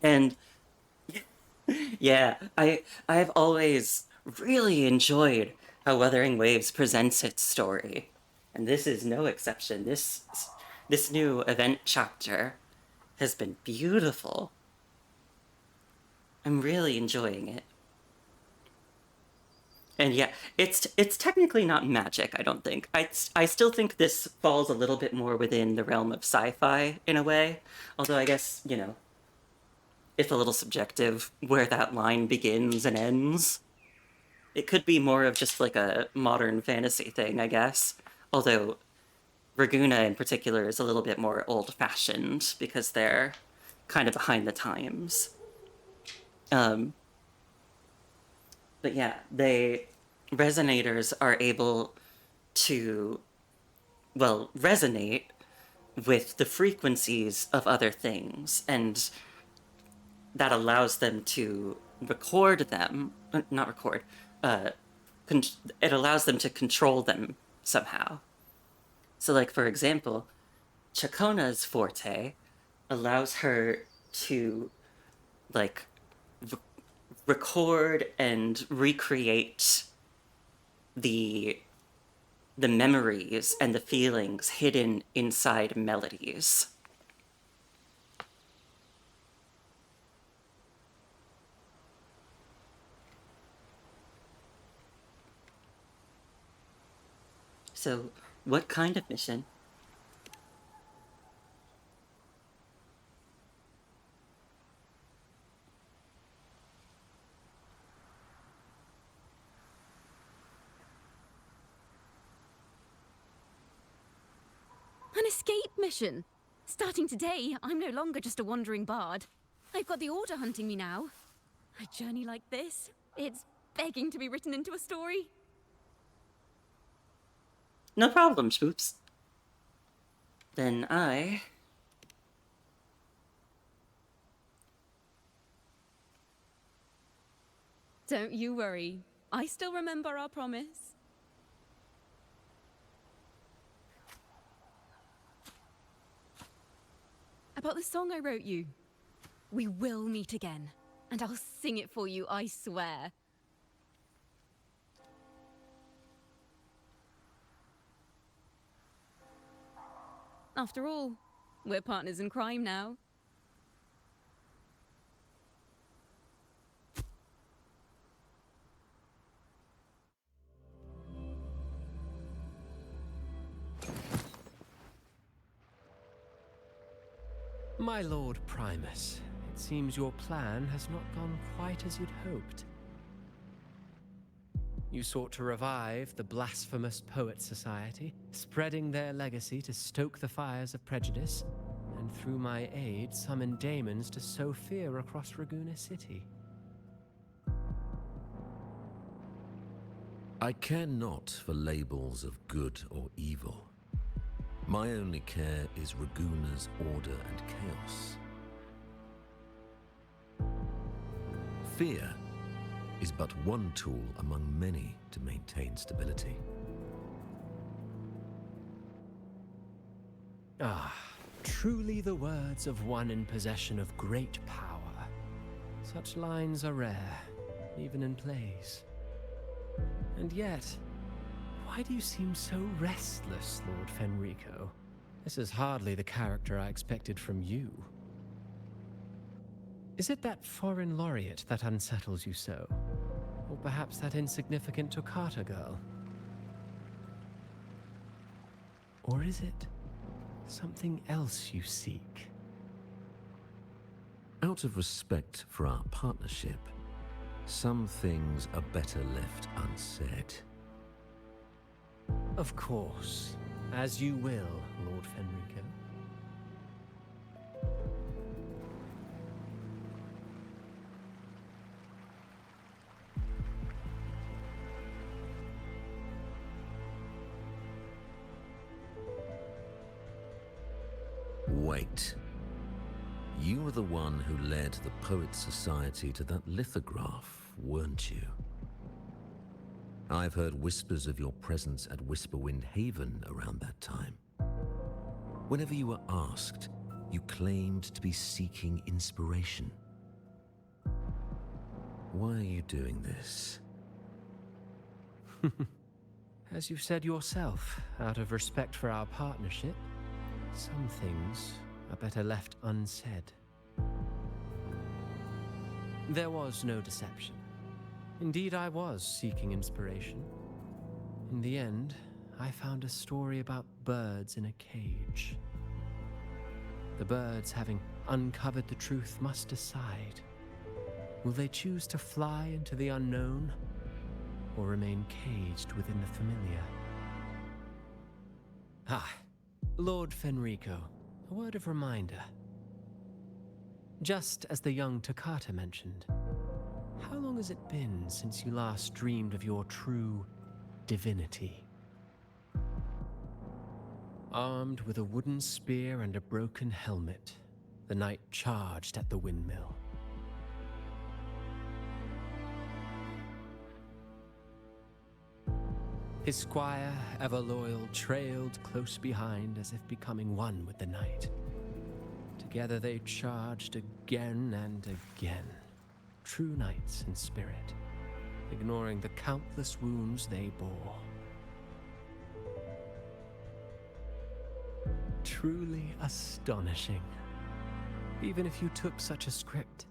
S1: And yeah, I've always really enjoyed how Wuthering Waves presents its story. And this is no exception. This new event chapter has been beautiful. I'm really enjoying it. And yeah, it's technically not magic, I don't think. I still think this falls a little bit more within the realm of sci-fi in a way. Although I guess, you know, it's a little subjective where that line begins and ends. It could be more of just like a modern fantasy thing, I guess. Although Raguna in particular is a little bit more old-fashioned because they're kind of behind the times. But yeah, resonators are able to, well, resonate with the frequencies of other things, and that allows them to it allows them to control them somehow. So, like, for example, Chakona's forte allows her to, like, record and recreate the the memories and the feelings hidden inside melodies. So, what kind of mission?
S17: An escape mission! Starting today, I'm no longer just a wandering bard. I've got the Order hunting me now. A journey like this, it's begging to be written into a story.
S1: No problem, Spoops. Then I...
S17: Don't you worry. I still remember our promise. About the song I wrote you. We will meet again, and I'll sing it for you, I swear. After all, we're partners in crime now.
S5: My Lord Primus, it seems your plan has not gone quite as you'd hoped. You sought to revive the blasphemous Poet Society, spreading their legacy to stoke the fires of prejudice, and through my aid summon daemons to sow fear across Raguena City.
S19: I care not for labels of good or evil. My only care is Raguena's order and chaos. Fear is but one tool among many to maintain stability.
S5: Ah, truly the words of one in possession of great power. Such lines are rare, even in plays. And yet, why do you seem so restless, Lord Fenrico? This is hardly the character I expected from you. Is it that foreign laureate that unsettles you so? Or perhaps that insignificant Toccata girl? Or is it something else you seek?
S19: Out of respect for our partnership, some things are better left unsaid.
S5: Of course. As you will, Lord Fenrico.
S19: Wait. You were the one who led the Poet Society to that lithograph, weren't you? I've heard whispers of your presence at Whisperwind Haven around that time. Whenever you were asked, you claimed to be seeking inspiration. Why are you doing this?
S5: As you've said yourself, out of respect for our partnership, some things are better left unsaid. There was no deception. Indeed, I was seeking inspiration. In the end, I found a story about birds in a cage. The birds, having uncovered the truth, must decide. Will they choose to fly into the unknown, or remain caged within the familiar? Ah, Lord Fenrico, a word of reminder. Just as the young Toccata mentioned, how long has it been since you last dreamed of your true divinity? Armed with a wooden spear and a broken helmet, the knight charged at the windmill. His squire, ever loyal, trailed close behind as if becoming one with the night. Together they charged again and again, true knights in spirit, ignoring the countless wounds they bore. Truly astonishing. Even if you took such a script,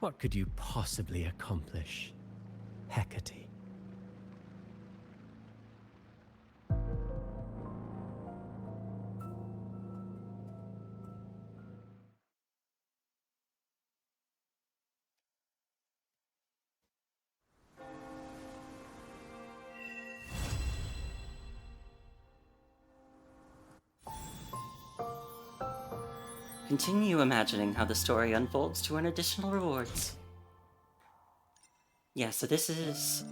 S5: what could you possibly accomplish, Hecate?
S1: Continue imagining how the story unfolds to earn additional rewards. Yeah, so this is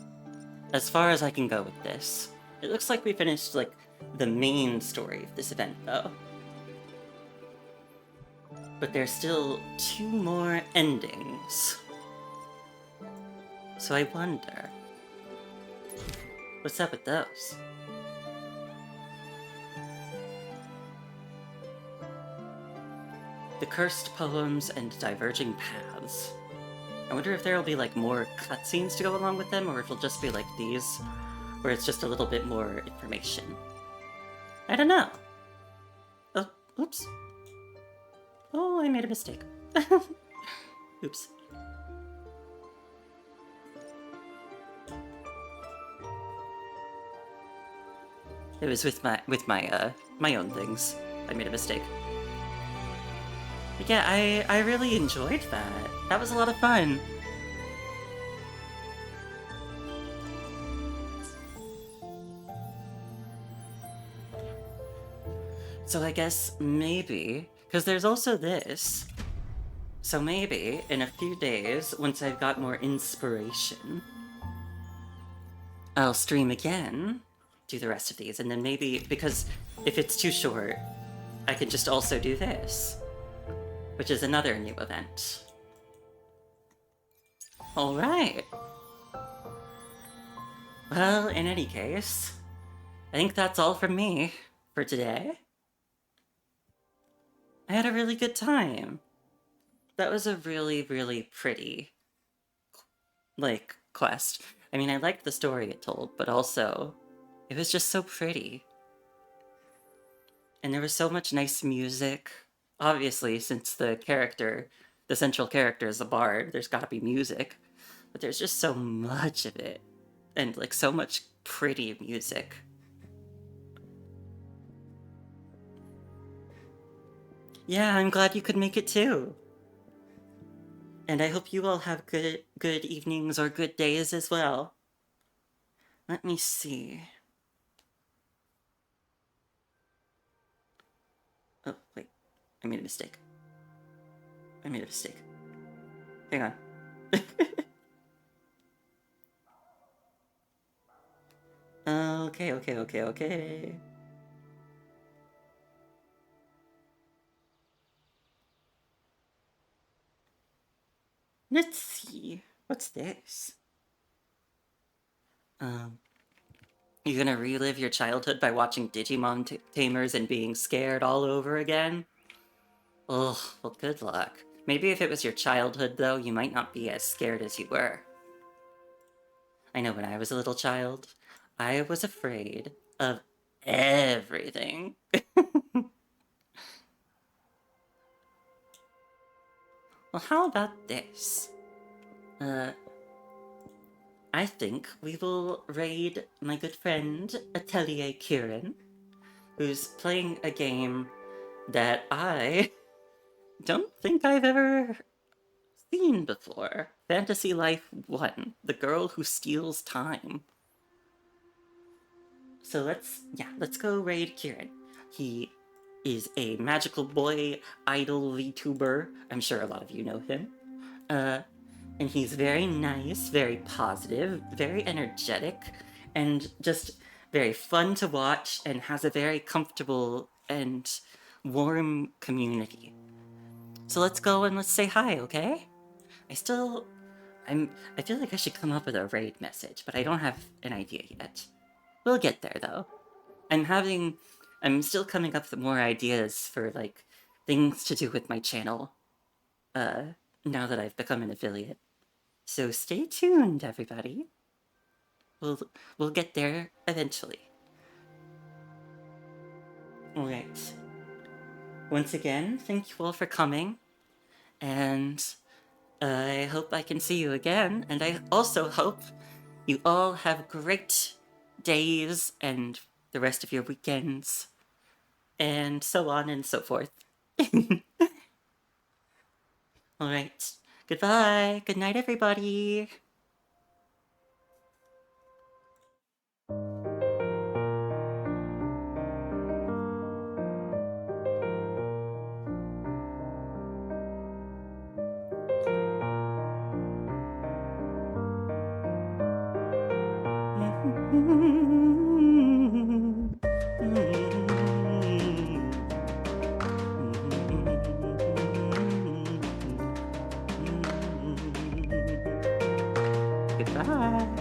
S1: as far as I can go with this. It looks like we finished, like, the main story of this event, though. But there's still 2 more endings. So I wonder, what's up with those? The Cursed Poems and Diverging Paths. I wonder if there'll be, like, more cutscenes to go along with them, or if it'll just be like these, where it's just a little bit more information. I don't know. Oh, oops. Oh, I made a mistake. Oops. It was with my own things. I made a mistake. But yeah, I really enjoyed that. That was a lot of fun. So I guess maybe, because there's also this, so maybe in a few days, once I've got more inspiration, I'll stream again, do the rest of these, and then maybe, because if it's too short, I can just also do this, which is another new event. Alright. Well, in any case, I think that's all from me for today. I had a really good time. That was a really, really pretty, like, quest. I mean, I liked the story it told, but also, it was just so pretty. And there was so much nice music. Obviously, since the central character is a bard, there's gotta be music. But there's just so much of it. And, like, so much pretty music. Yeah, I'm glad you could make it too. And I hope you all have good evenings or good days as well. Let me see. Oh, wait. I made a mistake. Hang on. Okay. Let's see. What's this? You gonna relive your childhood by watching Digimon Tamers and being scared all over again? Ugh, well, good luck. Maybe if it was your childhood, though, you might not be as scared as you were. I know when I was a little child, I was afraid of everything. Well, how about this? I think we will raid my good friend Atelier Kieran, who's playing a game that I don't think I've ever seen before. Fantasy Life 1, The Girl Who Steals Time. So let's go raid Kieran. He is a magical boy idol VTuber. I'm sure a lot of you know him. And he's very nice, very positive, very energetic, and just very fun to watch, and has a very comfortable and warm community. So let's go and let's say hi, okay? I feel like I should come up with a raid message, but I don't have an idea yet. We'll get there, though. I'm still coming up with more ideas for, like, things to do with my channel, now that I've become an affiliate. So stay tuned, everybody. We'll get there eventually. Alright. Once again, thank you all for coming, and I hope I can see you again, and I also hope you all have great days and the rest of your weekends, and so on and so forth. Alright, goodbye, good night everybody! Goodbye.